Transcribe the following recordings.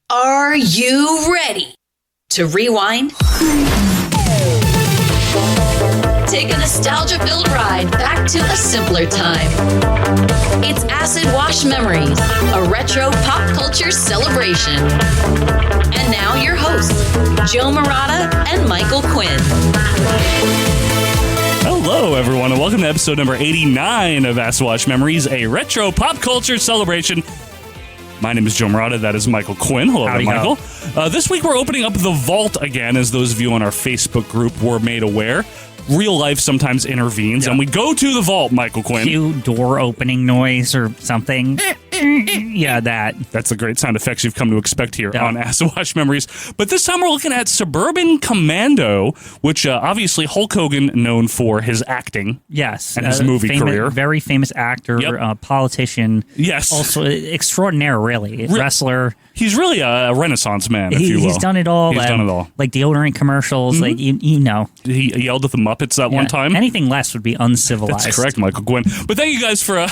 Are you ready to rewind? Take a nostalgia-filled ride back to a simpler time. It's Acid Wash Memories, a retro pop culture celebration. And now your hosts, Joe Murata and Michael Quinn. Hello, everyone, and welcome to episode number 89 of Acid Wash Memories, a retro pop culture celebration. My name is Joe Murata. That is Michael Quinn. Hello, Howdy, Michael. This week we're opening up the vault again, as those of you on our Facebook group were made aware. Real life sometimes intervenes, and we go to the vault, Michael Quinn. Cue door opening noise or something. Yeah, that. That's the great sound effects you've come to expect here on Acid Wash Memories. But this time we're looking at Suburban Commando, which obviously Hulk Hogan, known for his acting. Yes. And his movie career. Very famous actor, politician. Yes. Also extraordinaire, really. Wrestler. He's really a Renaissance man, if you will. He's done it all. He's done it all. Like deodorant commercials, like, you know. He yelled at the Muppets that one time. Anything less would be uncivilized. That's correct, Michael Quinn. But thank you guys for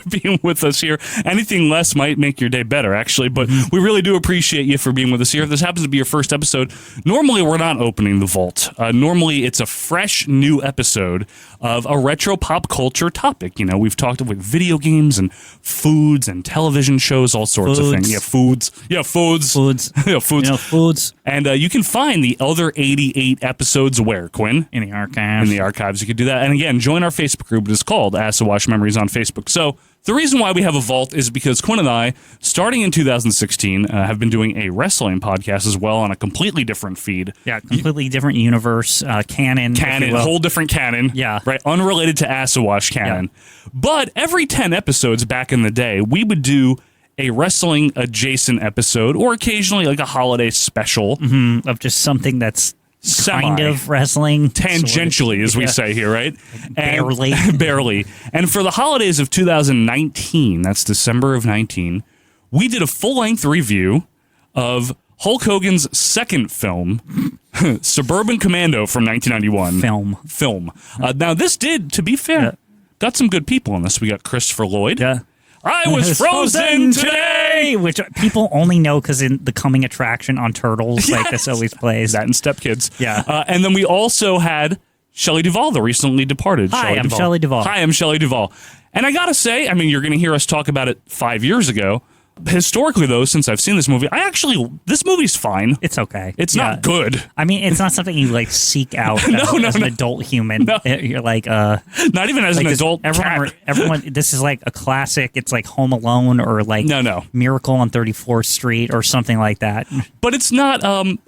being with us here. Anything less might make your day better, actually. But we really do appreciate you for being with us here. If this happens to be your first episode, normally we're not opening the vault. Normally it's a fresh new episode of a retro pop culture topic. You know, we've talked with video games and foods and television shows, all sorts of things. Yeah, foods. Yeah, foods. Yeah, foods. You know, foods. And you can find the other 88 episodes where, Quinn? In the archives. In the archives, you can do that. And again, join our Facebook group. It is called Acid Wash Memories on Facebook. So the reason why we have a vault is because Quinn and I, starting in 2016, have been doing a wrestling podcast as well on a completely different feed. Yeah, completely different universe, canon. Whole different canon. Yeah. Right, unrelated to Acid Wash canon. Yeah. But every 10 episodes back in the day, we would do a wrestling adjacent episode or occasionally like a holiday special. Of just something that's kind of wrestling. Tangentially, as we say here, right? Barely. Barely. And for the holidays of 2019, that's December of 19, we did a full-length review of Hulk Hogan's second film, Suburban Commando from 1991. Film. Now, this did, to be fair, got some good people in this. We got Christopher Lloyd. Yeah. I was frozen today! Which people only know because in the coming attraction on Turtles, like this always plays. That and Step Kids. Yeah. And then we also had Shelley Duvall, the recently departed Hi, I'm Shelley Duvall. Hi, I'm Shelley Duvall. And I gotta say, I mean, you're gonna hear us talk about it 5 years ago. Historically, though, since I've seen this movie, this movie's fine. It's okay. It's not good. I mean, it's not something you like seek out as an adult human. No. You're like, not even as an adult. Everyone, this is like a classic. It's like Home Alone or like Miracle on 34th Street or something like that. But it's not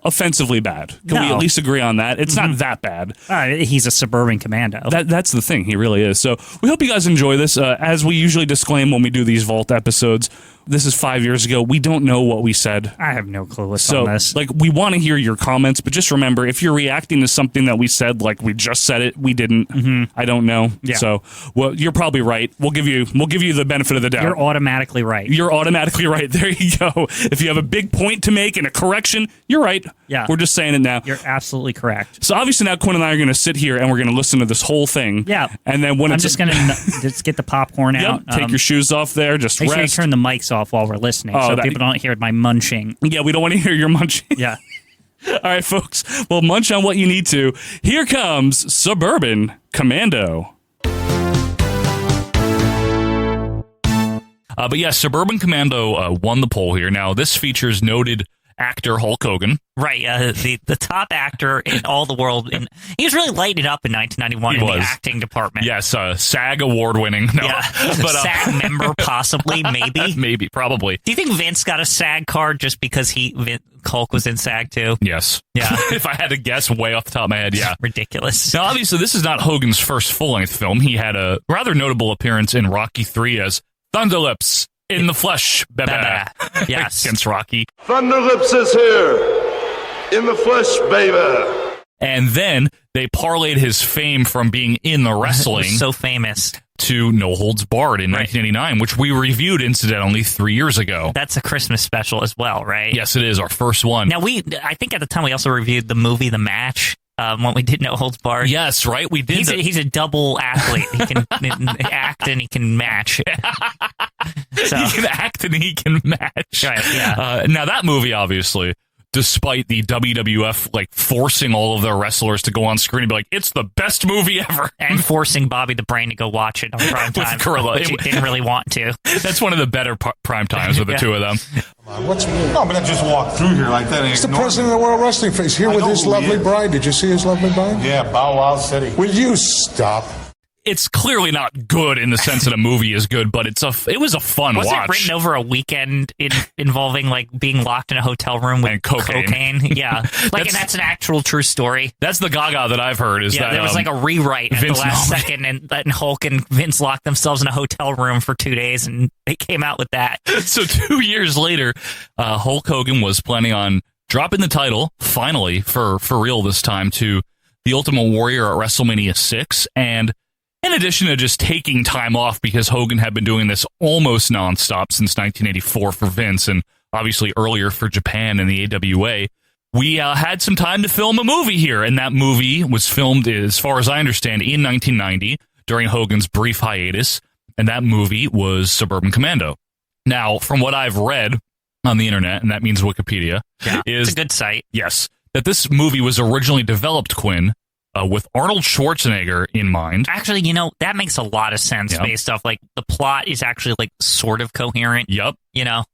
offensively bad. Can we at least agree on that? It's not that bad. He's a Suburban Commando. That's the thing. He really is. So we hope you guys enjoy this. As we usually disclaim when we do these Vault episodes, this is 5 years ago. We don't know what we said. I have no clue what's on this. Like, we want to hear your comments, but just remember, if you're reacting to something that we said, like we just said it, we didn't. I don't know. Yeah. So, well, you're probably right. We'll give you the benefit of the doubt. You're automatically right. You're automatically right. There you go. If you have a big point to make and a correction, you're right. Yeah. We're just saying it now. You're absolutely correct. So obviously now Quinn and I are going to sit here and we're going to listen to this whole thing. Yeah. And then when I'm just going to just get the popcorn out. Take your shoes off there. Just make rest. sure you turn the mics off while we're listening so people don't hear my munching. Yeah, we don't want to hear your munching. Yeah. All right, folks. Well, munch on what you need to. Here comes Suburban Commando. But yes, Suburban Commando won the poll here. Now, this features noted actor Hulk Hogan. Right, the top actor in all the world. And he was really lighting it up in 1991 in the acting department. Yes, SAG award-winning. No. Yeah, but, SAG member, possibly, maybe. Maybe, probably. Do you think Vince got a SAG card just because Hulk was in SAG too? Yes. Yeah. If I had to guess way off the top of my head, yeah. Ridiculous. Now, obviously, this is not Hogan's first full-length film. He had a rather notable appearance in Rocky III as Thunderlips in the flesh. Yes. Against Rocky. Thunderlips is here. In the flesh, baby. And then they parlayed his fame from being in the wrestling so famous to No Holds Barred in 1989, which we reviewed incidentally 3 years ago. That's a Christmas special as well, right? Yes, it is our first one. Now I think at the time we also reviewed the movie The Match. when we did No Holds Barred. Yes, right. We did. He's a double athlete. He can act and he can match. So. He can act and he can match. Right. Yeah. Now that movie, obviously, despite the WWF like forcing all of their wrestlers to go on screen and be like, it's the best movie ever, and forcing Bobby the Brain to go watch it on prime time, which he didn't really want to. That's one of the better prime times with the two of them. What's weird? No, but I just walked through here like that. He's the president of the World Wrestling. He's here with his lovely bride. Did you see his lovely bride? Yeah, Bow Wow City. Will you stop? It's clearly not good in the sense that a movie is good, but it was a fun watch. Was it written over a weekend involving like being locked in a hotel room with and cocaine? Yeah, and that's an actual true story. That's the gaga that I've heard. Is that there was like a rewrite at the last second, and Hulk and Vince locked themselves in a hotel room for 2 days, and they came out with that. So 2 years later, Hulk Hogan was planning on dropping the title finally for real this time to the Ultimate Warrior at WrestleMania 6, and in addition to just taking time off because Hogan had been doing this almost nonstop since 1984 for Vince and obviously earlier for Japan and the AWA, we had some time to film a movie here. And that movie was filmed, as far as I understand, in 1990 during Hogan's brief hiatus. And that movie was Suburban Commando. Now, from what I've read on the internet, and that means Wikipedia, it's a good site. Yes, that this movie was originally developed, Quinn, with Arnold Schwarzenegger in mind. Actually, that makes a lot of sense based off, like, the plot is actually, like, sort of coherent. Yep.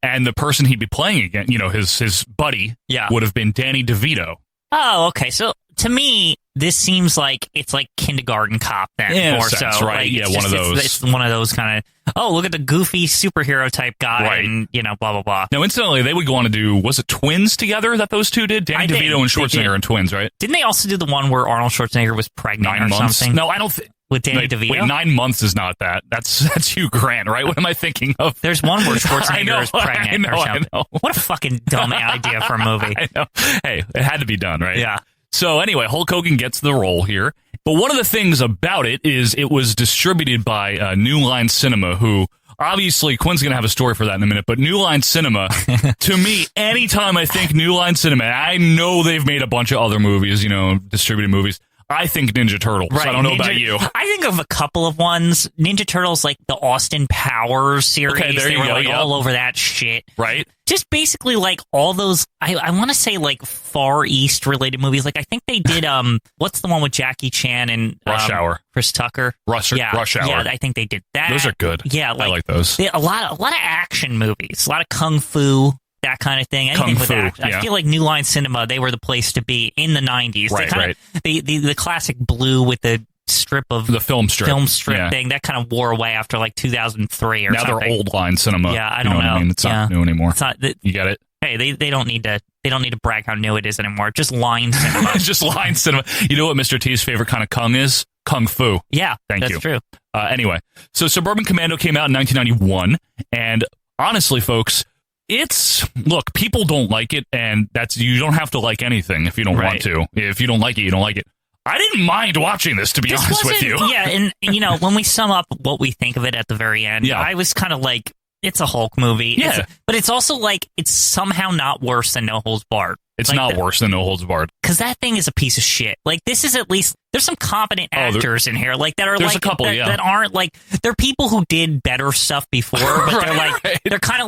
And the person he'd be playing again, his buddy would have been Danny DeVito. Oh, okay. So, to me, this seems like it's like Kindergarten Cop then. Yeah, more sense, so. right? Like, One of those. It's one of those kind of, look at the goofy superhero type guy, right. and, blah, blah, blah. Now, incidentally, they would go on to do, was it Twins together that those two did? Danny DeVito and Schwarzenegger and Twins, right? Didn't they also do the one where Arnold Schwarzenegger was pregnant 9 months? something? No, I don't think. With Danny DeVito? Wait, 9 months is not that. That's Hugh Grant, right? What am I thinking of? There's one where Schwarzenegger is pregnant or something. I know. What a fucking dumb idea for a movie. I know. Hey, it had to be done, right? Yeah. So anyway, Hulk Hogan gets the role here. But one of the things about it is it was distributed by New Line Cinema, who obviously Quinn's going to have a story for that in a minute. But New Line Cinema, to me, anytime I think New Line Cinema, I know they've made a bunch of other movies, distributed movies. I think Ninja Turtles. Right. I don't know about you. I think of a couple of ones. Ninja Turtles, like the Austin Powers series. Okay, there you were go, like all over that shit. Right. Just basically like all those, I want to say like Far East related movies. Like I think they did, what's the one with Jackie Chan and Rush Hour. Chris Tucker? Rush Hour. Yeah, I think they did that. Those are good. Yeah. I like those. A lot of action movies, a lot of kung fu. That kind of thing. Anything Kung with Fu, that. I feel like New Line Cinema, they were the place to be in the 90s. Right. The classic blue with the strip of the film strip thing that kind of wore away after like 2003 or now something. Now they're Old Line Cinema. Yeah, I don't know. What I mean? It's not new anymore. It's not, you get it? Hey, they don't need to brag how new it is anymore. Just Line Cinema. Just Line Cinema. You know what Mr. T's favorite kind of kung is? Kung Fu. Yeah, that's true. Anyway, so Suburban Commando came out in 1991, and honestly, folks, look, people don't like it, and you don't have to like anything if you don't want to. If you don't like it, you don't like it. I didn't mind watching this, to be honest with you. Yeah, and when we sum up what we think of it at the very end, I was kind of like, it's a Hulk movie. Yeah. But it's also like, it's somehow not worse than No Holds Barred. It's not worse than No Holds Barred. Because that thing is a piece of shit. Like, this is at least, there's some competent actors in here, like, that are there's like, a couple, that aren't like, they're people who did better stuff before, but they're kind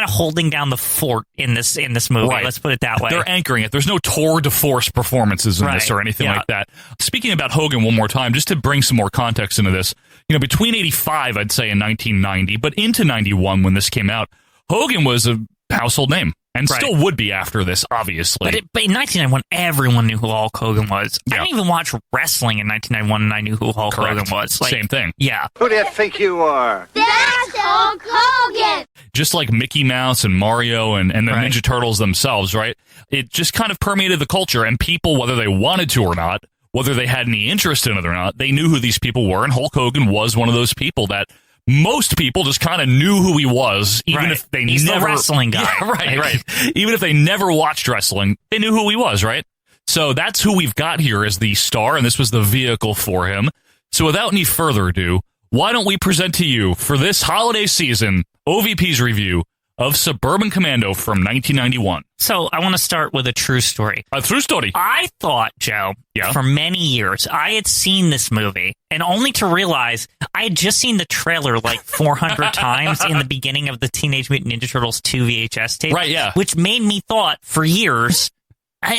of holding down the fort in this movie. Right. Let's put it that way. They're anchoring it. There's no tour de force performances in this or anything like that. Speaking about Hogan one more time, just to bring some more context into this, between 85, I'd say, and 1990, but into 91 when this came out, Hogan was a household name. And still would be after this, obviously. But in 1991, everyone knew who Hulk Hogan was. I didn't even watch wrestling in 1991, and I knew who Hulk Hogan was. Like, same thing. Yeah. Who do you think you are? That's Hulk Hogan! Just like Mickey Mouse and Mario and the Ninja Turtles themselves, right? It just kind of permeated the culture, and people, whether they wanted to or not, whether they had any interest in it or not, they knew who these people were, and Hulk Hogan was one of those people that most people just kind of knew who he was, even if they He's never the wrestling guy. Yeah, right. Even if they never watched wrestling, they knew who he was, right? So that's who we've got here as the star, and this was the vehicle for him. So without any further ado, why don't we present to you for this holiday season OVP's review of Suburban Commando from 1991. So I want to start with a true story. A true story. I thought, Joe, for many years, I had seen this movie, and only to realize I had just seen the trailer like 400 times in the beginning of the Teenage Mutant Ninja Turtles 2 VHS tape. Right, yeah. Which made me thought for years,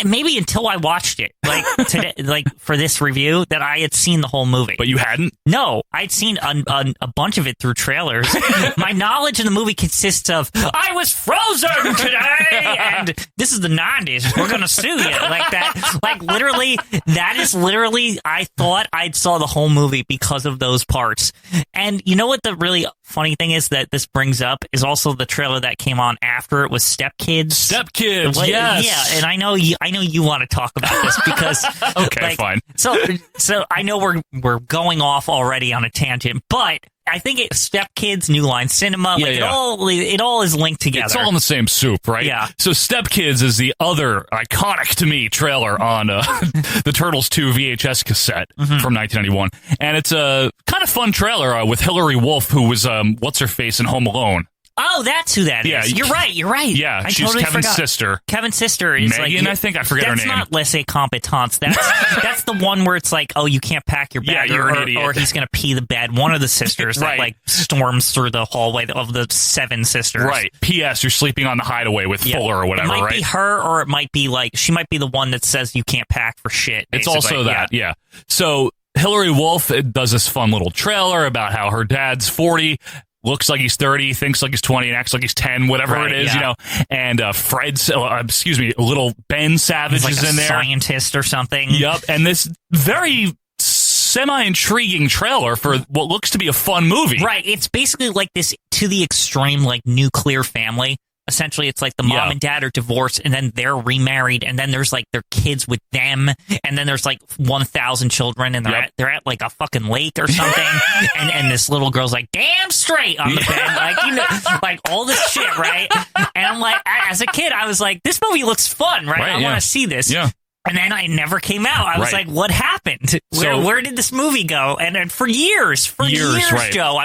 maybe until I watched it, like today, like for this review, that I had seen the whole movie. But you hadn't? No, I'd seen a bunch of it through trailers. My knowledge of the movie consists of, I was frozen today, and this is the 90s. We're going to sue you. Like that. Like literally, that is literally, I thought I'd saw the whole movie because of those parts. And you know what the really funny thing is that this brings up is also the trailer that came on after it was Step Kids. Step Kids, yes. Yeah, and I know you want to talk about this because okay, fine. So I know we're going off already on a tangent, but I think it's Step Kids, New Line Cinema, it all is linked together. It's all in the same soup, right? Yeah. So Step Kids is the other iconic to me trailer on the Turtles 2 VHS cassette from 1991, and it's a kind of fun trailer with Hilary Wolf, who was what's her face in Home Alone. Oh, that's who that is. Yeah, You're right. Yeah, she's totally Kevin's forgot. sister. Kevin's sister is Megan, I think. I forget her name. That's not laissez competence. That's the one where it's like, oh, you can't pack your bag, you're an idiot. or he's going to pee the bed. One of the sisters that like storms through the hallway of the 7 sisters. Right. P.S. You're sleeping on the hideaway with Fuller or whatever, right? It might be her, or it might be like, she might be the one that says you can't pack for shit. Basically. It's also that, yeah. So Hilary Wolf does this fun little trailer about how her dad's 40, looks like he's 30, thinks like he's 20, and acts like he's 10, whatever it is, you know. And little Ben Savage is in there. Scientist or something. Yep. And this very semi-intriguing trailer for what looks to be a fun movie. Right. It's basically like this to the extreme, like nuclear family. Essentially, it's like the mom and dad are divorced, and then they're remarried, and then there's like their kids with them, and then there's like 1,000 children, and they're at like a fucking lake or something, and this little girl's like, damn straight on the bed, like, you know, like all this shit, right? And I'm like, as a kid, I was like, this movie looks fun, right? I want to see this. Yeah. And then it never came out. I was like, what happened? Where did this movie go? And for years, right. Joe,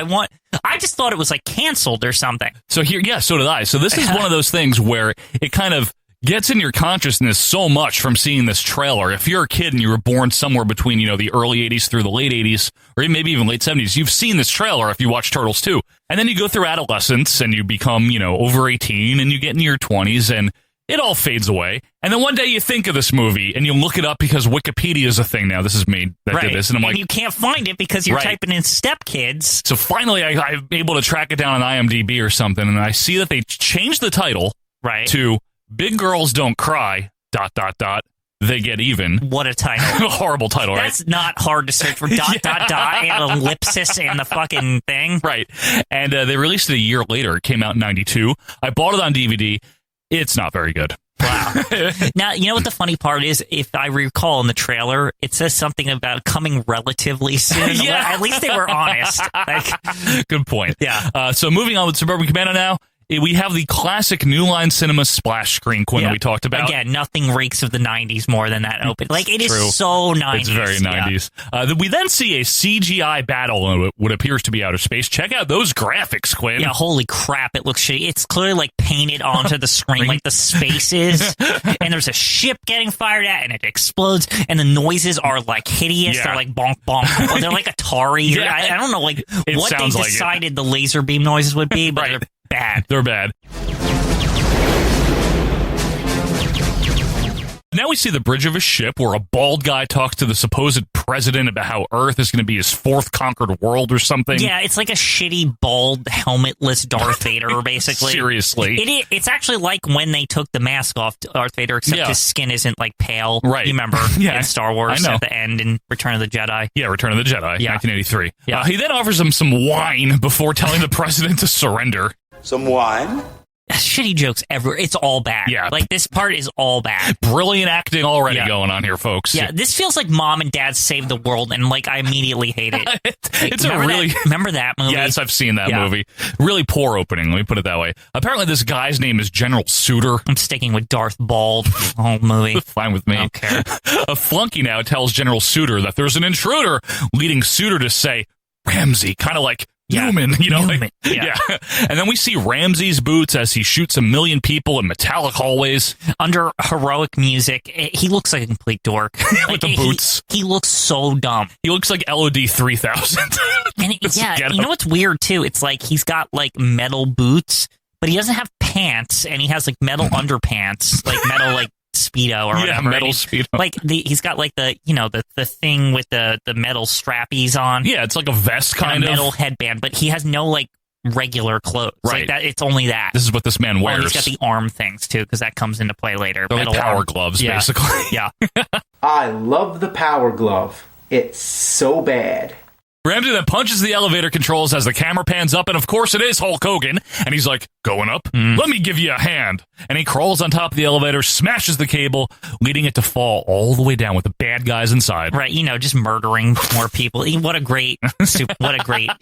I just thought it was like canceled or something. So so did I. So this is one of those things where it kind of gets in your consciousness so much from seeing this trailer. If you're a kid and you were born somewhere between, the early 80s through the late 80s, or maybe even late 70s, you've seen this trailer if you watch Turtles 2. And then you go through adolescence and you become, over 18 and you get into your 20s and it all fades away. And then one day you think of this movie and you look it up because Wikipedia is a thing now. This is me that did this. And I'm like, you can't find it because you're typing in Step Kids. So finally I'm able to track it down on IMDb or something. And I see that they changed the title to Big Girls Don't Cry, ... They Get Even. What a title. Horrible title, right? That's not hard to search for ... and ellipsis in the fucking thing. Right. And they released it a year later. It came out in 92. I bought it on DVD. It's not very good. Wow. Now, you know what the funny part is? If I recall in the trailer, it says something about coming relatively soon. Yeah. At least they were honest. Good point. Yeah. So moving on with Suburban Commando now. We have the classic New Line Cinema splash screen, Quinn, that we talked about. Again, nothing reeks of the 90s more than that open. Like, it is so 90s. It's very 90s. Yeah. We then see a CGI battle in what appears to be outer space. Check out those graphics, Quinn. Yeah, holy crap, it looks shitty. It's clearly, like, painted onto the screen, like the space is. And there's a ship getting fired at, and it explodes, and the noises are, like, hideous. Yeah. They're like bonk, bonk. Or they're like Atari. Yeah. I don't know, like, what they decided the laser beam noises would be, but they're bad. They're bad. Now we see the bridge of a ship where a bald guy talks to the supposed president about how Earth is going to be his 4th conquered world or something. Yeah, it's like a shitty, bald, helmetless Darth Vader, basically. Seriously. It's actually like when they took the mask off Darth Vader, except his skin isn't like pale. Right. You remember in Star Wars at the end in Return of the Jedi? Yeah, Return of the Jedi, 1983. Yeah. He then offers him some wine before telling the president to surrender. Some wine? Shitty jokes everywhere. It's all bad. Yeah. Like, this part is all bad. Brilliant acting already going on here, folks. Yeah, this feels like Mom and Dad Saved the World, and, like, I immediately hate it. Remember that movie? Yes, I've seen that movie. Really poor opening, let me put it that way. Apparently, this guy's name is General Suter. I'm sticking with Darth Bald the whole movie. Fine with me. I don't care. A flunky now tells General Suter that there's an intruder, leading Suter to say, Ramsey, kind of like Newman, Newman. Yeah. And then we see Ramsey's boots as he shoots 1 million people in metallic hallways. Under heroic music, he looks like a complete dork. With the boots. He looks so dumb. He looks like LOD 3000. And you know what's weird, too? It's like he's got, like, metal boots, but he doesn't have pants, and he has, like, metal underpants, like metal, like, Speedo or whatever. Yeah, metal Speedo. Like he's got like the thing with the metal strappies on. Yeah, it's like a vest kind of metal headband, but he has no like regular clothes. Right. Like that, it's only that. This is what this man wears. He's got the arm things too, because that comes into play later. They're like power gloves, basically. Yeah. I love the power glove. It's so bad. Ramsey then punches the elevator controls as the camera pans up, and of course it is Hulk Hogan, and he's like, going up? Let me give you a hand. And he crawls on top of the elevator, smashes the cable, leading it to fall all the way down with the bad guys inside. Right, just murdering more people. What a great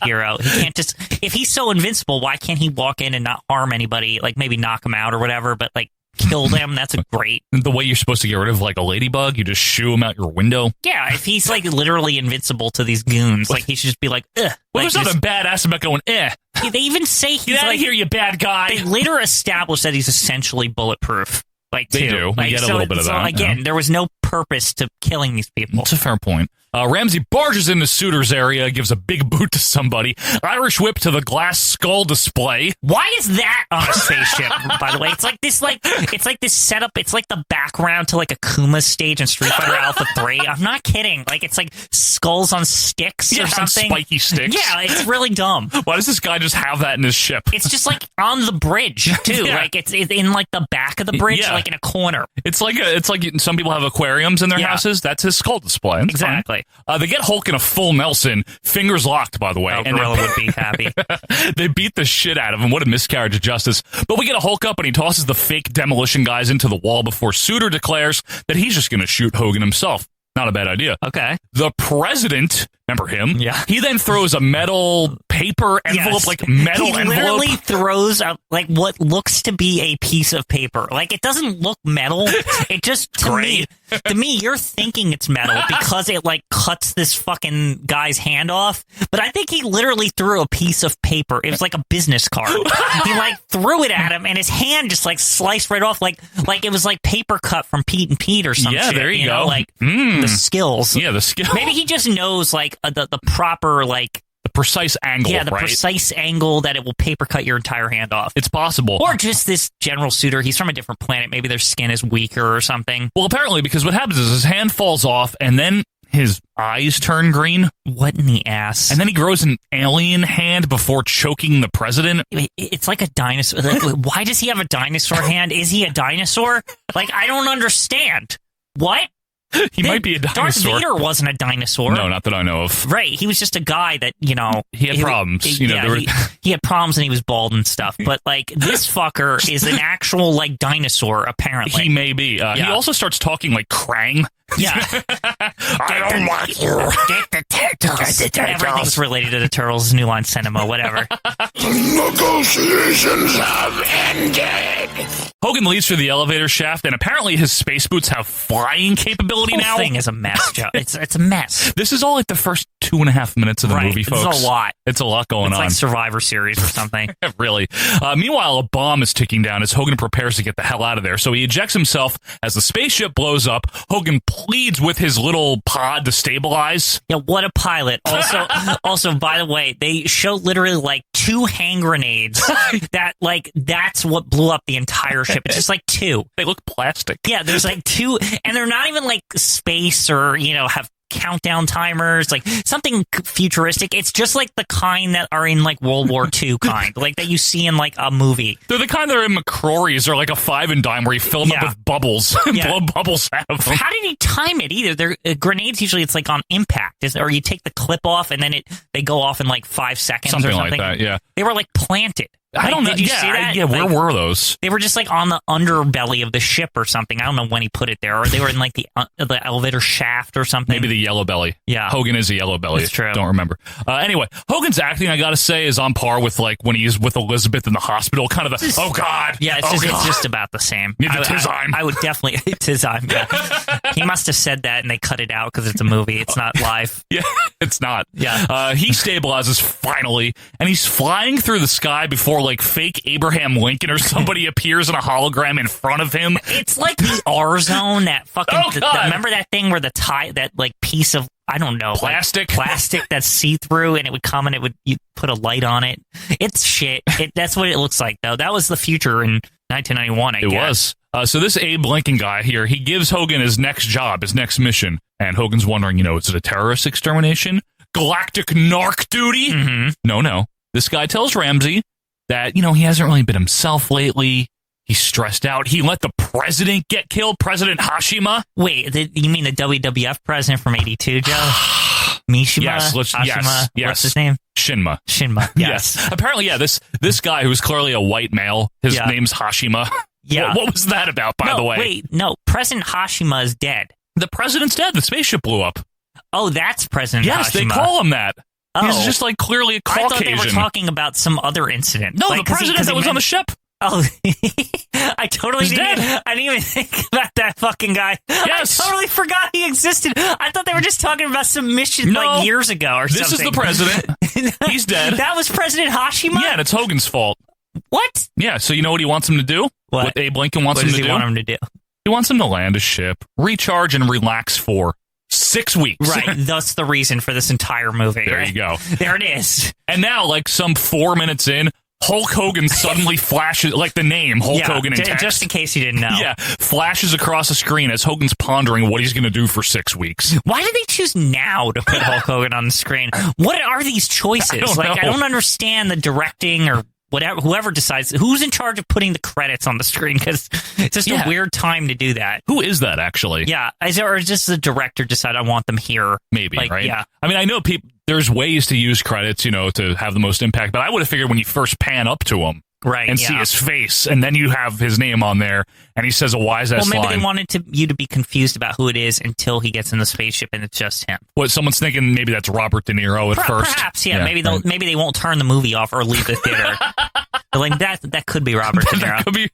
hero. He can't just, if he's so invincible, why can't he walk in and not harm anybody, like maybe knock him out or whatever, but like kill them? That's a great. The way you're supposed to get rid of like a ladybug, you just shoo him out your window. Yeah, if he's like literally invincible to these goons, like he should just be like, ugh. Well, like, there's nothing badass about going, eh. They even say he's get out of here, you bad guy. They later establish that he's essentially bulletproof. Like they too. do. Like, we get a little bit of that. Again, there was no purpose to killing these people. It's a fair point. Ramsey barges into Suitor's area, gives a big boot to somebody, Irish whip to the glass skull display. Why is that on a spaceship, by the way? It's like this setup. It's like the background to like a Kuma stage in Street Fighter Alpha 3. I'm not kidding. Like it's like skulls on sticks or something. Spiky sticks. Yeah, it's really dumb. Why does this guy just have that in his ship? It's just like on the bridge too. Yeah. Like it's in like the back of the bridge, like in a corner. It's like some people have aquariums in their houses. That's his skull display. It's exactly. They get Hulk in a full Nelson, fingers locked, by the way. And Gorilla would be happy. They beat the shit out of him. What a miscarriage of justice. But we get a Hulk up, and he tosses the fake demolition guys into the wall before Suitor declares that he's just going to shoot Hogan himself. Not a bad idea. Okay. The president, remember him? Yeah. He then throws a metal paper envelope, like metal envelope. He literally throws up like what looks to be a piece of paper. Like it doesn't look metal. It just to me, you're thinking it's metal because it like cuts this fucking guy's hand off. But I think he literally threw a piece of paper. It was like a business card. He like threw it at him, and his hand just like sliced right off, like it was like paper cut from Pete and Pete or something. Yeah, there you go. Know? Like the skills. Yeah, the skills. Maybe he just knows like the proper like. The precise angle, yeah, the right? precise angle that it will paper cut your entire hand off. It's possible. Or just this General Suitor, he's from a different planet. Maybe their skin is weaker or something. Well, apparently, because what happens is his hand falls off, and then his eyes turn green. What in the ass? And then he grows an alien hand before choking the president. It's like a dinosaur. Like, why does he have a dinosaur hand? Is he a dinosaur? Like, I don't understand. What? He might be a dinosaur. Darth Vader wasn't a dinosaur. No, not that I know of. Right. He was just a guy that, he had problems. He had problems and he was bald and stuff. But, like, this fucker is an actual, like, dinosaur, apparently. He may be. He also starts talking like Krang. Yeah. I don't want you. Get the turtles. Everything's related to the Turtles, New Line Cinema, whatever. Negotiations have ended. Hogan leads through the elevator shaft, and apparently his space boots have flying capability now. The whole thing is a mess, Joe. It's a mess. This is all like the first 2.5 minutes of the movie, folks. It's a lot. It's a lot going on. It's like Survivor Series or something. Really. Meanwhile, a bomb is ticking down as Hogan prepares to get the hell out of there. So he ejects himself as the spaceship blows up. Hogan pleads with his little pod to stabilize. Yeah, what a pilot. Also, by the way, they show literally like 2 hand grenades that's what blew up the entire ship. It's just like 2. They look plastic. Yeah, there's like 2, and they're not even like space or, have countdown timers, like something futuristic. It's just like the kind that are in like World War II kind, like that you see in like a movie. They're the kind that are in McCrory's or like a 5 and dime where you fill them up with bubbles and blow bubbles out of them. How did he time it either? They're grenades usually it's like on impact, or you take the clip off and then they go off in like 5 seconds or something like that. Yeah, they were like planted. I don't know. Did you see that? Yeah, where were those? They were just like on the underbelly of the ship or something. I don't know when he put it there, or they were in like the elevator shaft or something. Maybe the yellow belly. Yeah, Hogan is a yellow belly. It's true. Don't remember. Anyway, Hogan's acting, I gotta say, is on par with like when he's with Elizabeth in the hospital. Kind of the oh god. Yeah, it's just about the same. I would definitely Tizime. Yeah. He must have said that and they cut it out because it's a movie. It's not live. Yeah, it's not. Yeah. He stabilizes finally, and he's flying through the sky before like fake Abraham Lincoln or somebody appears in a hologram in front of him. It's like the R zone, that fucking. Oh, God. Remember that thing where that like piece of, I don't know, plastic that's see through, and it would come and you put a light on it. It's shit. That's what it looks like, though. That was the future in 1991. I guess. It was. So this Abe Lincoln guy here, he gives Hogan his next job, his next mission, and Hogan's wondering, is it a terrorist extermination? Galactic narc duty? Mm-hmm. No. This guy tells Ramsey that, he hasn't really been himself lately. He's stressed out. He let the president get killed, President Hashima. Wait, you mean the WWF president from '82, Joe? Mishima? Yes. What's his name? Shinma. Yes. Apparently, this guy who's clearly a white male, his name's Hashima. Yeah. What was that about, by the way? Wait, no. President Hashima is dead. The president's dead. The spaceship blew up. Oh, that's President Hashima. Yes, they call him that. Oh. He's just like clearly a Caucasian. I thought they were talking about some other incident. No, the president that was on the ship. Oh, I totally didn't even think about that fucking guy. Yes. I totally forgot he existed. I thought they were just talking about some mission like years ago or something. This is the president. He's dead. That was President Hashima? Yeah, and it's Hogan's fault. What? Yeah, so you know what he wants him to do? What Abe Lincoln wants him to do? What does he want him to do? He wants him to land a ship, recharge, and relax for 6 weeks. Right, that's the reason for this entire movie. There right? you go. There it is. And now, like some 4 minutes in, Hulk Hogan suddenly flashes, like the name Hulk Hogan in text. Just in case you didn't know. Yeah, flashes across the screen as Hogan's pondering what he's going to do for 6 weeks. Why did they choose now to put Hulk Hogan on the screen? What are these choices? I don't understand the directing or whatever. Whoever decides who's in charge of putting the credits on the screen, because it's just a weird time to do that. Who is that actually? Yeah, or just the director decide I want them here? Maybe, right? Yeah. I mean, I know there's ways to use credits, to have the most impact, but I would have figured when you first pan up to him, right, and see his face, and then you have his name on there, and he says a wise ass line. Well, maybe they wanted you to be confused about who it is until he gets in the spaceship and it's just him. What, someone's thinking maybe that's Robert De Niro at first? Perhaps, yeah. Maybe they won't turn the movie off or leave the theater. They're like, that could be Robert De Niro. That could be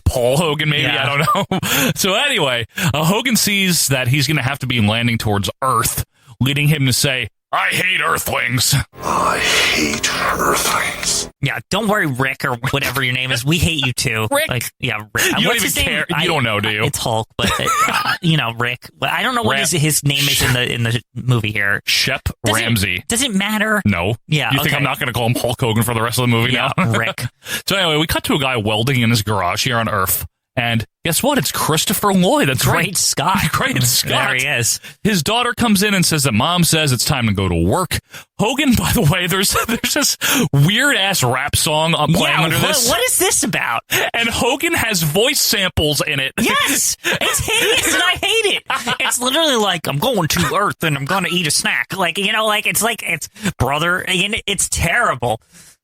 Paul Hogan, maybe. Yeah. I don't know. So anyway, Hogan sees that he's going to have to be landing towards Earth, leading him to say, I hate Earthlings. I hate Earthlings. Yeah, don't worry, Rick, or whatever your name is. We hate you too. Rick? Rick. You don't even care. You don't know, do you? It's Hulk, but Rick. I don't know what his name is in the movie here. Shep Ramsey. Does it matter? No. Yeah. You think I'm not going to call him Hulk Hogan for the rest of the movie now? Rick. So anyway, we cut to a guy welding in his garage here on Earth. And guess what? It's Christopher Lloyd. That's Great Scott. Great Scott. There he is. His daughter comes in and says that mom says it's time to go to work. Hogan, by the way, there's this weird ass rap song playing under this. What is this about? And Hogan has voice samples in it. Yes, it's hideous and I hate it. It's literally like, I'm going to Earth and I'm going to eat a snack. It's brother. And it's terrible.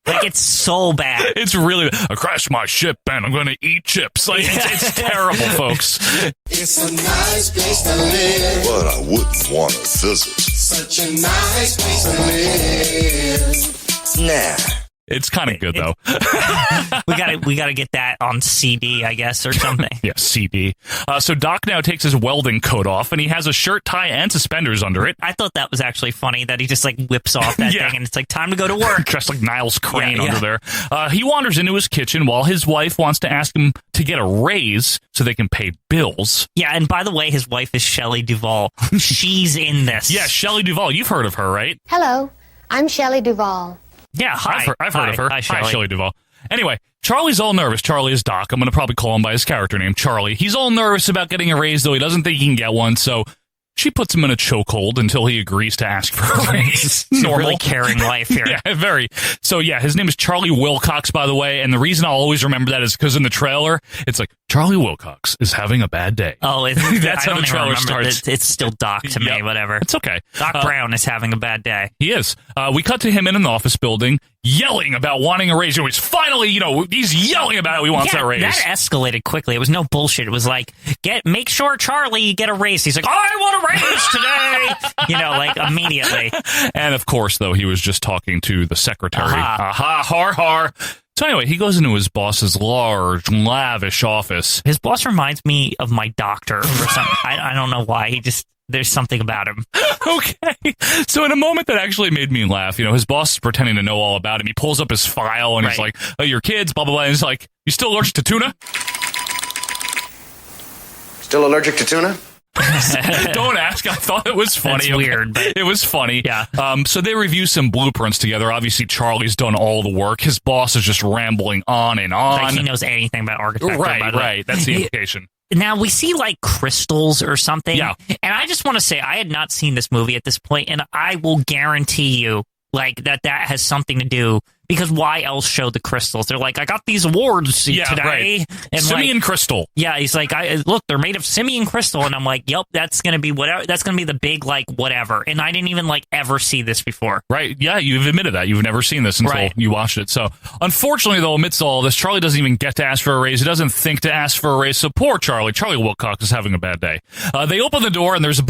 It's so bad. It's really, I crashed my ship and I'm going to eat chips. It's terrible, folks. It's a nice place to live. But I wouldn't want to visit. Such a nice place to live. Nah. It's kind of good, though. we gotta get that on CD, I guess, or something. Yeah, CD. So Doc now takes his welding coat off, and he has a shirt, tie, and suspenders under it. I thought that was actually funny that he just whips off that thing, and it's like time to go to work. Dressed like Niles Crane under there. He wanders into his kitchen while his wife wants to ask him to get a raise so they can pay bills. Yeah, and by the way, his wife is Shelley Duvall. She's in this. Yeah, Shelley Duvall. You've heard of her, right? Hello, I'm Shelley Duvall. Yeah, hi. I've heard of her. Hi, Shelley Duvall. Anyway, Charlie's all nervous. Charlie is Doc. I'm going to probably call him by his character name, Charlie. He's all nervous about getting a raise, though he doesn't think he can get one, so she puts him in a chokehold until he agrees to ask for a raise. Normal. Really caring wife here. Yeah, very. So, yeah, his name is Charlie Wilcox, by the way, and the reason I'll always remember that is because in the trailer, it's like, Charlie Wilcox is having a bad day. Oh, that's how the trailer starts. It's still Doc to me, whatever. It's okay. Doc Brown is having a bad day. He is. We cut to him in an office building yelling about wanting a raise. He's finally, he's yelling about it. He wants that raise. That escalated quickly. It was no bullshit. It was like, make sure, Charlie, you get a raise. He's like, I want a raise today. Immediately. And of course, though, he was just talking to the secretary. Aha, har, har. So anyway, he goes into his boss's large, lavish office. His boss reminds me of my doctor or something. I don't know why. There's something about him. Okay. So in a moment that actually made me laugh, his boss is pretending to know all about him. He pulls up his file and he's like, oh, your kids, blah, blah, blah. And he's like, you still allergic to tuna? Still allergic to tuna? Don't ask. I thought it was funny. That's weird. But it was funny. Yeah. So they review some blueprints together. Obviously, Charlie's done all the work. His boss is just rambling on and on. Like he knows anything about architecture. Right. That's the implication. Now, we see, like, crystals or something. Yeah. And I just want to say, I had not seen this movie at this point, and I will guarantee you, like, that has something to do, because why else show the crystals? They're like, I got these awards today. Right. And Simian crystal. Yeah, he's like, look, they're made of simian crystal. And I'm like, yep, that's going to be whatever. That's going to be the big, like, whatever. And I didn't even, like, ever see this before. Right. Yeah, you've admitted that. You've never seen this until you watched it. So, unfortunately, though, amidst all this, Charlie doesn't even get to ask for a raise. He doesn't think to ask for a raise. So, poor Charlie. Charlie Wilcox is having a bad day. They open the door, and there's a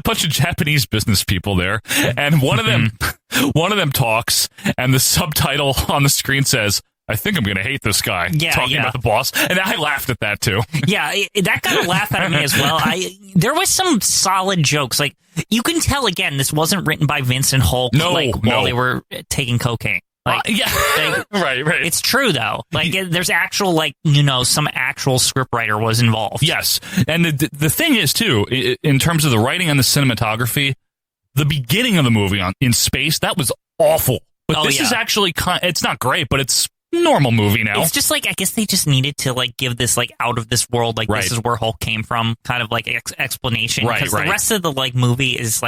bunch of Japanese business people there, and one of them talks, and the subtitle on the screen says, I think I'm going to hate this guy, talking about the boss. And I laughed at that, too. Yeah, that got a laugh out of me as well. There was some solid jokes. Like, you can tell, again, this wasn't written by Vince and Hulk while they were taking cocaine. Right. It's true, though. Like, there's actual, some actual scriptwriter was involved. Yes. And the thing is, too, in terms of the writing and the cinematography, the beginning of the movie in space, that was awful. But this is actually, it's not great, but it's normal movie now. It's just like, I guess they just needed to give this out of this world, this is where Hulk came from, kind of explanation. Because the rest of the movie is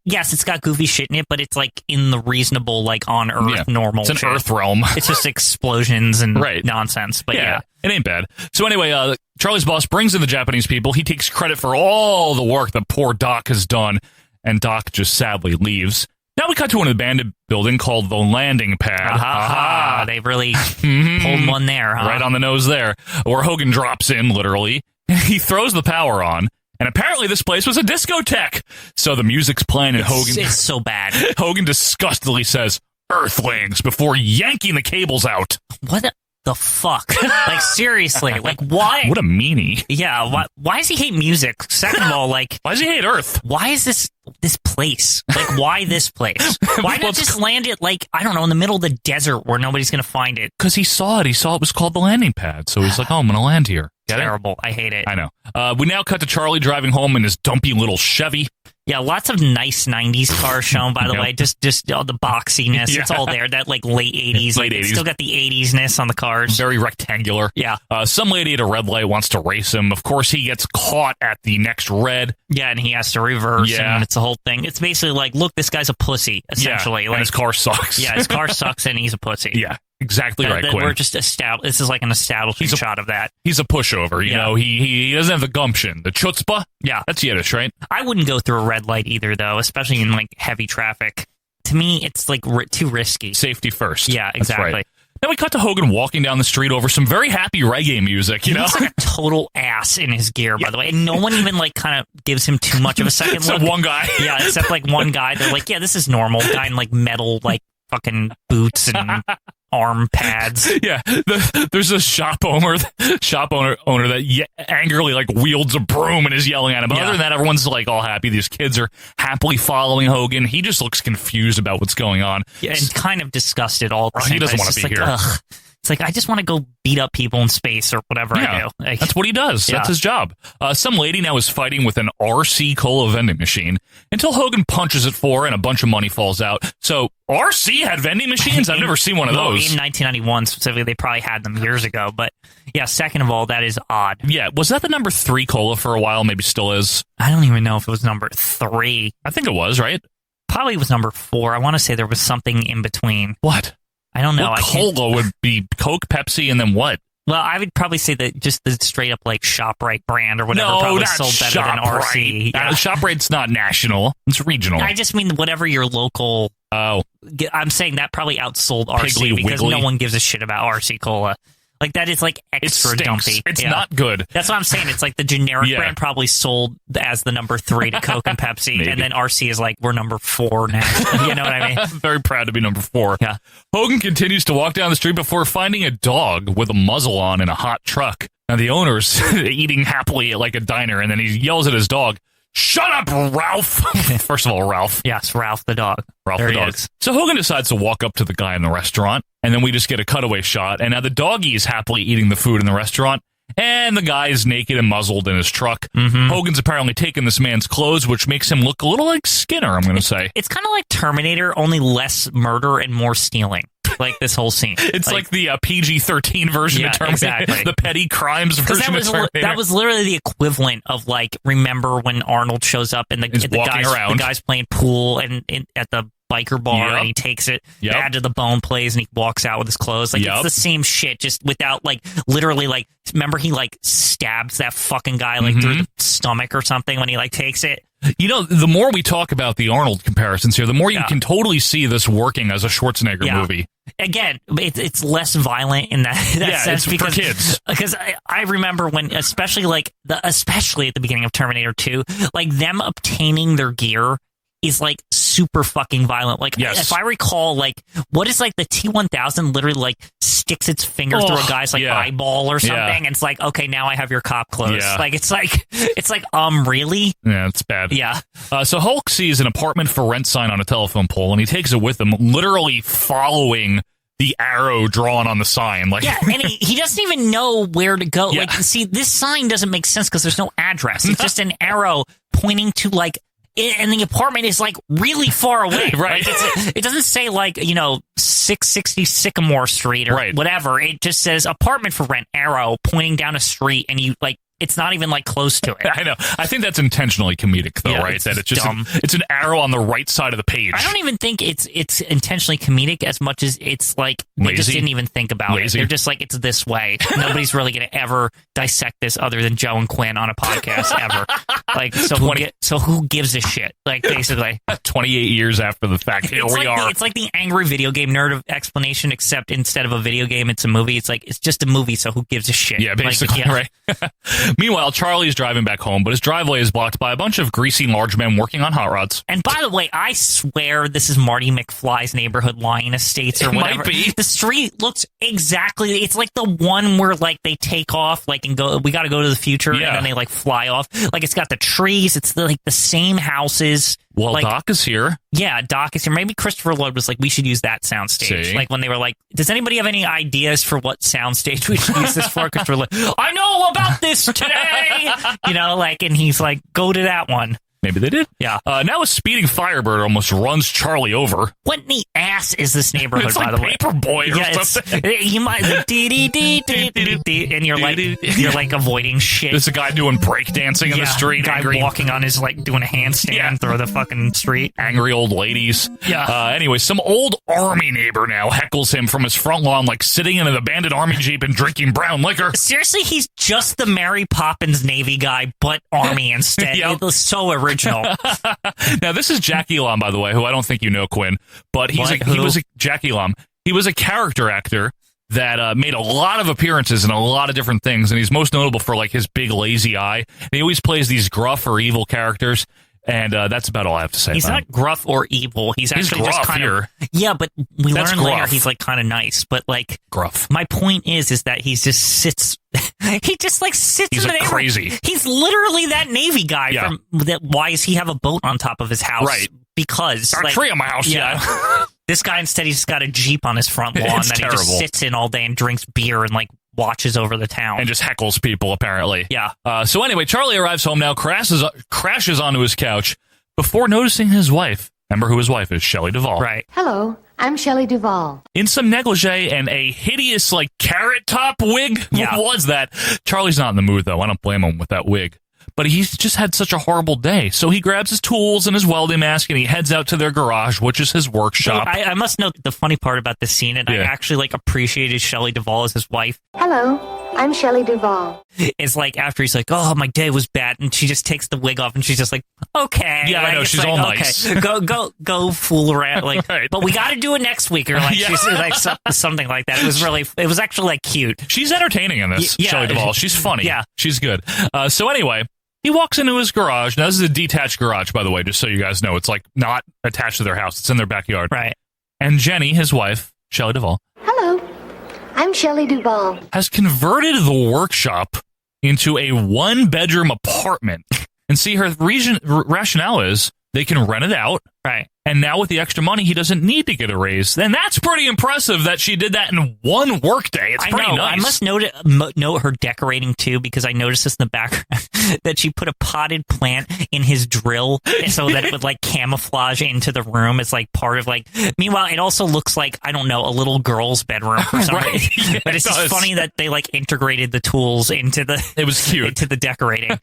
yes, it's got goofy shit in it, but it's in the reasonable, on Earth normal. It's an shit. Earth realm. It's just explosions and nonsense. But yeah, it ain't bad. So anyway, Charlie's boss brings in the Japanese people. He takes credit for all the work that poor Doc has done, and Doc just sadly leaves. Now we cut to an abandoned building called the Landing Pad. They've really pulled one there, huh? Right on the nose there, where Hogan drops in, literally. He throws the power on, and apparently this place was a discotheque. So the music's playing, and Hogan... It's so bad. Hogan disgustedly says, Earthlings, before yanking the cables out. What the fuck? Seriously, why? What a meanie. Yeah, why does he hate music? Second of all, why does he hate Earth? Why is this place? Why this place? Why not just land it, I don't know, in the middle of the desert where nobody's going to find it? Because he saw it. He saw it was called the Landing Pad. So he's like, I'm going to land here. Terrible. I hate it. I know. We now cut to Charlie driving home in his dumpy little Chevy. Yeah, lots of nice 90s cars shown, by the way. Just all the boxiness. It's all there. That, late 80s. Late 80s. Still got the 80s-ness on the cars. Very rectangular. Yeah. Some lady at a red light wants to race him. Of course, he gets caught at the next red. Yeah, and he has to reverse, and it's the whole thing. It's basically look, this guy's a pussy, essentially. Yeah, and his car sucks. Yeah, his car sucks, and he's a pussy. Yeah. Exactly right, Quinn. We're just this is an establishing shot of that. He's a pushover, you know. He doesn't have the gumption, the chutzpah. Yeah, that's Yiddish, right? I wouldn't go through a red light either, though, especially in heavy traffic. To me, it's too risky. Safety first. Yeah, exactly. Right. Then we cut to Hogan walking down the street over some very happy reggae music. He looks like a total ass in his gear, by the way, and no one even kind of gives him too much of a second look. Except one guy. Yeah, except one guy. They're like, yeah, this is normal. Guy in metal fucking boots and arm pads. Yeah, there's a shop owner that angrily wields a broom and is yelling at him. But other than that, everyone's all happy. These kids are happily following Hogan. He just looks confused about what's going on. Yeah, and kind of disgusted all the same. He doesn't want to be here. Ugh. It's I just want to go beat up people in space or whatever I do. That's what he does. Yeah. That's his job. Some lady now is fighting with an RC Cola vending machine until Hogan punches it for her and a bunch of money falls out. So RC had vending machines? I've never seen one of those. In 1991 specifically, they probably had them years ago. But yeah, second of all, that is odd. Yeah, was that the number 3 Cola for a while? Maybe still is. I don't even know if it was number 3. I think it was, right? Probably was number 4. I want to say there was something in between. What? I don't know. What cola would be Coke, Pepsi, and then what? Well, I would probably say that just the straight up ShopRite brand or whatever probably sold better than RC. Yeah. ShopRite's not national; it's regional. I just mean whatever your local. Oh, I'm saying that probably outsold RC Piggly because Wiggly. No one gives a shit about RC Cola. Like that is like extra dumpy. It's not good. That's what I'm saying. It's like the generic brand probably sold as the number 3 to Coke and Pepsi, and then RC is like, we're number 4 now. You know what I mean? Very proud to be number 4. Yeah. Hogan continues to walk down the street before finding a dog with a muzzle on in a hot truck. Now the owner's eating happily at like a diner, and then he yells at his dog, "Shut up, Ralph!" First of all, Ralph. Yes, Ralph the dog. Ralph the dog. So Hogan decides to walk up to the guy in the restaurant, and then we just get a cutaway shot. And now the doggy is happily eating the food in the restaurant, and the guy is naked and muzzled in his truck. Hogan's apparently taken this man's clothes, which makes him look a little like Skinner, I'm going to say. It's kind of like Terminator, only less murder and more stealing. Like this whole scene. It's like the PG-13 version of Terminator. Exactly. The petty crimes version of Terminator. That was literally the equivalent of like, remember when Arnold shows up and the guy's playing pool and at the biker bar and he takes it bad to the bone plays and he walks out with his clothes. Like it's the same shit, just without like literally like, remember he like stabs that fucking guy like through the stomach or something when he like takes it. You know, the more we talk about the Arnold comparisons here, the more you can totally see this working as a Schwarzenegger movie. Again, it's less violent in that sense. It's for kids. Because I remember when, especially at the beginning of Terminator 2, like them obtaining their gear is like super fucking violent. Like if I recall, like what is like the T-1000 literally like sticks its finger through a guy's like eyeball or something, and it's like, okay, now I have your cop clothes. Like it's like really? Yeah, it's bad. Yeah. So Hulk sees an apartment for rent sign on a telephone pole, and he takes it with him, literally following the arrow drawn on the sign. Like, and he doesn't even know where to go. Like, see, this sign doesn't make sense because there's no address. It's just an arrow pointing to like. And the apartment is like really far away, right? Like it doesn't say like 660 Sycamore Street or whatever. It just says apartment for rent, arrow pointing down a street, and you like it's not even like close to it. I know. I think that's intentionally comedic, though, right? That it's just it's an arrow on the right side of the page. I don't even think it's intentionally comedic as much as it's like they just didn't even think about it. They're just like, it's this way. Nobody's really going to ever dissect this other than Joe and Quinn on a podcast ever. Like, so who gives a shit? Like, basically, 28 years after the fact, here we are. It's like the angry video game nerd of explanation, except instead of a video game, it's a movie. It's like, it's just a movie, so who gives a shit? Yeah, basically, right. Meanwhile, Charlie's driving back home, but his driveway is blocked by a bunch of greasy large men working on hot rods. And by the way, I swear this is Marty McFly's neighborhood Lion Estates or whatever. Might be. The street looks exactly, it's like the one where like they take off like and go, we got to go to the future, and then they like fly off. Like it's got the trees, it's like the same houses. Well, like, Doc is here. Yeah, Doc is here. Maybe Christopher Lloyd was like, we should use that soundstage. See? Like when they were like, does anybody have any ideas for what soundstage we should use this for? Christopher Lloyd, I know about this today. And he's like, go to that one. Maybe they did. Yeah. Now a speeding Firebird almost runs Charlie over. What in the ass is this neighborhood, it's like by the way? Paperboy or something. You might and you're like avoiding shit. There's a guy doing breakdancing in the street. Guy walking on his like doing a handstand through the fucking street. Angry old ladies. Yeah. Anyway, some old army neighbor now heckles him from his front lawn, like sitting in an abandoned army jeep and drinking brown liquor. Seriously, he's just the Mary Poppins Navy guy, but army instead. It was so original. Now, this is Jack Elam, by the way, who I don't think you know, Quinn, but he was Jack Elam. He was a character actor that made a lot of appearances in a lot of different things, and he's most notable for like his big lazy eye. And he always plays these gruff or evil characters. And that's about all I have to say. He's about not him. gruff or evil. He's actually just kind of. Yeah, but we learn later he's like kind of nice. But like gruff. My point is that he just sits. He just like sits. He's in the crazy. He's literally that Navy guy. Yeah. From that. Why does he have a boat on top of his house? Right. Because a tree on my house. Yeah. This guy instead he's got a Jeep on his front lawn that he just sits in all day and drinks beer and like watches over the town. And just heckles people apparently. Yeah. So anyway, Charlie arrives home now, crashes onto his couch. Before noticing his wife. Remember who his wife is, Shelley Duvall. Right. Hello, I'm Shelley Duvall. In some negligee and a hideous, like, carrot top wig. Yeah. What was that? Charlie's not in the mood, though. I don't blame him with that wig. But he's just had such a horrible day. So he grabs his tools and his welding mask and he heads out to their garage, which is his workshop. I must note the funny part about this scene, and I actually, like, appreciated Shelley Duvall as his wife. Hello, I'm Shelley Duvall. It's like after he's like, oh, my day was bad, and she just takes the wig off, and she's just like, okay. Yeah, like, I know, she's like, all nice. Okay, go fool around. Like, right. But we got to do it next week, or like, she's like something like that. It was actually like cute. She's entertaining in this, Shelley Duvall. She's funny. Yeah. She's good. So anyway, he walks into his garage. Now, this is a detached garage, by the way, just so you guys know. It's like not attached to their house. It's in their backyard. Right. And Jenny, his wife, Shelley Duvall, Hello, I'm Shelley Duvall. has converted the workshop into a one-bedroom apartment. And see, her rationale is they can rent it out. Right. And now with the extra money, he doesn't need to get a raise. And that's pretty impressive that she did that in one workday. It's pretty nice. I must note her decorating, too, because I noticed this in the background, that she put a potted plant in his drill so that it would, like, camouflage into the room. It's, like, part of, like... Meanwhile, it also looks like, I don't know, a little girl's bedroom or something. Right. Yeah, but it's just funny that they, like, integrated the tools into the... It was cute. Into the decorating.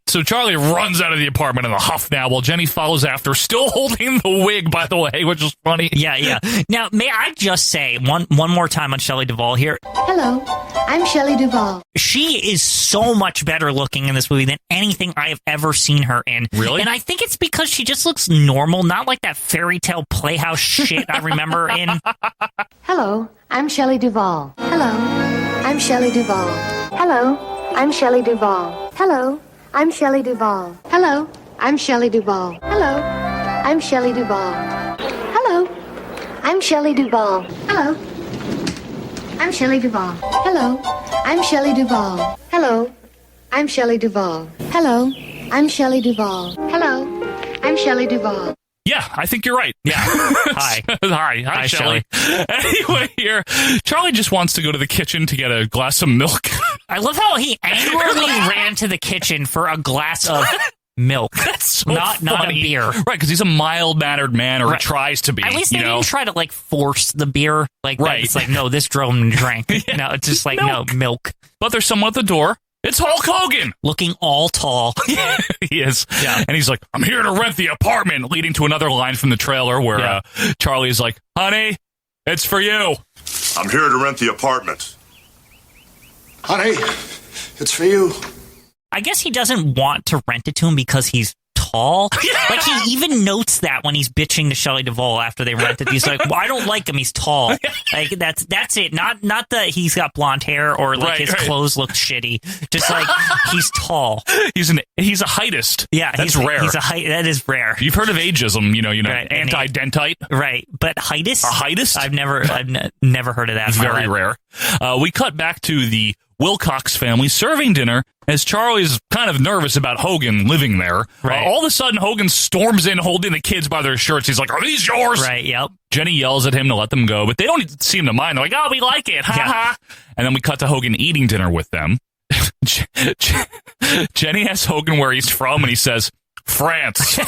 So Charlie runs out of the apartment in a huff now, while Jenny follows after, still holding the wig, by the way, which is funny. Yeah. Now, may I just say one more time on Shelley Duvall here? Hello, I'm Shelley Duvall. She is so much better looking in this movie than anything I have ever seen her in. Really? And I think it's because she just looks normal, not like that fairy tale playhouse shit I remember in. Hello, I'm Shelley Duvall. Hello, I'm Shelley Duvall. Hello, I'm Shelley Duvall. Hello, I'm Shelley Duvall. Hello, I'm Shelley Duvall. Hello, I'm Shelley Duvall. Hello, I'm Shelley Duvall. Hello, I'm Shelley Duvall. Hello, I'm Shelley Duvall. Hello, I'm Shelley Duvall. Hello, I'm Shelley Duvall. Hello, I'm Shelley Duvall. Yeah, I think you're right. Yeah. Hi. Hi, Shelley. Anyway, here, Charlie just wants to go to the kitchen to get a glass of milk. I love how he angrily ran to the kitchen for a glass of milk. That's so not a beer. Right, because he's a mild-mannered man, or tries to be. At least they didn't try to, like, force the beer. Like, right. It's like, no, this drove him to drink. Yeah. No, it's just like, no, milk. But there's someone at the door. It's Hulk Hogan! Looking all tall. He is. Yeah. And he's like, I'm here to rent the apartment, leading to another line from the trailer where Charlie's like, honey, it's for you. I'm here to rent the apartment. Honey, it's for you. I guess he doesn't want to rent it to him because he's tall. Like, he even notes that when he's bitching to Shelley Duvall after they rent it. He's like, well, I don't like him. He's tall. Like, that's it. Not that he's got blonde hair or like his clothes look shitty. Just like, he's tall. He's a heightist. Yeah, that's rare. That is rare. You've heard of ageism, you know, right, anti-dentite. Right, but heightist? A heightist? I've never heard of that. Very rare. We cut back to the Wilcox family serving dinner as Charlie's kind of nervous about Hogan living there. Right. All of a sudden, Hogan storms in holding the kids by their shirts. He's like, are these yours? Right, yep. Jenny yells at him to let them go, but they don't seem to mind. They're like, oh, we like it. Ha ha. And then we cut to Hogan eating dinner with them. Jenny asks Hogan where he's from, and he says, France.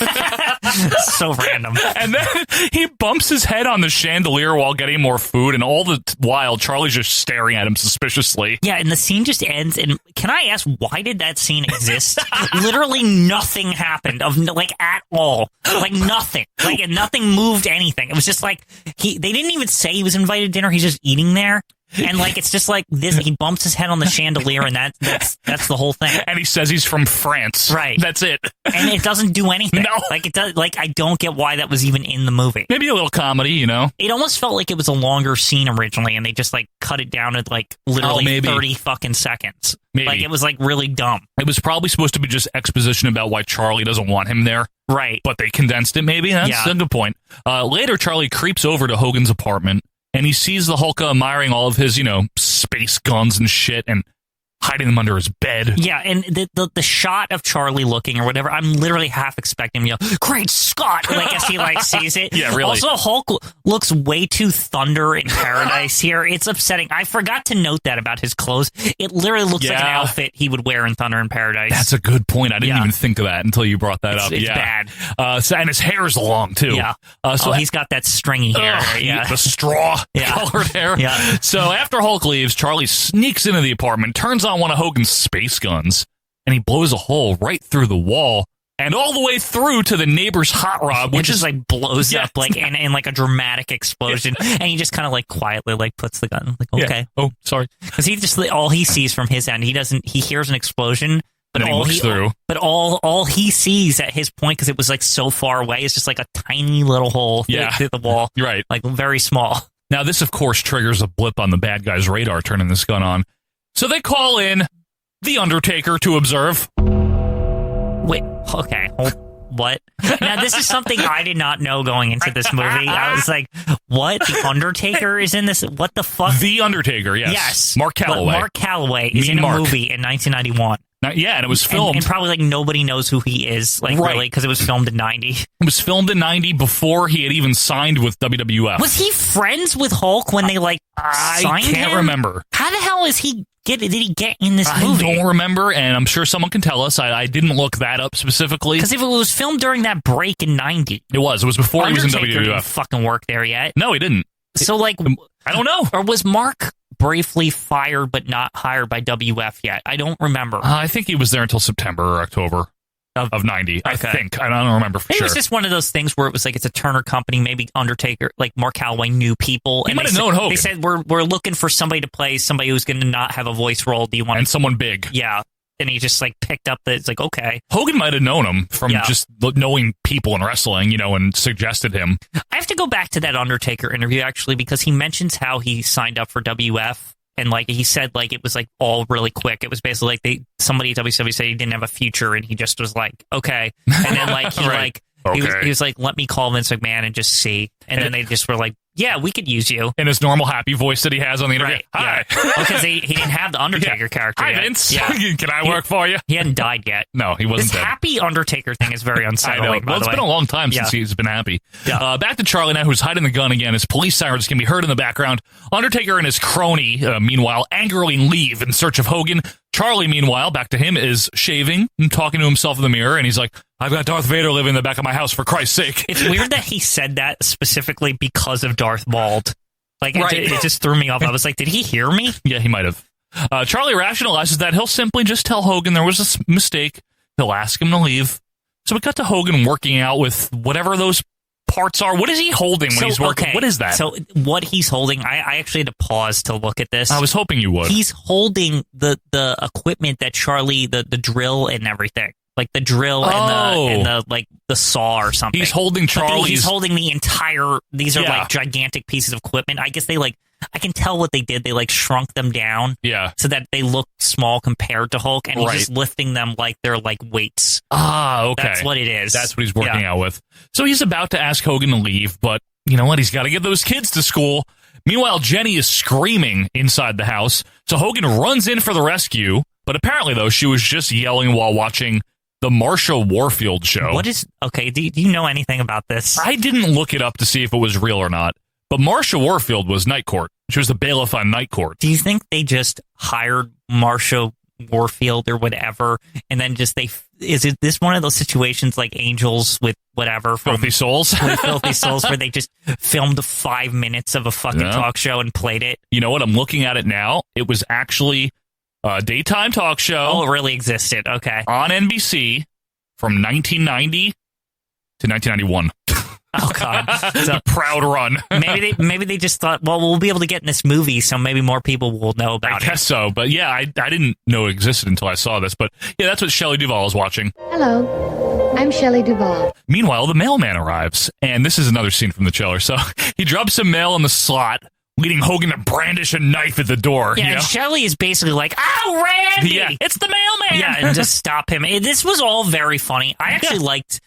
So random. And then he bumps his head on the chandelier while getting more food, and all the while Charlie's just staring at him suspiciously. Yeah, and the scene just ends. And can I ask, why did that scene exist? Literally nothing happened at all. Like nothing. Like nothing moved anything. It was just like they didn't even say he was invited to dinner. He's just eating there. And like it's just like this. He bumps his head on the chandelier, and that's the whole thing. And he says he's from France. Right. That's it. And it doesn't do anything. No. Like it does. Like I don't get why that was even in the movie. Maybe a little comedy, you know. It almost felt like it was a longer scene originally, and they just like cut it down to like literally 30 fucking seconds. Maybe. Like it was like really dumb. It was probably supposed to be just exposition about why Charlie doesn't want him there. Right. But they condensed it. Maybe that's a good point. Later, Charlie creeps over to Hogan's apartment. And he sees the Hulk admiring all of his, space guns and shit and hiding them under his bed. Yeah, and the shot of Charlie looking or whatever, I'm literally half expecting him to yell, "Great Scott!" Like as he sees it. Yeah, really. Also, Hulk looks way too Thunder in Paradise here. It's upsetting. I forgot to note that about his clothes. It literally looks like an outfit he would wear in Thunder in Paradise. That's a good point. I didn't even think of that until you brought that up. It's bad. And his hair's long too. Yeah. So he's got that stringy hair. Yeah. The straw colored hair. Yeah. So after Hulk leaves, Charlie sneaks into the apartment, turns on one of Hogan's space guns, and he blows a hole right through the wall. and all the way through to the neighbor's hot rod, which just is like blows up like in like a dramatic explosion, and he just kind of like quietly like puts the gun like okay. Yeah. Oh, sorry. Because he just all he sees from his end, he hears an explosion. But and he looks through. But all he sees at his point, because it was like so far away, is just like a tiny little hole through the wall. Right. Like very small. Now, this, of course, triggers a blip on the bad guy's radar, turning this gun on. So they call in The Undertaker to observe. Wait, okay. What? Now, this is something I did not know going into this movie. I was like, what? The Undertaker is in this? What the fuck? The Undertaker, yes. Yes. Mark Calloway. Mark Calloway is in a movie in 1991. Yeah, and it was filmed. And probably like nobody knows who he is, like really, because it was filmed in 90. It was filmed in 90 before he had even signed with WWF. Was he friends with Hulk when they like signed him? I can't remember. How the hell did he get in this movie? I don't remember, and I'm sure someone can tell us. I didn't look that up specifically. Because if it was filmed during that break in 90. It was before he was in WWF. Didn't fucking work there yet. No, he didn't. So like, I don't know. Or was Mark briefly fired but not hired by WF yet? I don't remember. I think he was there until September or October of 90. I think. I don't remember for sure. It was just one of those things where it was like, it's a Turner company, maybe Undertaker, like Mark Calloway knew people. He might have known Hogan. They said, we're looking for somebody to play somebody who's going to not have a voice role. Do you want and someone big? Yeah. And he just like picked up it's like, okay. Hogan might have known him from just knowing people in wrestling, and suggested him. I have to go back to that Undertaker interview actually, because he mentions how he signed up for WF. And like he said, like it was like all really quick. It was basically like somebody at WCW said he didn't have a future, and he just was like, okay. And then like he Right. he was like, let me call Vince McMahon and just see. And then they just were like, yeah, we could use you. In his normal happy voice that he has on the interview. Right. Hi. Because he didn't have the Undertaker character Hi, yet. Vince. Yeah. Can I work for you? He hadn't died yet. No, he wasn't This dead. happy Undertaker thing is very unsettling, I know. by Well, the it's way. been a long time since he's been happy. Yeah. Back to Charlie now, who's hiding the gun again. His police sirens can be heard in the background. Undertaker and his crony, meanwhile, angrily leave in search of Hogan. Charlie, meanwhile, back to him, is shaving and talking to himself in the mirror, and he's like, I've got Darth Vader living in the back of my house, for Christ's sake. It's weird that he said that specifically because of Darth Maul. Like, it just threw me off. I was like, did he hear me? Yeah, he might have. Charlie rationalizes that he'll simply just tell Hogan there was a mistake. He'll ask him to leave. So we got to Hogan working out with whatever those parts are. What is he holding when he's working? Okay. What is that? So what he's holding, I actually had to pause to look at this. I was hoping you would. He's holding the equipment that Charlie, the drill and everything. Like the drill and the like the saw or something. He's holding Charlie's. He's holding the entire. These are like gigantic pieces of equipment. I guess they like. I can tell what they did. They like shrunk them down. Yeah. So that they look small compared to Hulk, and he's just lifting them like they're like weights. Ah, okay. That's what it is. That's what he's working out with. So he's about to ask Hogan to leave, but you know what? He's got to get those kids to school. Meanwhile, Jenny is screaming inside the house. So Hogan runs in for the rescue, but apparently, though, she was just yelling while watching the Marsha Warfield show. What is... Okay, do you know anything about this? I didn't look it up to see if it was real or not, but Marsha Warfield was Night Court. She was the bailiff on Night Court. Do you think they just hired Marsha Warfield or whatever, and then just is it this one of those situations like Angels with whatever Filthy Souls? With Filthy Souls, where they just filmed 5 minutes of a fucking talk show and played it? You know what? I'm looking at it now. It was actually a daytime talk show. Oh, it really existed. Okay. On NBC from 1990 to 1991. Oh God! It's a proud run. maybe they just thought, well, we'll be able to get in this movie, so maybe more people will know about it. I guess so, but yeah, I didn't know it existed until I saw this. But yeah, that's what Shelley Duvall is watching. Hello, I'm Shelley Duvall. Meanwhile, the mailman arrives, and this is another scene from the trailer. So he drops some mail in the slot, leading Hogan to brandish a knife at the door. Yeah, and Shelley is basically like, "Oh, Randy, yeah, it's the mailman." Yeah, and just stop him. This was all very funny. I actually liked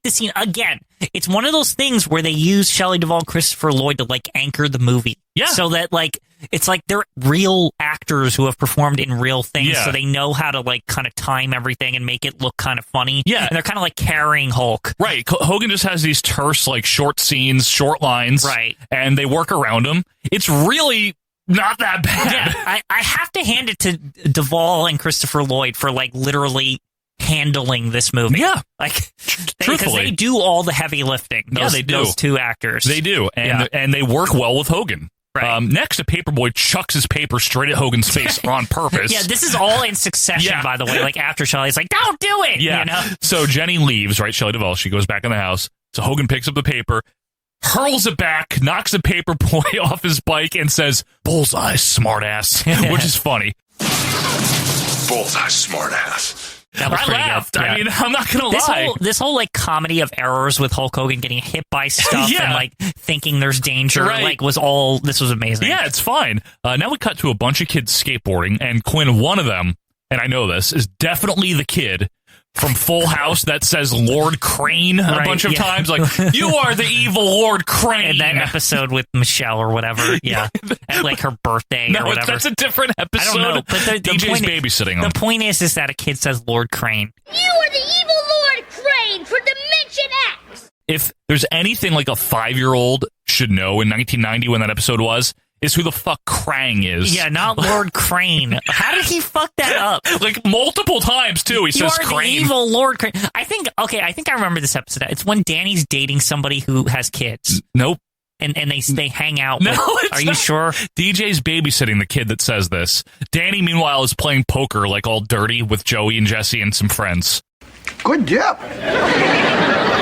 the scene. Again, it's one of those things where they use Shelley Duvall and Christopher Lloyd to like anchor the movie. Yeah, so that like it's like they're real actors who have performed in real things, so they know how to like kind of time everything and make it look kind of funny. Yeah, and they're kind of like carrying Hulk. Right, Hogan just has these terse like short scenes, short lines. Right, and they work around him. It's really not that bad. Yeah, I have to hand it to Duvall and Christopher Lloyd for like literally handling this movie. Yeah, like because they do all the heavy lifting. They do. Those two actors, they do, and they work well with Hogan. Right. Next, a paperboy chucks his paper straight at Hogan's face on purpose. Yeah, this is all in succession, by the way. Like, after Shelley's like, don't do it! Yeah. You know? So Jenny leaves, right? Shelley Duvall. She goes back in the house. So Hogan picks up the paper, hurls it back, knocks the paper boy off his bike, and says, "Bullseye, smartass," which is funny. Bullseye, smartass. That was I pretty laughed. good. Yeah. I mean, I'm not going to lie. This whole like comedy of errors with Hulk Hogan getting hit by stuff Yeah. and like thinking there's danger, Right. like was amazing. Yeah, it's fine. Now we cut to a bunch of kids skateboarding, and Quinn, one of them, and I know this, is definitely the kid from Full House that says Lord Crane a bunch of times. Like, you are the evil Lord Crane. And that episode with Michelle or whatever, at like her birthday or whatever. That's a different episode. I don't know, but the DJ's point babysitting the him. point is that a kid says Lord Crane. You are the evil Lord Crane for Dimension X! If there's anything like a 5-year-old should know in 1990 when that episode was, is who the fuck Krang is. Yeah, not Lord Crane. How did he fuck that up? Like multiple times too. He You says are Crane. the evil Lord Crane. I think I remember this episode. It's when Danny's dating somebody who has kids. Nope. And they hang out. No, with, it's are you not. sure? DJ's babysitting the kid that says this. Danny, meanwhile, is playing poker like all dirty with Joey and Jesse and some Good job.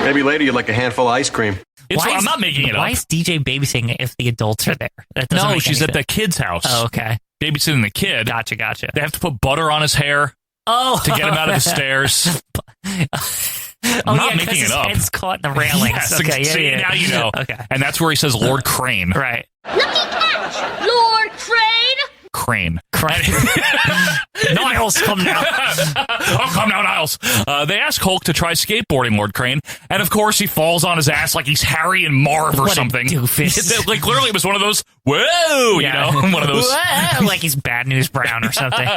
Maybe later you'd like a handful of ice cream. I'm not making it up. Why is DJ babysitting if the adults are there? That doesn't No, make she's any at the sense. kid's house. Oh, okay. Babysitting the kid. Gotcha. They have to put butter on his hair Oh, to get him out of the stairs. I'm not making his it up. head's caught in the railings. Yes, Okay, see, now you know. Okay. And that's where he says Lord Crane. Right. Lucky catch, Lord Crane! Crane. Niles, come now. Oh, come now, Niles. They ask Hulk to try skateboarding, Lord Crane, and of course he falls on his ass like he's Harry and Marv or What a something. doofus. Like literally, it was one of those. Whoa, you know, one of those. Like he's Bad News Brown or something.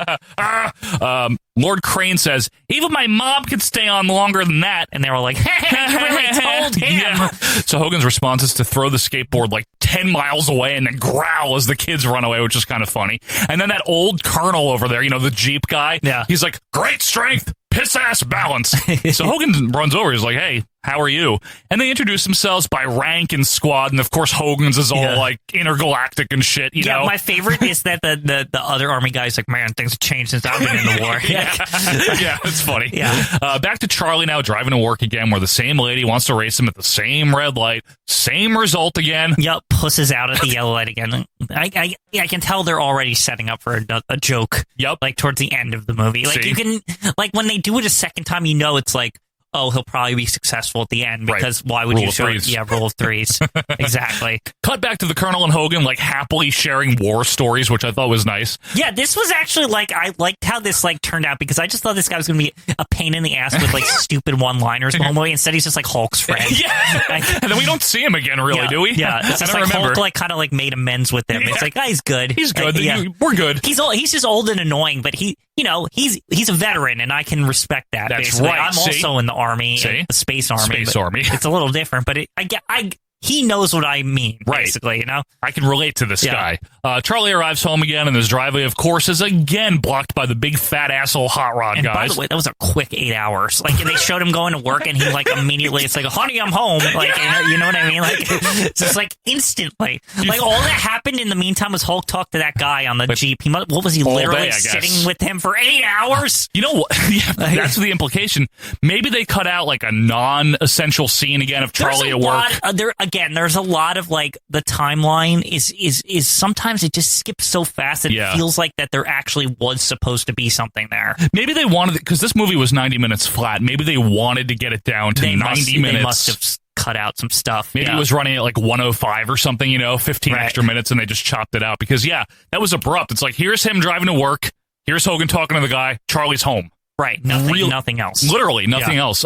Lord Crane says, even my mom could stay on longer than that. And they were like, hey, you really told him. Yeah. So Hogan's response is to throw the skateboard like 10 miles away and then growl as the kids run away, which is kind of funny. And then that old colonel over there, you know, the Jeep guy, he's like, great strength, piss ass balance. So Hogan runs over. He's like, hey, how are you? And they introduce themselves by rank and squad. And of course, Hogan's is all like intergalactic and shit, you know? My favorite is that the other army guy's like, man, things have changed since I've been in the war. Yeah, it's funny. Yeah. Back to Charlie now driving to work again, where the same lady wants to race him at the same red light. Same result again. Yep, pusses out at the yellow light again. I can tell they're already setting up for a joke. Yep. Like towards the end of the movie. Like you can, like when they do it a second time, you know it's like, oh, he'll probably be successful at the end because why would Rule you of show threes. Yeah, rule of threes. Exactly. Cut back to the Colonel and Hogan like happily sharing war stories, which I thought was nice. Yeah, this was actually like I liked how this like turned out because I just thought this guy was going to be a pain in the ass with like stupid one-liners the whole movie. Instead, he's just like Hulk's friend. And then we don't see him again, really, do we? Yeah, it's just I don't like remember. Hulk like kind of like made amends with him. It's like, he's good. He's good. Yeah. We're good. He's just old and annoying, but he's a veteran, and I can respect that. That's basically. right. I'm See? also in the army, See? the space army. Space but Army. It's a little different, but he knows what I mean. Right. Basically, you know. I can relate to this guy. Charlie arrives home again, and his driveway, of course, is again blocked by the big fat asshole hot rod And guys. by the way, that was a quick 8 hours. Like they showed him going to work, and he like immediately, it's like, honey, I'm home. Like you know what I mean? Like it's just like instantly. Like all that happened in the meantime was Hulk talked to that guy on the Jeep. What was he all literally day, I guess. sitting with him for 8 hours? You know what? Yeah, that's the implication. Maybe they cut out like a non-essential scene again of Charlie at work. There's a lot of like the timeline is sometimes it just skips so fast that it feels like that there actually was supposed to be something there. Maybe they wanted, because this movie was 90 minutes flat, maybe they wanted to get it down to 90 minutes. They must have cut out some stuff. Maybe it was running at like 105 or something, 15 extra minutes, and they just chopped it out. Because, that was abrupt. It's like, here's him driving to work. Here's Hogan talking to the guy. Charlie's home. Right. Nothing else. Literally nothing else.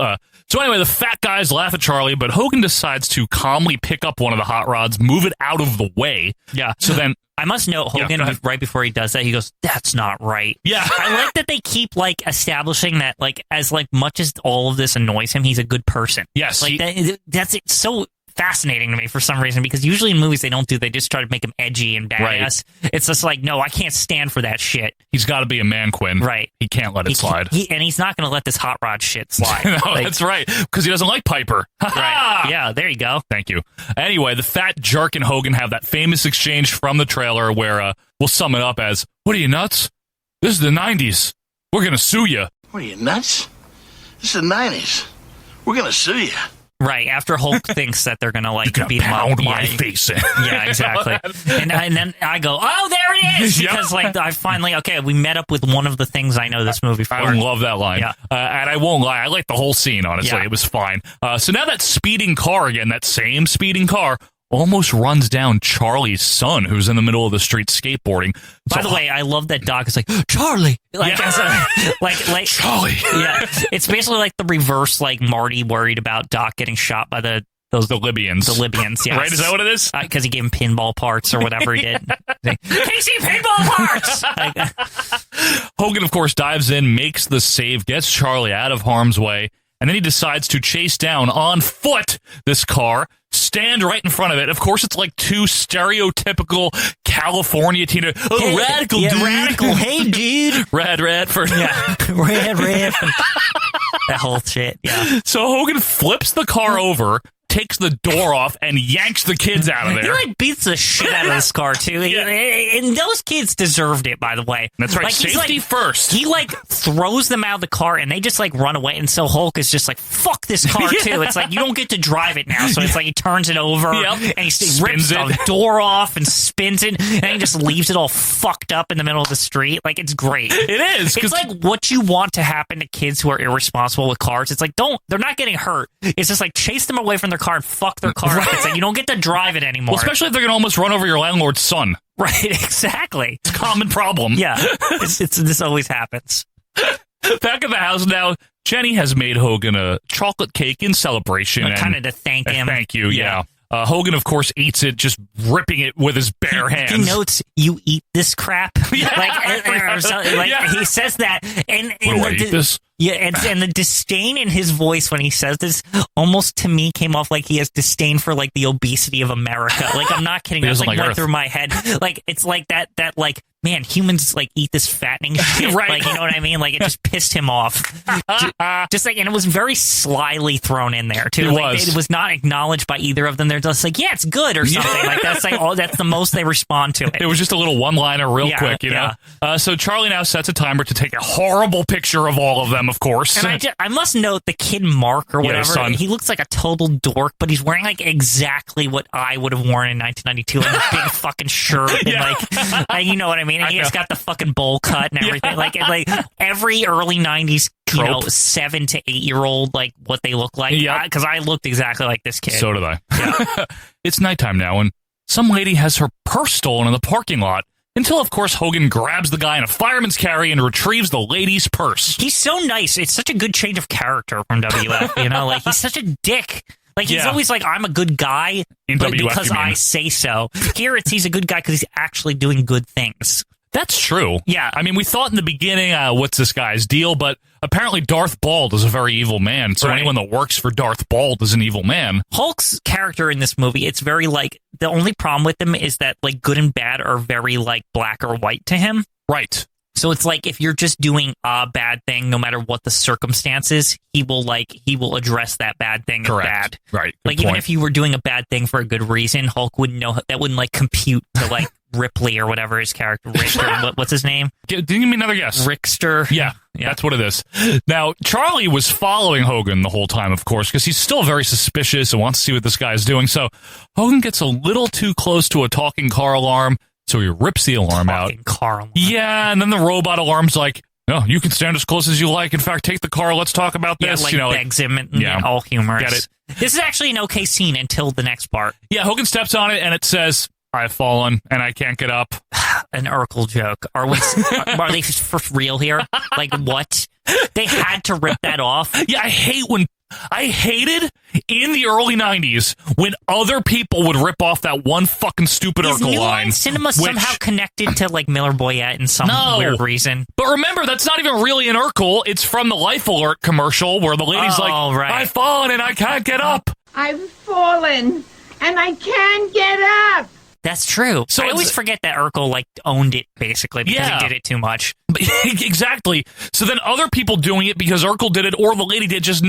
So anyway, the fat guys laugh at Charlie, but Hogan decides to calmly pick up one of the hot rods, move it out of the way. Yeah. So then... I must note, Hogan, right before he does that, he goes, that's not right. Yeah. I like that they keep, like, establishing that, like, as, like, much as all of this annoys him, he's a good person. Yes. Like, that's it. So fascinating to me for some reason, because usually in movies they just try to make him edgy and badass. Right. It's just like, no, I can't stand for that shit. He's got to be a man, Quinn. Right. He can't let it slide. And he's not going to let this hot rod shit slide. No, that's right, because he doesn't like Piper. Right. Yeah, there you go. Thank you. Anyway, the fat jerk and Hogan have that famous exchange from the trailer where we'll sum it up as, what are you, nuts? This is the 90s. We're going to sue you. What are you, nuts? This is the 90s. We're going to sue you. Right, after Hulk thinks that they're going to like beat him pound up. my face in. Yeah, exactly. And then I go, oh, there it is! Because like I finally, we met up with one of the things I know this movie for. I love that line. Yeah. And I won't lie, I like the whole scene, honestly. Yeah. It was fine. So now that speeding car again, that same speeding car, almost runs down Charlie's son, who's in the middle of the street skateboarding. By the way, I love that Doc is like, Charlie! Like Charlie! Yeah. It's basically like the reverse, like Marty worried about Doc getting shot by the Libyans. The Libyans, yes. Right? Is that what it is? Because he gave him pinball parts or whatever he did. Casey, pinball parts! Hogan, of course, dives in, makes the save, gets Charlie out of harm's way, and then he decides to chase down on foot this car, stand right in front of it. Of course, it's like two stereotypical California teenagers. Oh, hey, radical, dude. Radical. Hey, dude. Radford. Yeah. Rad. That whole shit, yeah. So Hogan flips the car over, takes the door off, and yanks the kids out of there. He beats the shit out of this car too. And those kids deserved it, by the way. That's right. Safety first. He throws them out of the car and they just run away. And so Hulk is just like, fuck this car too. It's like, you don't get to drive it now. So it's like he turns it over and he rips the door off and spins it, and he just leaves it all fucked up in the middle of the street. Like, it's great. It is. It's like what you want to happen to kids who are irresponsible with cars. It's like, they're not getting hurt. It's just like, chase them away from their car and fuck their car. Right. It's like, you don't get to drive it anymore. Well, especially if they're going to almost run over your landlord's son. Right, exactly. It's a common problem. Yeah, this always happens. Back at the house now, Jenny has made Hogan a chocolate cake in celebration. Kind of to thank him. Thank you, yeah. Hogan, of course, eats it, just ripping it with his bare hands. He notes, you eat this crap? Yeah. He says that. And I eat this? Yeah, and the disdain in his voice when he says this almost to me came off like he has disdain for the obesity of America. Like, I'm not kidding. That's went through my head. Like, it's like that man, humans eat this fattening shit. Right. Like, you know what I mean? Like, it just pissed him off. Just and it was very slyly thrown in there too. It was not acknowledged by either of them. They're just like, yeah, it's good or something. Like, that's that's the most they respond to it. It was just a little one-liner real quick, you know? So Charlie now sets a timer to take a horrible picture of all of them, of course. And I must note the kid Mark or whatever, he looks like a total dork, but he's wearing exactly what I would have worn in 1992, a big fucking shirt and you know what I mean? And he's got the fucking bowl cut and everything. Like every early 90s, 7 to 8 year old, what they look like. Yeah. Because I looked exactly like this kid. So did I. Yeah. It's nighttime now, and some lady has her purse stolen in the parking lot. Until, of course, Hogan grabs the guy in a fireman's carry and retrieves the lady's purse. He's so nice. It's such a good change of character from WF, you know? He's such a dick. He's always I'm a good guy because I say so. Here, he's a good guy because he's actually doing good things. That's true. Yeah. I mean, we thought in the beginning, what's this guy's deal? But apparently Darth Bald is a very evil man. So anyone that works for Darth Bald is an evil man. Hulk's character in this movie, it's very the only problem with him is that good and bad are very black or white to him. Right. So it's if you're just doing a bad thing, no matter what the circumstances, he will address that bad thing as bad. Right. Even if you were doing a bad thing for a good reason, Hulk wouldn't know that wouldn't compute to Ripley or whatever his character, Richter, what's his name? Give me another guess. Rickster. Yeah, that's what it is. Now, Charlie was following Hogan the whole time, of course, because he's still very suspicious and wants to see what this guy is doing. So Hogan gets a little too close to a talking car alarm, so he rips the alarm out. Car alarm. Yeah, and then the robot alarm's like, no, you can stand as close as you like. In fact, take the car. Let's talk about this. Begs him and all humorous. Get it? This is actually an okay scene until the next part. Yeah, Hogan steps on it, and it says, I've fallen, and I can't get up. An Urkel joke. Are they for real here? What? They had to rip that off? Yeah, I hated in the early 90s when other people would rip off that one fucking stupid Urkel line. Is Cinema somehow connected to Miller Boyette in some weird reason? But remember, that's not even really an Urkel. It's from the Life Alert commercial where the lady's I've fallen and I can't get up. I've fallen, and I can't get up. That's true. So I always forget that Urkel like owned it basically because he did it too much. Exactly. So then other people doing it because Urkel did it or the lady did just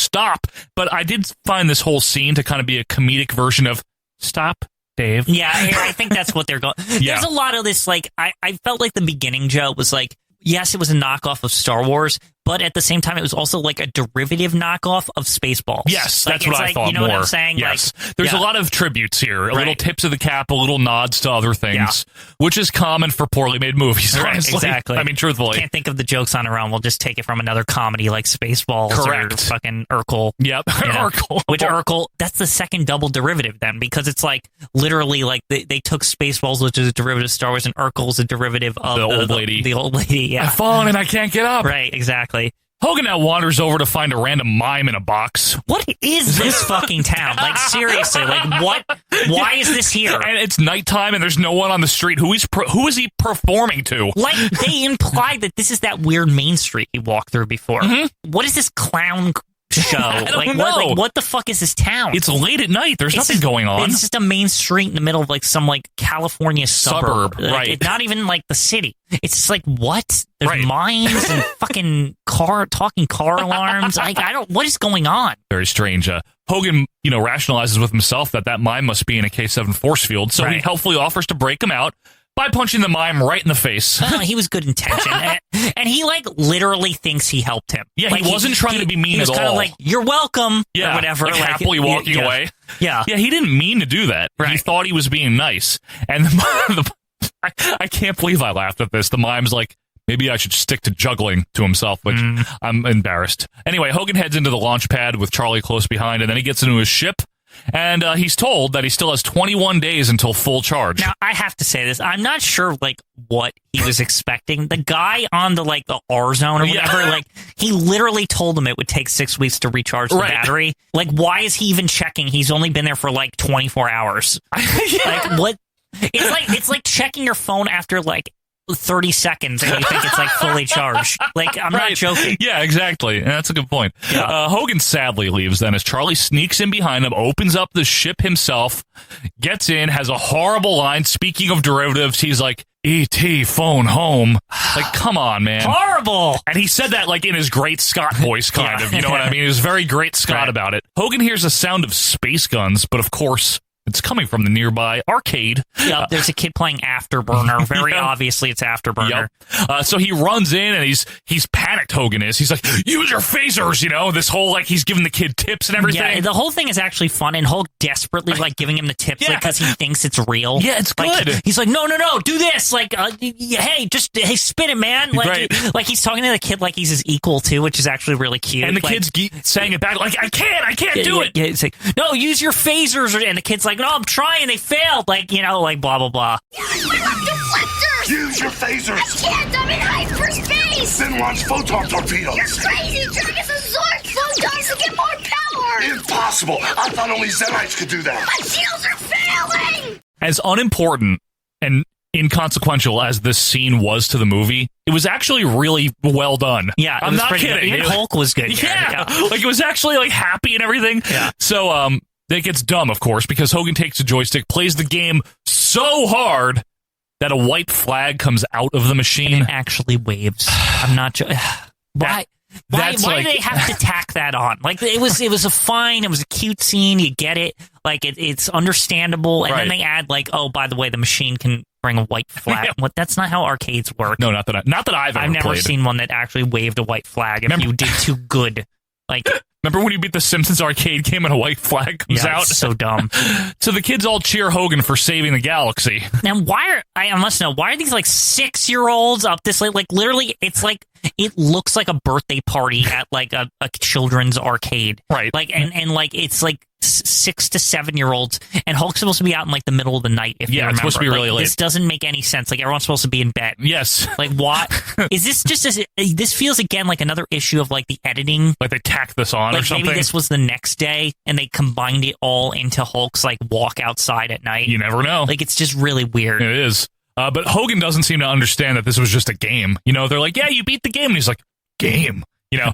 stop. But I did find this whole scene to kind of be a comedic version of stop, Dave. Yeah, I think that's what they're going. Yeah. There's a lot of this like I felt like the beginning, Joe, was like, yes, it was a knockoff of Star Wars, but at the same time, it was also like a derivative knockoff of Spaceballs. Yes, like, that's what I thought. You know more. what I'm saying? Yes, like, there's a lot of tributes here, a little tips of the cap, a little nods to other things, which is common for poorly made movies. Right, honestly. exactly. I mean, truthfully, can't think of the jokes on our own. We'll just take it from another comedy like Spaceballs or fucking Urkel. Yep, Urkel. Which Urkel, that's the second double derivative then, because it's like literally like they took Spaceballs, which is a derivative of Star Wars, and Urkel's a derivative of the old lady. The old lady, yeah. I've fallen and I can't get up. Right, exactly. Hogan now wanders over to find a random mime in a box. What is this fucking town? Like, seriously, like, what? Why is this here? And it's nighttime and there's no one on the street. Who is he performing to? Like, they implied that this is that weird main street he walked through before. Mm-hmm. What is this clown show? I don't know. What the fuck is this town? It's late at night. There's nothing going on. It's just a main street in the middle of like some like California suburb. Like, right. It's not even like the city. It's just like, what? There's mines and fucking talking car alarms. Like, what is going on? Very strange. Hogan, rationalizes with himself that mime must be in a K7 force field, so he helpfully offers to break him out by punching the mime right in the face. He was good intention. and he, like, literally thinks he helped him. Yeah, like, he wasn't trying to be mean at all. He was kind of like, you're welcome, or whatever. Like happily walking away. Yeah. Yeah, he didn't mean to do that. Right. He thought he was being nice. And I can't believe I laughed at this. The mime's like, maybe I should stick to juggling to himself, which I'm embarrassed. Anyway, Hogan heads into the launch pad with Charlie close behind, and then he gets into his ship. And he's told that he still has 21 days until full charge. Now, I have to say this. I'm not sure, like, what he was expecting. The guy on the R zone or whatever, like, he literally told him it would take 6 weeks to recharge the battery. Like, why is he even checking? He's only been there for, like, 24 hours. Like, what? It's like checking your phone after, like, 30 seconds and you think it's like fully charged. Like, I'm not joking. Yeah, exactly. That's a good point. Yeah. Hogan sadly leaves then as Charlie sneaks in behind him, opens up the ship himself, gets in, has a horrible line. Speaking of derivatives, he's like, E.T. phone home. Like, come on, man. Horrible. And he said that like in his great Scott voice, kind of. You know what I mean? He was very great Scott about it. Hogan hears a sound of space guns, but of course, it's coming from the nearby arcade. Yep, there's a kid playing Afterburner. Very obviously, it's Afterburner. Yep. So he runs in and he's panicked. Hogan is. He's like, use your phasers. This whole like he's giving the kid tips and everything. Yeah, the whole thing is actually fun, and Hulk desperately like giving him the tips because he thinks it's real. Yeah, it's like, good. He's like, no, do this. Like, hey, spin it, man. Like, like he's talking to the kid like he's his equal too, which is actually really cute. And the kid's saying it back like, I can't do it. Yeah, it's like, no, use your phasers. And the kid's like, no, I'm trying. They failed. Like, like blah blah blah. Deflectors! Use your phasers! I can't! I'm in hyperspace! Then launch photon torpedoes! You're crazy! Dragon's a Zork! Photons to get more power! Impossible! I thought only Zenites could do that! My shields are failing! As unimportant and inconsequential as this scene was to the movie, it was actually really well done. Yeah, I'm not kidding. Even Hulk was good. Yeah, like it was actually like happy and everything. Yeah. So it gets dumb, of course, because Hogan takes a joystick, plays the game so hard that a white flag comes out of the machine. And it actually waves. I'm not Why? Why do they have to tack that on? Like, it was a cute scene. You get it. Like, it's understandable. And then they add, like, oh, by the way, the machine can bring a white flag. What? That's not how arcades work. No, not that I've ever never played. seen one that actually waved a white flag if you did too good. Like, remember when you beat the Simpsons arcade game and a white flag comes out? It's so dumb. So the kids all cheer Hogan for saving the galaxy. Now, I must know, why are these like 6-year-olds up this late? Like, literally, it's like, it looks like a birthday party at like a children's arcade. Right. Like, and like, it's like 6 to 7-year-olds, and Hulk's supposed to be out in like the middle of the night. If you remember. It's supposed to be really late. This doesn't make any sense. Like, everyone's supposed to be in bed. Yes. Like, what is this? This feels again like another issue of like the editing. Like they tacked this on like or something. Maybe this was the next day, and they combined it all into Hulk's like walk outside at night. You never know. Like, it's just really weird. It is. But Hogan doesn't seem to understand that this was just a game. They're like, yeah, you beat the game. And he's like, game?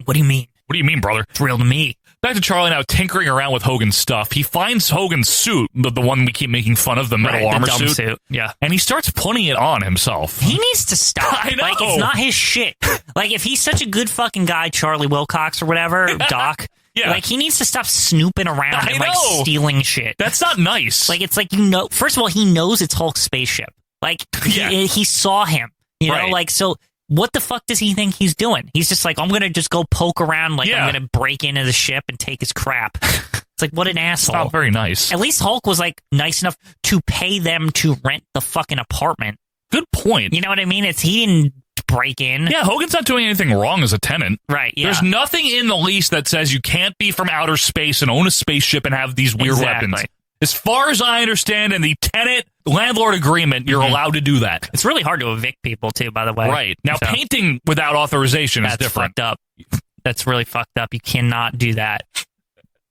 What do you mean? What do you mean, brother? It's real to me. Back to Charlie now tinkering around with Hogan's stuff. He finds Hogan's suit, the one we keep making fun of, the metal armor the dumb suit. Yeah. And he starts putting it on himself. He needs to stop. I know. Like, it's not his shit. Like, if he's such a good fucking guy, Charlie Wilcox or whatever, Doc, like, he needs to stop snooping around and, like, stealing shit. That's not nice. Like, it's like, first of all, he knows it's Hulk's spaceship. Like, he saw him, you know? Like, so what the fuck does he think he's doing? He's just like, I'm going to just go poke around, like, I'm going to break into the ship and take his crap. It's like, what an asshole. It's not very nice. At least Hulk was, like, nice enough to pay them to rent the fucking apartment. Good point. You know what I mean? He didn't break in. Yeah, Hogan's not doing anything wrong as a tenant. Right, yeah. There's nothing in the lease that says you can't be from outer space and own a spaceship and have these weird weapons. As far as I understand, in the tenant-landlord agreement, you're allowed to do that. It's really hard to evict people, too, by the way. Right. Now, painting without authorization is different. That's fucked up. That's really fucked up. You cannot do that.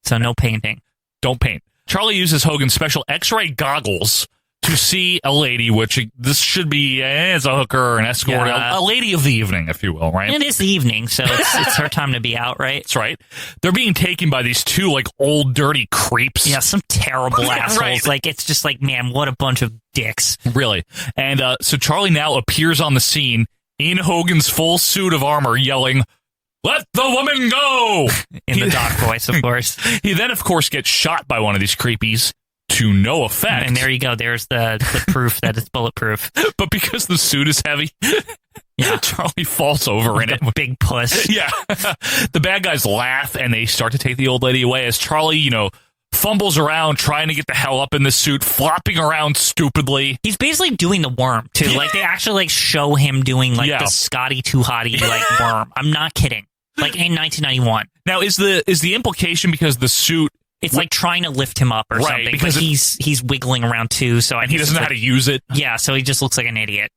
So no painting. Don't paint. Charlie uses Hogan's special X-ray goggles to see a lady, which this should be as a hooker or an escort, a lady of the evening, if you will, right? It is the evening, so it's her time to be out, right? That's right. They're being taken by these two, like, old, dirty creeps. Yeah, some terrible assholes. Right. Like, it's just like, man, what a bunch of dicks. Really. And so Charlie now appears on the scene in Hogan's full suit of armor, yelling, "Let the woman go!" In the Doc voice, of course. He then, of course, gets shot by one of these creepies. To no effect. And there you go. There's the proof that it's bulletproof. But because the suit is heavy, Charlie falls over in it. Big puss. Yeah. The bad guys laugh, and they start to take the old lady away as Charlie, fumbles around trying to get the hell up in the suit, flopping around stupidly. He's basically doing the worm, too. Like, they actually, like, show him doing, like, the Scotty Too Hottie, like, worm. I'm not kidding. Like, in 1991. Now, is the implication because the suit... It's like trying to lift him up or something, because but he's wiggling around too. So he doesn't know how to use it. Yeah, so he just looks like an idiot,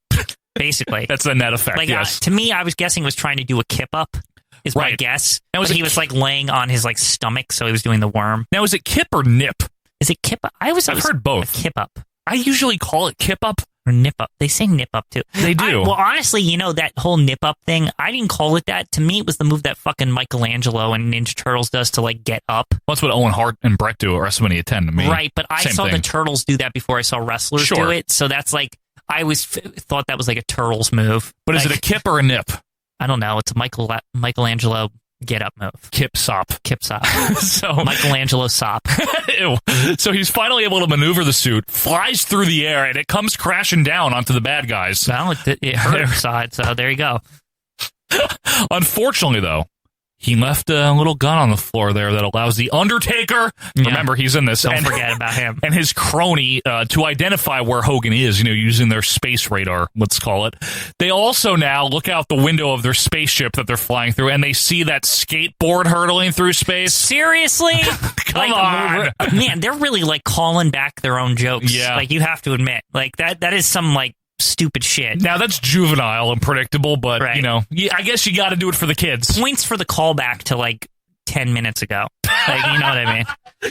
basically. That's the net effect. Like, yes. To me, I was guessing he was trying to do a kip up. Is my guess. Now, he was like laying on his like stomach, so he was doing the worm. Now, is it kip or nip? Is it kip up? I've heard both. Kip up. I usually call it kip up. Or nip up. They say nip up too. They do. Well, honestly, that whole nip up thing, I didn't call it that. To me, it was the move that fucking Michelangelo and Ninja Turtles does to like get up. Well, that's what Owen Hart and Brett do at WrestleMania 10 to me. Right, but I saw the Turtles do that before I saw wrestlers do it. So that's like, I always thought that was like a Turtles move. But is it a kip or a nip? I don't know. It's a Michelangelo get up move. Kip sop. So Michelangelo sop. Ew. So he's finally able to maneuver the suit, flies through the air, and it comes crashing down onto the bad guys. Well, it hurt her side, so there you go. Unfortunately, though, he left a little gun on the floor there that allows the Undertaker, remember he's in this, don't forget about him, and his crony to identify where Hogan is, using their space radar, let's call it. They also now look out the window of their spaceship that they're flying through, and they see that skateboard hurtling through space. Seriously? Come on. Man, they're really like calling back their own jokes. Yeah. Like, you have to admit, like that is some like stupid shit. Now, that's juvenile and predictable, but, I guess you got to do it for the kids. Points for the callback to, like, 10 minutes ago. Like, you know what I mean?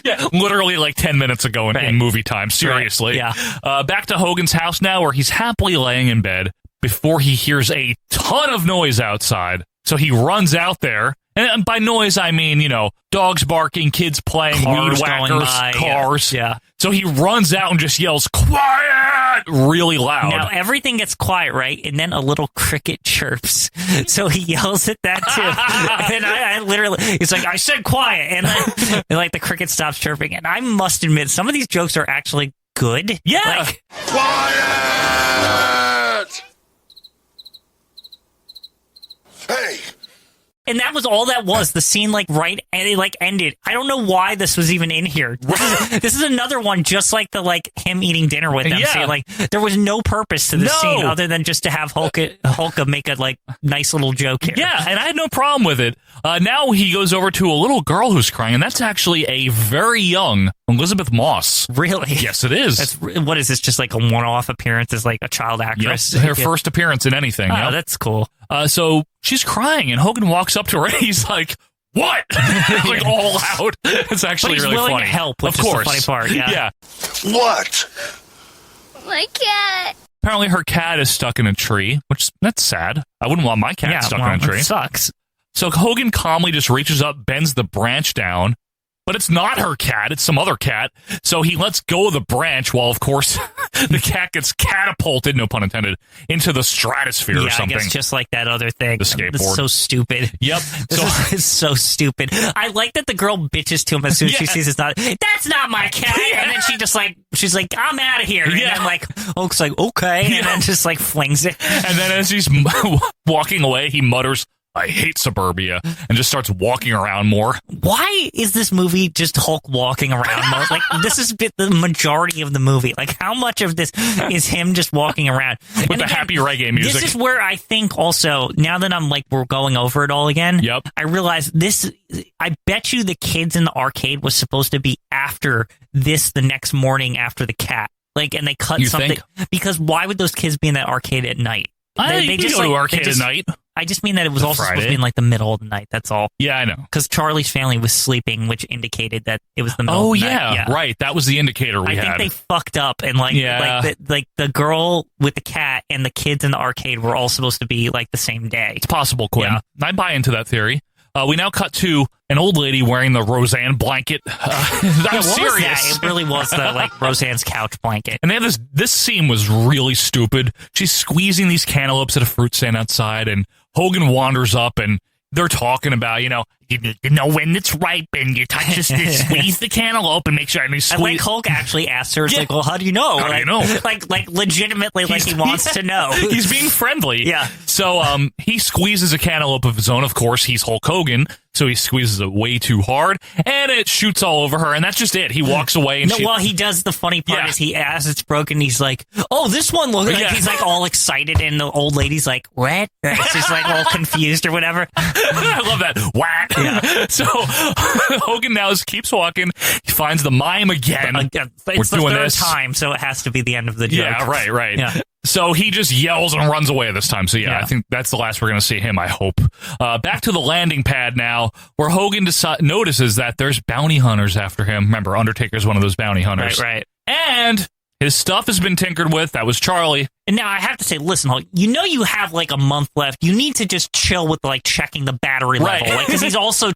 Yeah, literally, like, 10 minutes ago in movie time. Seriously. Right. Yeah. Back to Hogan's house now, where he's happily laying in bed before he hears a ton of noise outside. So he runs out there. And by noise, I mean, dogs barking, kids playing, cars weed whackers, cars. Yeah. So he runs out and just yells, "Quiet!" really loud. Now, everything gets quiet, right? And then a little cricket chirps. So he yells at that, too. And I literally, it's like, I said quiet. And like, the cricket stops chirping. And I must admit, some of these jokes are actually good. Yeah. Like, Quiet! Hey! And that was all that was. The scene, like, right, and it, like, ended. I don't know why this was even in here. This is another one just like the, like, him eating dinner with them. Yeah. So, like, there was no purpose to the scene other than just to have Hulk make a, like, nice little joke here. Yeah, and I had no problem with it. Now he goes over to a little girl who's crying, and that's actually a very young Elizabeth Moss. Really? Yes, it is. What is this, just like a one-off appeance as, like, a child actress? Yep. Her first appearance in anything. Oh, that's cool. So she's crying, and Hogan walks up to her, and he's like, "What?" Like, all out. It's actually but he's really willing funny. To help, which of course. is the funny part. Yeah. What? My cat. Apparently, her cat is stuck in a tree, which that's sad. I wouldn't want my cat stuck in a tree. It sucks. So Hogan calmly just reaches up, bends the branch down, but it's not her cat. It's some other cat. So he lets go of the branch while, of course, the cat gets catapulted, no pun intended, into the stratosphere or something. I guess just like that other thing. The skateboard. This is so stupid. Yep. This is so stupid. I like that the girl bitches to him as soon as she sees it's not. That's not my cat. Yeah. And then she's like, I'm out of here. And then like, Hulk's like, okay. And then just like flings it. And then as he's walking away, he mutters, I hate suburbia, and just starts walking around more. Why is this movie just Hulk walking around? Like, this is the majority of the movie. Like, how much of this is him just walking around? With the happy reggae music. This is where I think also, now that I'm like, we're going over it all again, I realize this, I bet you the kids in the arcade was supposed to be after this the next morning after the cat. Like, and they cut something. Because why would those kids be in that arcade at night? They just go to arcade at night. I just mean that it was also supposed to be in like the middle of the night. That's all. Yeah, I know. Because Charlie's family was sleeping, which indicated that it was the middle of the night. Yeah, right. That was the indicator we had. I think they fucked up, and like the girl with the cat and the kids in the arcade were all supposed to be like the same day. It's possible, Quinn. Yeah. I buy into that theory. We now cut to an old lady wearing the Roseanne blanket. I'm serious. It really was the like Roseanne's couch blanket. And they have this scene was really stupid. She's squeezing these cantaloupes at a fruit stand outside, and Hogan wanders up, and they're talking about, you know when it's ripe and you touch this, squeeze the cantaloupe and make sure. And I like Hulk actually asked her, it's like, well, how do you know? How do you know? Like legitimately, like he wants to know. He's being friendly. Yeah. So he squeezes a cantaloupe of his own. Of course, he's Hulk Hogan, so he squeezes it way too hard, and it shoots all over her, and that's just it. He walks away. And well, he does. The funny part is as it's broken, he's like, oh, this one looks like he's like all excited, and the old lady's like, what? She's like all confused or whatever. I love that. Whack. Yeah. So Hogan now keeps walking. He finds the mime again. It's the third time, so it has to be the end of the joke. Yeah, right. Yeah. So he just yells and runs away this time. So I think that's the last we're going to see him, I hope. Back to the landing pad now, where Hogan notices that there's bounty hunters after him. Remember, Undertaker's one of those bounty hunters. Right. And his stuff has been tinkered with. That was Charlie. And now I have to say, listen, Hulk, you have like a month left. You need to just chill with like checking the battery level. Because he's also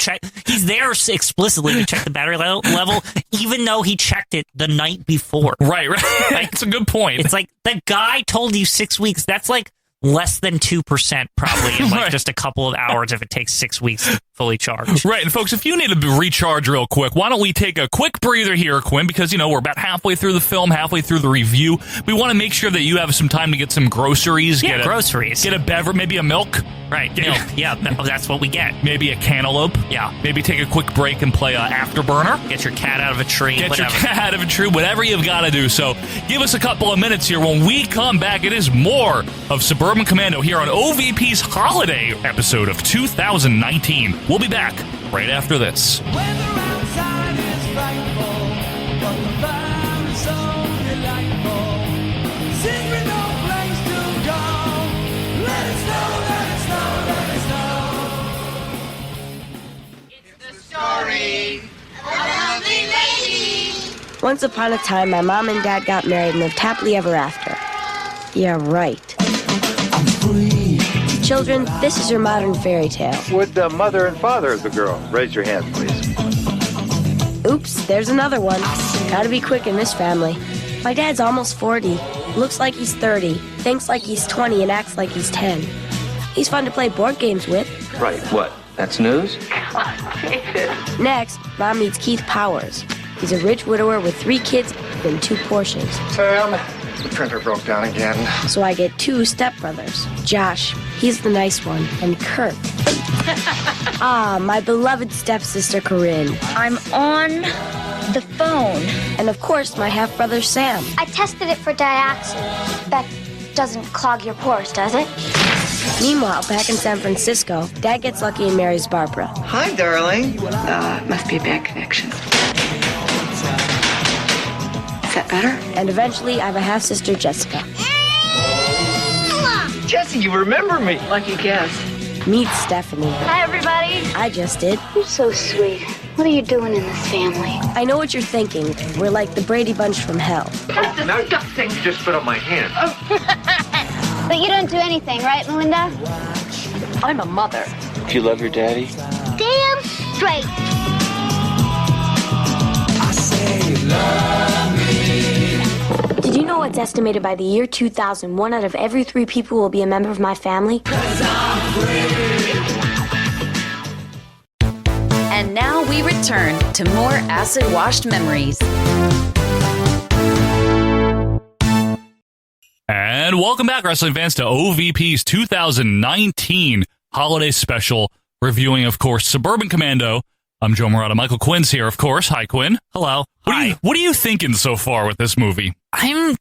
he's there explicitly to check the battery level, even though he checked it the night before. Right. That's a good point. It's like the guy told you 6 weeks. That's like less than 2% probably in like just a couple of hours if it takes 6 weeks to fully charge. Right. And folks, if you need to recharge real quick, why don't we take a quick breather here, Quinn, because, we're about halfway through the film, halfway through the review. We want to make sure that you have some time to get some groceries. Yeah, groceries. Get a beverage, maybe a milk. Right. Milk. Yeah, that's what we get. Maybe a cantaloupe. Yeah. Maybe take a quick break and play Afterburner. Get your cat out of a tree. Your cat out of a tree, whatever you've got to do. So give us a couple of minutes here. When we come back, it is more of Suburban Commando here on OVP's holiday episode of 2019. We'll be back right after this. Once upon a time, my mom and dad got married and lived happily ever after. Yeah, right. Children, this is your modern fairy tale. Would the mother and father of the girl raise your hands, please? Oops, there's another one. Gotta be quick in this family. My dad's almost 40. Looks like he's 30. Thinks like he's 20 and acts like he's 10. He's fun to play board games with. Right, what? That's news? Next, Mom meets Keith Powers. He's a rich widower with 3 kids and 2 Porsches. Sam, the printer broke down again. So I get 2 stepbrothers. Josh, he's the nice one, and Kurt. My beloved stepsister Corinne. I'm on the phone. And of course, my half-brother Sam. I tested it for dioxin. That doesn't clog your pores, does it? Meanwhile, back in San Francisco, Dad gets lucky and marries Barbara. Hi, darling. Must be a bad connection. Is that better? And eventually, I have a half-sister, Jessica. Jesse, you remember me. Lucky guess. Meet Stephanie. Hi, everybody. I just did. You're so sweet. What are you doing in this family? I know what you're thinking. We're like the Brady Bunch from hell. That's disgusting. You just spit on my hand. But you don't do anything, right, Melinda? I'm a mother, Do you love your daddy? Damn straight. I say love me. Did you know it's estimated by the year 2000, 1 out of every 3 people will be a member of my family? And now we return to more acid-washed memories. And welcome back, wrestling fans, to OVP's 2019 holiday special, reviewing, of course, Suburban Commando. I'm Joe Morata. Michael Quinn's here, of course. Hi, Quinn. Hello. What are you thinking so far with this movie? I'm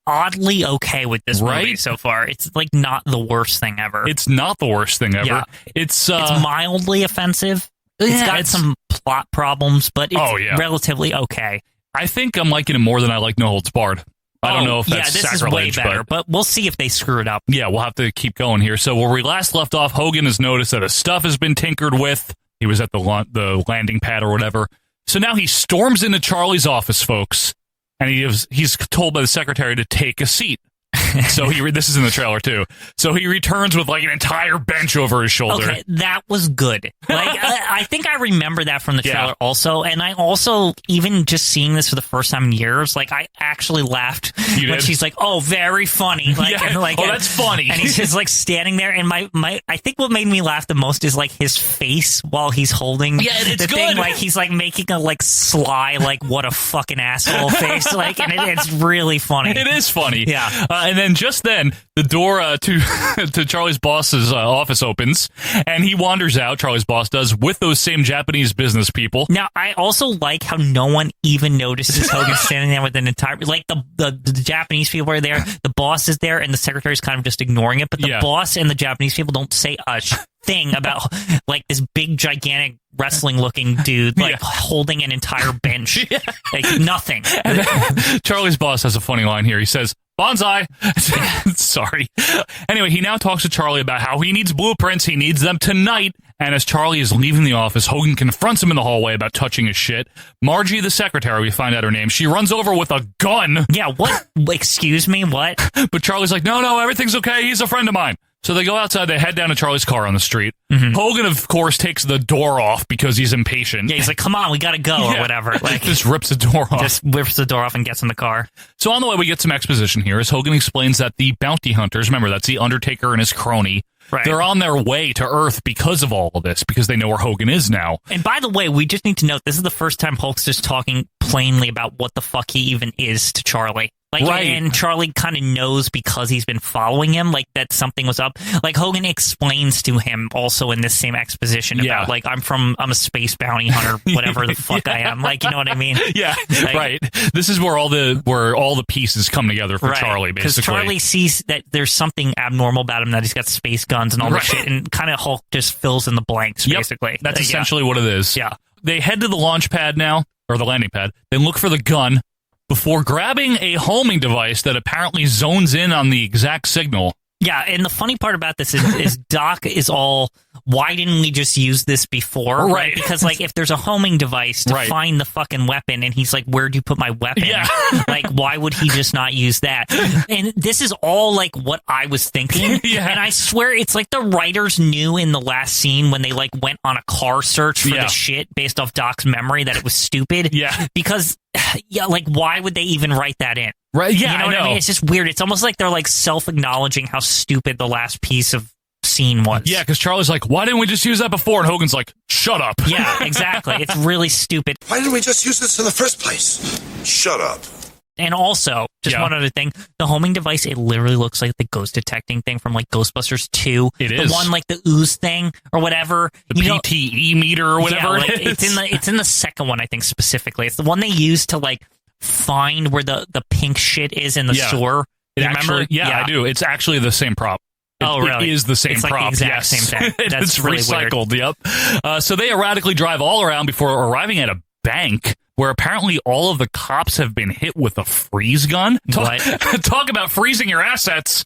oddly okay with this movie so far. It's like not the worst thing ever. It's not the worst thing ever. Yeah. It's mildly offensive. It's got some plot problems, but it's relatively okay. I think I'm liking it more than I like No Holds Barred. I don't know if that's this sacrilege, is way better, but we'll see if they screw it up. Yeah, we'll have to keep going here. So where we last left off, Hogan has noticed that his stuff has been tinkered with. He was at the landing pad or whatever. So now he storms into Charlie's office, folks, and he's told by the secretary to take a seat. So this is in the trailer too. So he returns with like an entire bench over his shoulder. Okay, that was good. Like I think I remember that from the trailer also, and I also even just seeing this for the first time in years, like I actually laughed when she's like, "Oh, very funny." Like, and like, that's funny. And he's just like standing there, and my I think what made me laugh the most is like his face while he's holding it's the good. thing. Like he's like making a like sly like what a fucking asshole face. Like, and it's really funny. It is funny. Yeah. And then just then, the door to Charlie's boss's office opens, and he wanders out, Charlie's boss does, with those same Japanese business people. Now, I also like how no one even notices Hogan standing there with an entire... Like, the Japanese people are there, the boss is there, and the secretary's kind of just ignoring it, but the boss and the Japanese people don't say a thing about, like, this big, gigantic, wrestling-looking dude, like, holding an entire bench. Like, nothing. Charlie's boss has a funny line here. He says, "Bonsai." Sorry. Anyway, he now talks to Charlie about how he needs blueprints. He needs them tonight. And as Charlie is leaving the office, Hogan confronts him in the hallway about touching his shit. Margie, the secretary, we find out her name. She runs over with a gun. Yeah, what? Excuse me, what? But Charlie's like, no, everything's okay. He's a friend of mine. So they go outside, they head down to Charlie's car on the street. Mm-hmm. Hogan, of course, takes the door off because he's impatient. Yeah, he's like, come on, we gotta go, or whatever. Like, just rips the door off. Just rips the door off and gets in the car. So on the way, we get some exposition here as Hogan explains that the bounty hunters, remember, that's the Undertaker and his crony, they're on their way to Earth because of all of this, because they know where Hogan is now. And by the way, we just need to note, this is the first time Hulk's just talking plainly about what the fuck he even is to Charlie. Like, and Charlie kind of knows because he's been following him, like, that something was up. Like, Hogan explains to him also in this same exposition about, like, I'm a space bounty hunter, whatever the fuck I am. Like, you know what I mean? Yeah, like, This is where all the pieces come together for Charlie, basically. Because Charlie sees that there's something abnormal about him, that he's got space guns and all this shit, and kind of Hulk just fills in the blanks, basically. That's essentially what it is. Yeah. They head to the launch pad now, or the landing pad. They look for the gun before grabbing a homing device that apparently zones in on the exact signal. Yeah, and the funny part about this is Doc is all, why didn't we just use this before? Right. Because, like, if there's a homing device to find the fucking weapon, and he's like, where'd you put my weapon? Yeah. Like, why would he just not use that? And this is all, like, what I was thinking. Yeah. And I swear it's like the writers knew in the last scene when they, like, went on a car search for the shit based off Doc's memory that it was stupid. Yeah. Because, like, why would they even write that in? Right, yeah, you know what I mean? It's just weird. It's almost like they're like self-acknowledging how stupid the last piece of scene was. Yeah, because Charlie's like, why didn't we just use that before? And Hogan's like, shut up. Yeah, exactly. It's really stupid. Why didn't we just use this in the first place? Shut up. And also, just one other thing, the homing device, it literally looks like the ghost detecting thing from like Ghostbusters 2. It is. The one like the ooze thing or whatever. The PTE meter or whatever it is. It's in the second one, I think, specifically. It's the one they use to like find where the pink shit is in the sewer. Remember? Yeah, I do. It's actually the same prop. Really? It is the same prop. Like the exact same thing. That's it's really recycled. Weird. Yep. So they erratically drive all around before arriving at a bank where apparently all of the cops have been hit with a freeze gun. Talk about freezing your assets.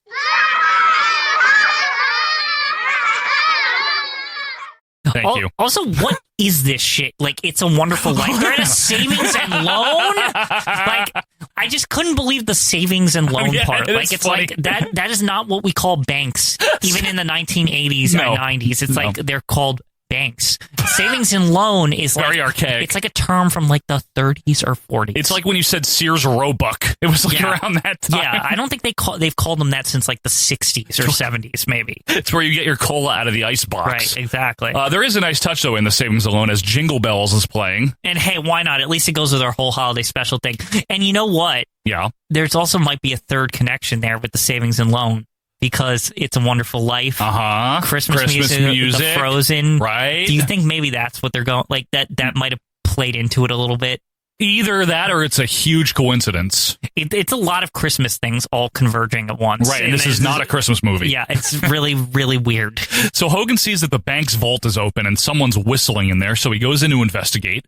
Thank you. Also, what is this shit? Like, It's a Wonderful Life. They're at a savings and loan? Like, I just couldn't believe the savings and loan Yeah, part. Like, it's funny. like that is not what we call banks, even in the 1980s No. and 90s. It's like they're called banks. Savings and loan is Very like archaic. It's like a term from like the 30s or 40s. It's like when you said Sears Roebuck. It was like around that time. Yeah, I don't think they've called them that since like the 60s or 70s, maybe. It's where you get your cola out of the ice box. Right, exactly. There is a nice touch, though, in the Savings Alone as Jingle Bells is playing. And hey, why not? At least it goes with our whole holiday special thing. And you know what? Yeah. There's also might be a third connection there with the Savings and Loan. Because It's a Wonderful Life, Christmas music, the Frozen. Right. Do you think maybe that's what they're going like? That might have played into it a little bit. Either that or it's a huge coincidence. It's a lot of Christmas things all converging at once. Right, and this is not a Christmas movie. Yeah, it's really, really weird. So Hogan sees that the bank's vault is open and someone's whistling in there, so he goes in to investigate.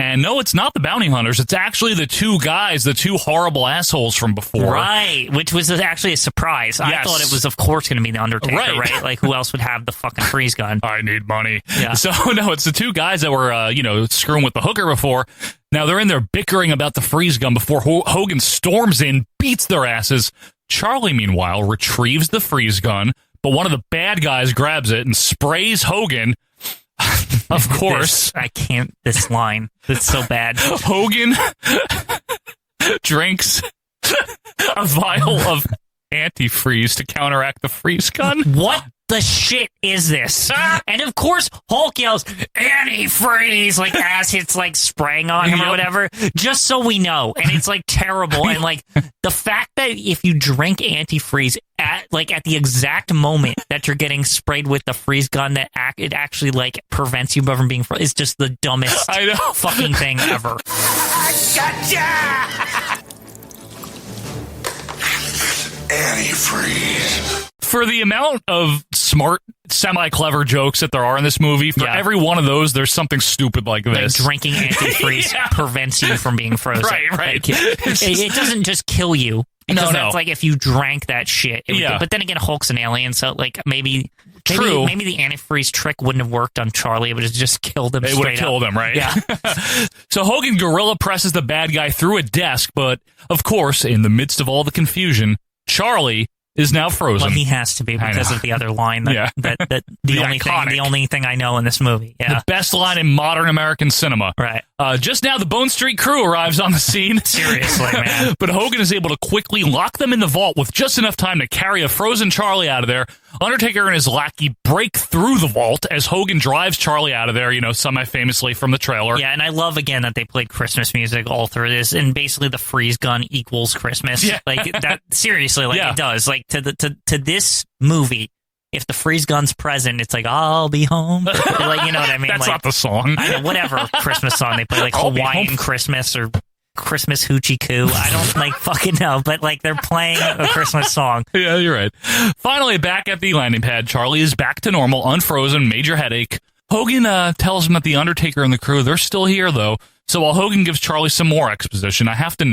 And no, it's not the bounty hunters. It's actually the two guys, the two horrible assholes from before. Right, which was actually a surprise. Yes. I thought it was, of course, going to be The Undertaker, Right. Like, who else would have the fucking freeze gun? I need money. Yeah. So, no, it's the two guys that were, screwing with the hooker before. Now, they're in there bickering about the freeze gun before Hogan storms in, beats their asses. Charlie, meanwhile, retrieves the freeze gun, but one of the bad guys grabs it and sprays Hogan. Of course. I can't. This line. It's so bad. Hogan drinks a vial of antifreeze to counteract the freeze gun. What the shit is this? And of course, Hulk yells, antifreeze, like as it's like spraying on him or whatever, just so we know. And it's like terrible. And like the fact that if you drink antifreeze at the exact moment that you're getting sprayed with the freeze gun, that it actually like prevents you from being is just the dumbest fucking thing ever. Gotcha! Antifreeze. For the amount of smart, semi-clever jokes that there are in this movie, for every one of those, there's something stupid like this. Like drinking antifreeze prevents you from being frozen. Right. Like, it doesn't just kill you. Because that's like if you drank that shit. But then again, Hulk's an alien, so like maybe the antifreeze trick wouldn't have worked on Charlie. It would have just killed him. It would have killed him, right? Yeah. So Hogan gorilla presses the bad guy through a desk, but of course, in the midst of all the confusion, Charlie is now frozen. Well, he has to be because of the other line. That the only thing I know in this movie. Yeah. The best line in modern American cinema. Right. Just now, the Bone Street crew arrives on the scene. Seriously, man. But Hogan is able to quickly lock them in the vault with just enough time to carry a frozen Charlie out of there. Undertaker and his lackey break through the vault as Hogan drives Charlie out of there, semi-famously from the trailer. Yeah, and I love, again, that they played Christmas music all through this, and basically the freeze gun equals Christmas. Yeah. Like, that, seriously, it does. Like, to this movie, if the freeze gun's present, it's like, I'll be home. Like, you know what I mean? That's like, not the song. I know, whatever Christmas song they play, like Hawaiian Christmas or Christmas Hoochie Coo. I don't fucking know, but like they're playing a Christmas song. Yeah, you're right. Finally, back at the landing pad, Charlie is back to normal, unfrozen, major headache. Hogan tells him that the Undertaker and the crew, they're still here, though. So while Hogan gives Charlie some more exposition, I have to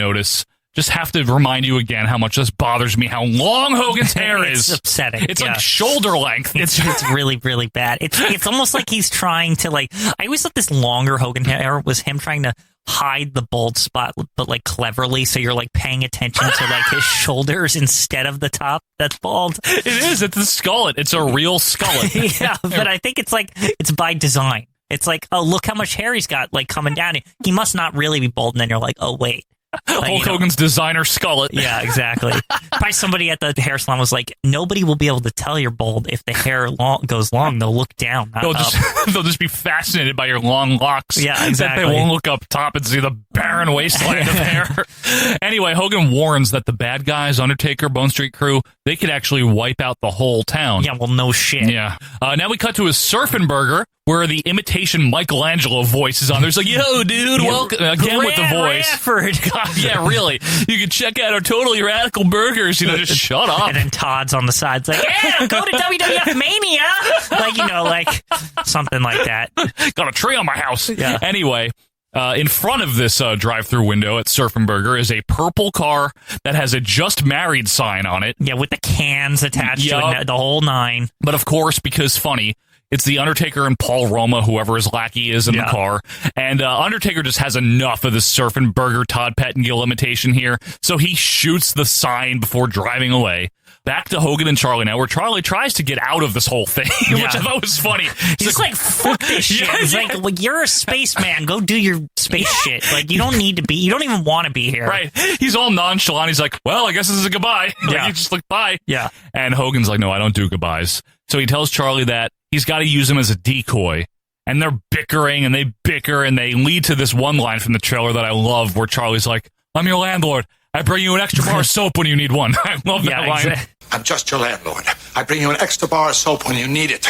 remind you again how much this bothers me, how long Hogan's hair is. It's upsetting. It's like shoulder length. It's really, really bad. It's almost like he's trying to I always thought this longer Hogan hair was him trying to hide the bald spot, but like cleverly, so you're like paying attention to like his shoulders instead of the top that's bald. It is. It's a skullet. It's a real skullet. Yeah, but I think it's by design. It's like, oh, look how much hair he's got like coming down. He must not really be bald, and then you're like, oh wait. Hulk Hogan's designer skullet. Yeah, exactly. Probably somebody at the hair salon was like, nobody will be able to tell you're bald if the hair goes long. They'll look down, not up. They'll just be fascinated by your long locks. Yeah, exactly. They won't look up top and see the barren wasteland of hair. Anyway, Hogan warns that the bad guys, Undertaker, Bone Street crew, they could actually wipe out the whole town. Yeah, well, no shit. Yeah. Now we cut to a Surfing Burger, where the imitation Michelangelo voice is on. There's like, yo, dude, welcome. Again with the voice. God, yeah, really. You can check out our Totally Radical Burgers. Just shut up. And then Todd's on the sides like, yeah, go to WWF Mania. Like something like that. Got a tree on my house. Yeah. Anyway, in front of this drive-through window at Surfing Burger is a purple car that has a Just Married sign on it. Yeah, with the cans attached to it, the whole nine. But of course, because funny, It's the Undertaker and Paul Roma, whoever his lackey is in the car. And Undertaker just has enough of this surf and burger Todd Pettengill imitation here. So he shoots the sign before driving away. Back to Hogan and Charlie now, where Charlie tries to get out of this whole thing, which I thought was funny. He's like, fuck this shit. He's like, well, you're a spaceman. Go do your space shit. Like, you don't need to be, you don't even want to be here. Right. He's all nonchalant. He's like, well, I guess this is a goodbye. Like, he's just like, bye. Yeah. And Hogan's like, no, I don't do goodbyes. So he tells Charlie that he's got to use him as a decoy. And they're bickering and they bicker and they lead to this one line from the trailer that I love where Charlie's like, I'm your landlord. I bring you an extra bar of soap when you need one. I love that line. Exactly. I'm just your landlord. I bring you an extra bar of soap when you need it.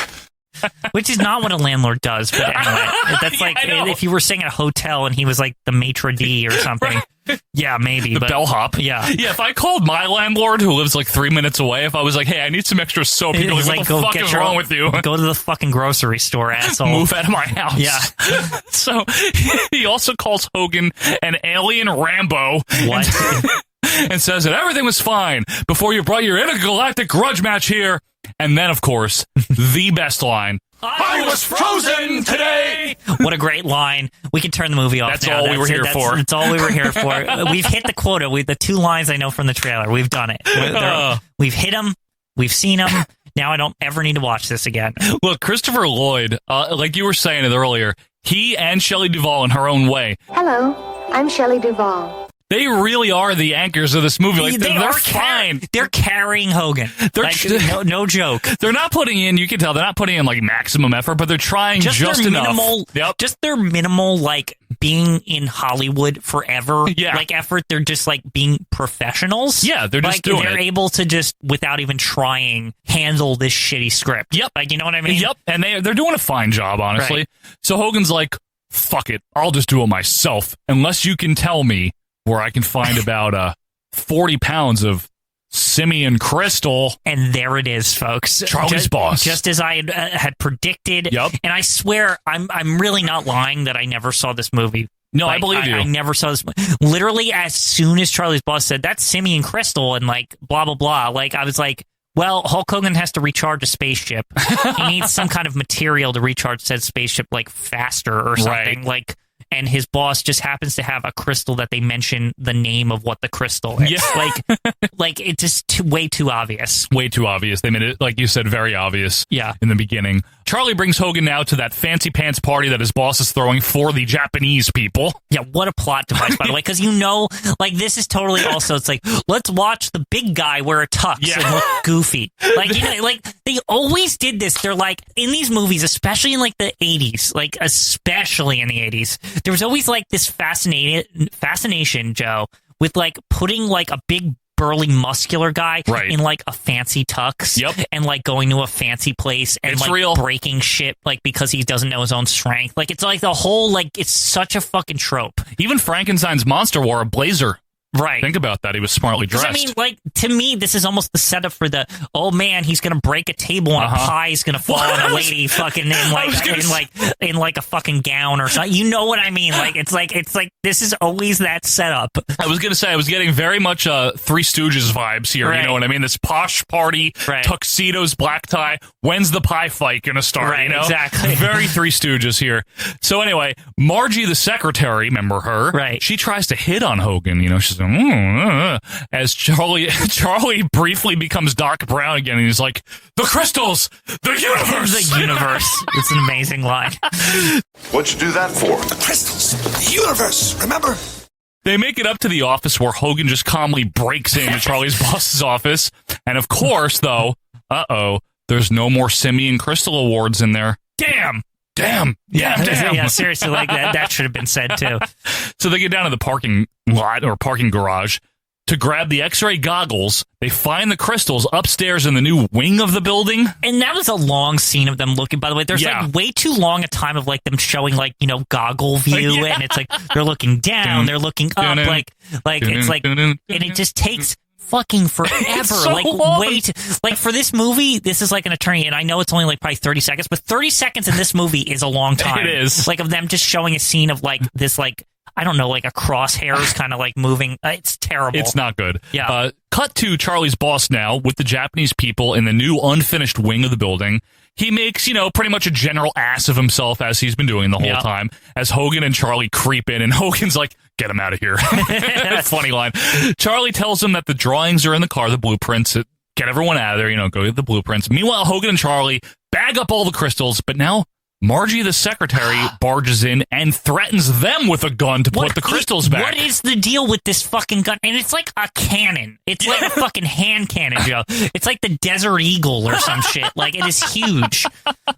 Which is not what a landlord does, but anyway. That's like if you were staying at a hotel and he was like the maitre d' or something. Right. Yeah, maybe. The bellhop. Yeah. Yeah, if I called my landlord who lives like 3 minutes away, if I was like, hey, I need some extra soap, he'd be like, what the fuck is wrong with you? Go to the fucking grocery store, asshole. Move out of my house. Yeah. So he also calls Hogan an alien Rambo. What? And says that everything was fine before you brought your intergalactic grudge match here. And then, of course, the best line. I was frozen today! What a great line. We can turn the movie off. That's all we were here for. That's all we were here for. We've hit the quota. The 2 lines I know from the trailer. We've done it. We've hit them. We've seen them. Now I don't ever need to watch this again. Look, Christopher Lloyd, like you were saying it earlier, he and Shelley Duvall in her own way. Hello, I'm Shelley Duvall. They really are the anchors of this movie. Like, they're fine. They're carrying Hogan. No joke. They're not putting in, you can tell, they're not putting in like maximum effort, but they're trying just enough. Just their minimal, like, being in Hollywood forever, like, effort. They're just, like, being professionals. Yeah, they're just doing it. They're able to just, without even trying, handle this shitty script. Yep. Like, you know what I mean? Yep. And they're doing a fine job, honestly. Right. So Hogan's like, fuck it. I'll just do it myself. Unless you can tell me where I can find about 40 pounds of simian crystal. And there it is, folks. Charlie's boss. Just as I had predicted. Yep. And I swear, I'm really not lying that I never saw this movie. No, I believe you. I never saw this. Literally, as soon as Charlie's boss said, that's simian crystal and like blah, blah, blah. Like, I was like, well, Hulk Hogan has to recharge a spaceship. He needs some kind of material to recharge said spaceship like faster or something. Right. Like, and his boss just happens to have a crystal that they mention the name of what the crystal is. Yeah. Like it's just way too obvious. Way too obvious. They made it, like you said, very obvious in the beginning. Charlie brings Hogan now to that fancy pants party that his boss is throwing for the Japanese people. Yeah, what a plot device, by the way, because like, this is totally also, it's like, let's watch the big guy wear a tux and look goofy. Like, like, they always did this. They're like, in these movies, especially in, like, the 80s, like, especially in the 80s, there was always, like, this fascination, Joe, with, like, putting, like, a big burly muscular guy in like a fancy tux and like going to a fancy place and breaking shit like because he doesn't know his own strength. Like it's like the whole like it's such a fucking trope. Even Frankenstein's monster wore a blazer. Right. Think about that. He was smartly dressed. I mean, like, to me, this is almost the setup for the, oh man, he's going to break a table and a pie is going to fall on a lady fucking in like a fucking gown or something. You know what I mean? Like, it's like, this is always that setup. I was going to say, I was getting very much Three Stooges vibes here. Right. You know what I mean? This posh party, tuxedos, black tie. When's the pie fight going to start? Right, you know? exactly. Very Three Stooges here. So anyway, Margie, the secretary, remember her? Right. She tries to hit on Hogan. You know, she's like, as Charlie briefly becomes Doc Brown again, and he's like, the crystals, the universe. The universe. It's an amazing line. What'd you do that for? The crystals, the universe, remember? They make it up to the office where Hogan just calmly breaks into Charlie's boss's office. And of course, though, there's no more Simian Crystal Awards in there. Damn. Yeah, seriously, like that should have been said too. So they get down to the parking lot or parking garage to grab the X-ray goggles. They find the crystals upstairs in the new wing of the building. And that was a long scene of them looking, by the way. There's like way too long a time of like them showing like, you know, goggle view. And it's like they're looking down, they're looking up, like it's like, and it just takes fucking forever. So like long. wait, like for this movie, this is like an attorney, and I know it's only like probably 30 seconds, but 30 seconds in this movie is a long time. It is. Like of them just showing a scene of like this, like, I don't know, like a crosshair is kind of like moving. It's terrible. It's not good. Yeah. Cut to Charlie's boss now with the Japanese people in the new unfinished wing of the building. he makes, pretty much a general ass of himself as he's been doing the whole time, as Hogan and Charlie creep in, and Hogan's like, get him out of here. Funny line. Charlie tells him that the drawings are in the car, the blueprints, get everyone out of there, go get the blueprints. Meanwhile, Hogan and Charlie bag up all the crystals, but now Margie, the secretary, barges in and threatens them with a gun to put the crystals back. What is the deal with this fucking gun? And it's like a cannon. It's like a fucking hand cannon, Joe. It's like the Desert Eagle or some shit. Like, it is huge.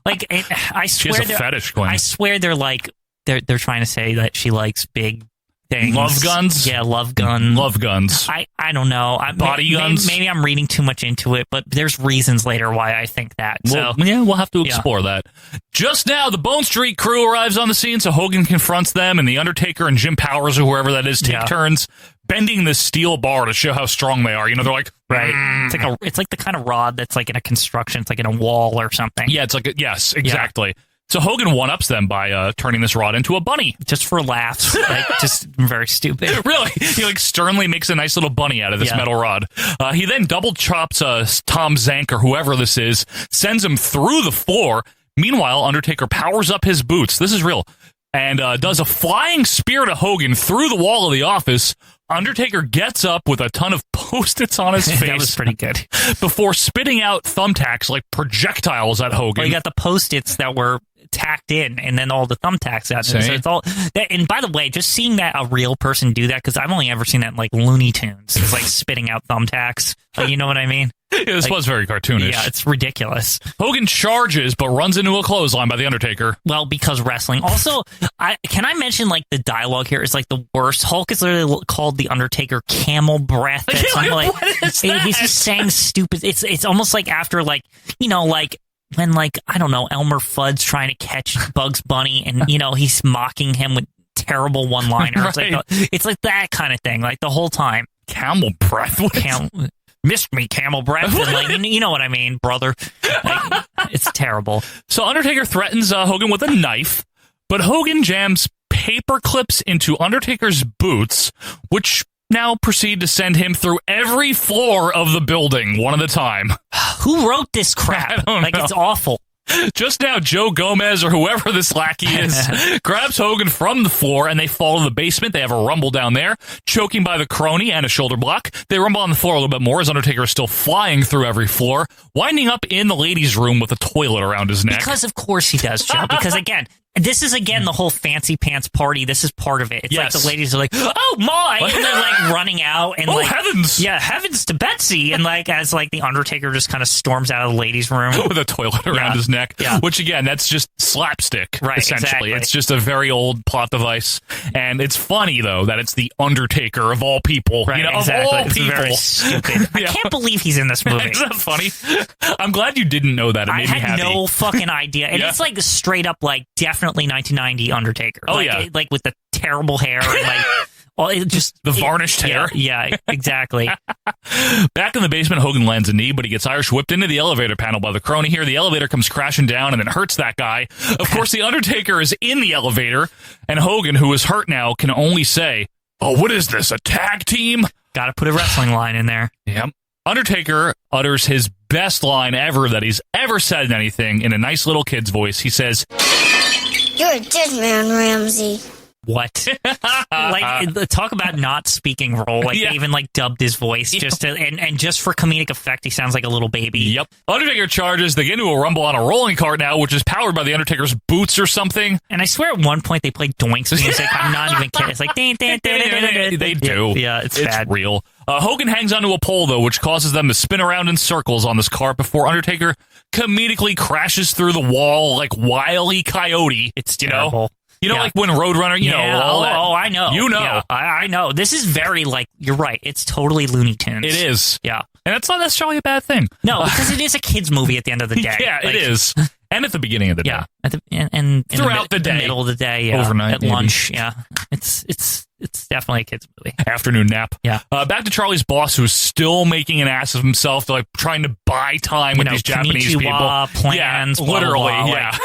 Like, I swear, she has a fetish, Glenn. I swear they're like they're trying to say that she likes big things. Love guns? Yeah, love guns. Love guns. I don't know. Body guns? Maybe I'm reading too much into it, but there's reasons later why I think that. Well, we'll have to explore that. Just now, the Bone Street crew arrives on the scene, so Hogan confronts them, and The Undertaker and Jim Powers, or whoever that is, take turns bending this steel bar to show how strong they are. They're like... Right. It's like the kind of rod that's like in a construction. It's like in a wall or something. Yeah, it's like... yes, exactly. Yeah. So Hogan one-ups them by turning this rod into a bunny. Just for laughs. Just very stupid. Really? He sternly makes a nice little bunny out of this metal rod. He then double chops Tom Zank or whoever this is, sends him through the floor. Meanwhile, Undertaker powers up his boots. This is real. And does a flying spear to Hogan through the wall of the office. Undertaker gets up with a ton of Post-its on his face. That was pretty good. Before spitting out thumbtacks like projectiles at Hogan. Well, you got the Post-its that were tacked in, and then all the thumbtacks out. So it's all. And by the way, just seeing that a real person do that, because I've only ever seen that in like Looney Tunes, it's like spitting out thumbtacks. Like, you know what I mean? Yeah, this was very cartoonish. Yeah, it's ridiculous. Hogan charges, but runs into a clothesline by The Undertaker. Well, because wrestling. Also, can I mention, like, the dialogue here is, like, the worst. Hulk is literally called The Undertaker camel breath. What is that? He's just saying stupid. It's almost like after, like, like, when, like, I don't know, Elmer Fudd's trying to catch Bugs Bunny, and, he's mocking him with terrible one-liners. Right. It's like that kind of thing, like, the whole time. Camel breath? Missed me, camel breath. And like, you know what I mean, brother. Like, it's terrible. So Undertaker threatens Hogan with a knife, but Hogan jams paper clips into Undertaker's boots, which now proceed to send him through every floor of the building, one at a time. Who wrote this crap? I don't know. It's awful. Just now, Joe Gomez, or whoever this lackey is, grabs Hogan from the floor, and they fall to the basement. They have a rumble down there, choking by the crony and a shoulder block. They rumble on the floor a little bit more as Undertaker is still flying through every floor, winding up in the ladies' room with a toilet around his neck. Because of course he does, Joe. Because this is the whole fancy pants party. This is part of it. It's like the ladies are like, oh my, and they're like running out and heavens. Yeah, heavens to Betsy. And like as like the Undertaker just kind of storms out of the ladies' room with a toilet around his neck. Yeah. Which again, that's just slapstick, right? Essentially. Exactly. It's just a very old plot device. And it's funny though that it's the Undertaker of all people. Right, exactly. Of all it's people. Very stupid. I can't believe he's in this movie. Isn't that funny? I'm glad you didn't know that. It made me happy. I had no fucking idea. And it's like straight up like definitely 1990 Undertaker. Oh, like with the terrible hair and like the varnished hair. Yeah, exactly. Back in the basement, Hogan lands a knee, but he gets Irish whipped into the elevator panel by the crony here. The elevator comes crashing down and then hurts that guy. Of course, the Undertaker is in the elevator, and Hogan, who is hurt now, can only say, "Oh, what is this, a tag team?" Gotta put a wrestling line in there. Yep. Undertaker utters his best line ever that he's ever said in anything in a nice little kid's voice. He says, "You're a dead man, Ramsey." What? Like, talk about not speaking role. Like, they even like dubbed his voice just to, and just for comedic effect, he sounds like a little baby. Yep. Undertaker charges. They get into a rumble on a rolling cart now, which is powered by the Undertaker's boots or something. And I swear at one point they played Doink's music. I'm not even kidding. It's like, they do. Yeah, it's bad. Real. Hogan hangs onto a pole, though, which causes them to spin around in circles on this cart before Undertaker comedically crashes through the wall like Wile E. Coyote. It's terrible. Like when Roadrunner, all that. Oh, I know. You know. Yeah, I know. This is very, like, you're right. It's totally Looney Tunes. It is. Yeah. And it's not necessarily a bad thing. No, because it is a kid's movie at the end of the day. Yeah, it is. And at the beginning of the day. Yeah. And throughout the day. In the middle of the day. Yeah. Overnight. At lunch. Yeah. It's definitely a kid's movie. Afternoon nap. Yeah. Back to Charlie's boss, who's still making an ass of himself, to, like, trying to buy time with these Japanese people. Plans. Yeah, literally. Blah, blah, yeah.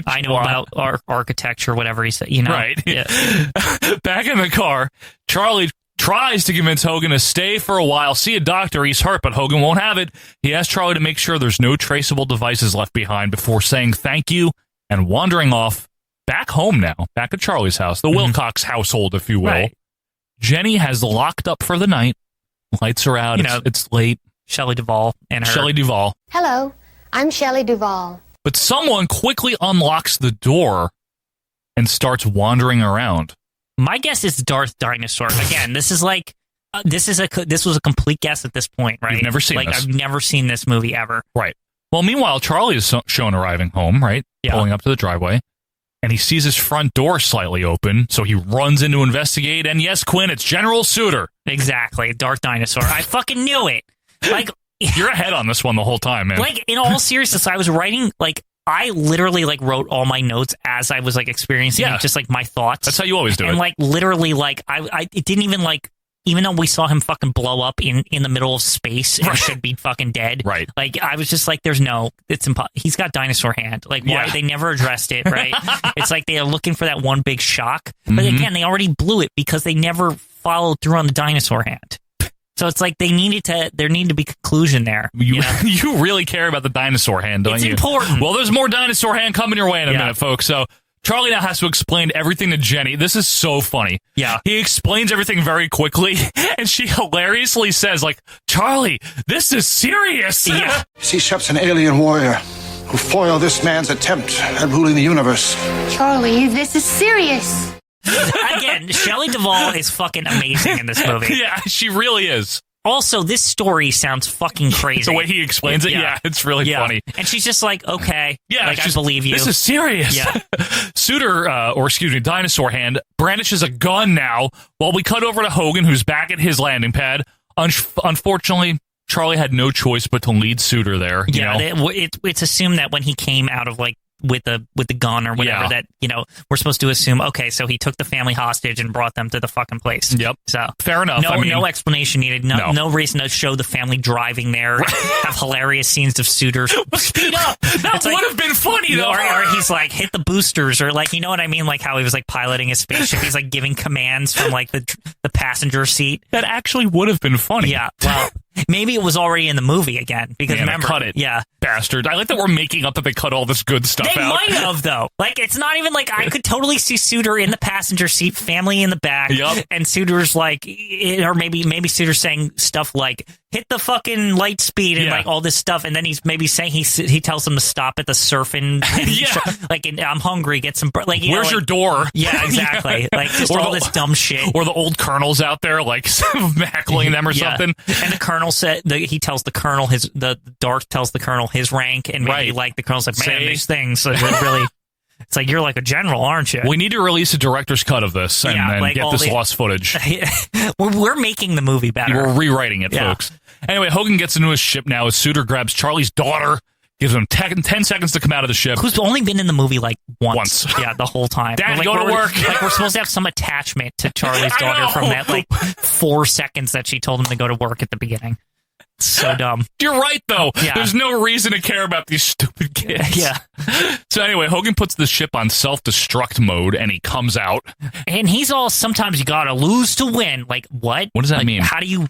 I know about architecture, whatever he said. Right. Yeah. Back in the car, Charlie tries to convince Hogan to stay for a while, see a doctor. He's hurt, but Hogan won't have it. He asks Charlie to make sure there's no traceable devices left behind before saying thank you and wandering off back home now, back at Charlie's house, the Wilcox household, if you will. Right. Jenny has locked up for the night. Lights are out. It's late. Shelley Duvall and her. Shelley Duvall. Hello, I'm Shelley Duvall. But someone quickly unlocks the door and starts wandering around. My guess is Darth Dinosaur. Again, this is like this was a complete guess at this point, right? You've never seen this. I've never seen this movie ever. Right. Well, meanwhile, Charlie is shown arriving home, right? Yeah. Pulling up to the driveway. And he sees his front door slightly open, so he runs in to investigate. And yes, Quinn, it's General Suter. Exactly. Darth Dinosaur. I fucking knew it. Like, you're ahead on this one the whole time, man. Like, in all seriousness, I was writing, like, I literally, like, wrote all my notes as I was, like, experiencing it, just, like, my thoughts. That's how you always do it. And, like, literally, like, it didn't even, like, even though we saw him fucking blow up in the middle of space and should be fucking dead. Right. Like, I was just like, it's impossible. He's got dinosaur hand. Like, why? They never addressed it, right? It's like they are looking for that one big shock. But again, they already blew it because they never followed through on the dinosaur hand. So it's like there needed to be conclusion there. You really care about the dinosaur hand, don't you? It's important. Well, there's more dinosaur hand coming your way in a minute, folks. So Charlie now has to explain everything to Jenny. This is so funny. Yeah. He explains everything very quickly, and she hilariously says, like, Charlie, this is serious. Yeah. See, Shep's an alien warrior who foiled this man's attempt at ruling the universe. Charlie, this is serious. Again, Shelley Duvall is fucking amazing in this movie. Yeah, she really is. Also, this story sounds fucking crazy. The way he explains it, it's really funny. And she's just like, okay, like, I believe you. This is serious. Yeah. Dinosaur Hand brandishes a gun now while we cut over to Hogan, who's back at his landing pad. Unfortunately, Charlie had no choice but to lead Suter there. It's assumed that when he came out of, like, with the gun or whatever, that we're supposed to assume, okay, so he took the family hostage and brought them to the fucking place. Yep. So fair enough. No explanation needed. No reason to show the family driving there. Have hilarious scenes of Suter speed up. That would have been funny though. Or he's like, hit the boosters, or like, you know what I mean, like how he was like piloting his spaceship. He's like giving commands from like the passenger seat. That actually would have been funny. Yeah. Well, maybe it was already in the movie again because remember, cut it. Yeah, bastard. I like that we're making up that they cut all this good stuff they out. They might have though. Like, it's not even like I could totally see Suter in the passenger seat, family in the back, and Suter's like, or maybe Suter's saying stuff like, hit the fucking light speed and like all this stuff, and then he's maybe saying he tells them to stop at the surfing. Like, I'm hungry. Get some. Like, where's your door? Yeah, exactly. Like just all this dumb shit. Or the old colonel's out there like mackling them or something. And the colonel said he tells the colonel the Darth tells the colonel his rank, and maybe like the colonel's like, man, these things really. It's like, you're like a general, aren't you? We need to release a director's cut of this and like get this lost footage. We're making the movie better. We're rewriting it, folks. Anyway, Hogan gets into his ship now as Suter grabs Charlie's daughter, gives him 10 seconds to come out of the ship. Who's only been in the movie like once. Yeah, the whole time. Dad, go to work. Like, we're supposed to have some attachment to Charlie's daughter from that like 4 seconds that she told him to go to work at the beginning. So dumb. You're right, though. Yeah. There's no reason to care about these stupid kids. Yeah. So anyway, Hogan puts the ship on self-destruct mode, and he comes out. And he's all, sometimes you gotta lose to win. Like, what? What does that mean? How do you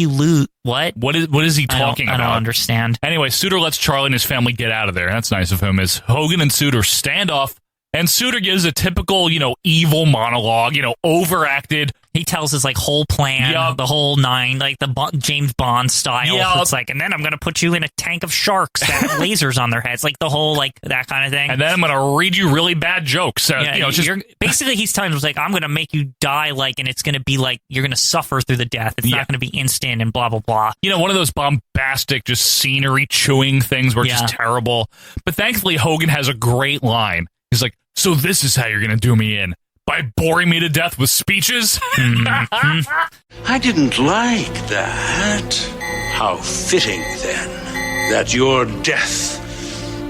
lose? What? What is he talking about? I don't understand. Anyway, Suter lets Charlie and his family get out of there. That's nice of him. As Hogan and Suter stand off, and Suter gives a typical, evil monologue, overacted. He tells his like whole plan, the whole nine, like the James Bond style. It's like, and then I'm going to put you in a tank of sharks that have lasers on their heads, like the whole like that kind of thing. And then I'm going to read you really bad jokes. Basically, he's telling us like, I'm going to make you die, like, and it's going to be like you're going to suffer through the death. It's not going to be instant and blah blah blah. One of those bombastic, just scenery chewing things where it's just terrible. But thankfully, Hogan has a great line. He's like, "So this is how you're going to do me in." By boring me to death with speeches? I didn't like that. How fitting, then, that your death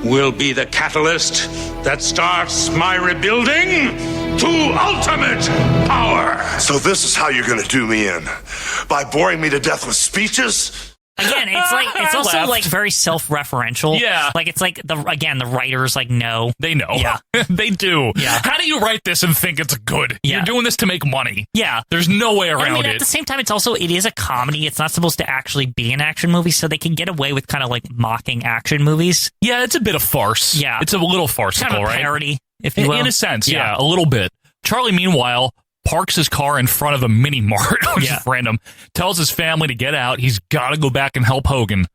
will be the catalyst that starts my rebuilding to ultimate power. So this is how you're going to do me in? By boring me to death with speeches? Again, it's also like very self-referential. Yeah. Like it's like the writers like know. They know. Yeah. They do. Yeah. How do you write this and think it's good? Yeah. You're doing this to make money. Yeah. There's no way around At it. the same time, it is a comedy. It's not supposed to actually be an action movie, so they can get away with kind of like mocking action movies. Yeah, it's a bit of farce. Yeah. It's a little farcical, kind of a right? parody, if you will. In a sense, yeah, a little bit. Charlie, meanwhile, parks his car in front of a mini mart, which is random, tells his family to get out. He's got to go back and help Hogan.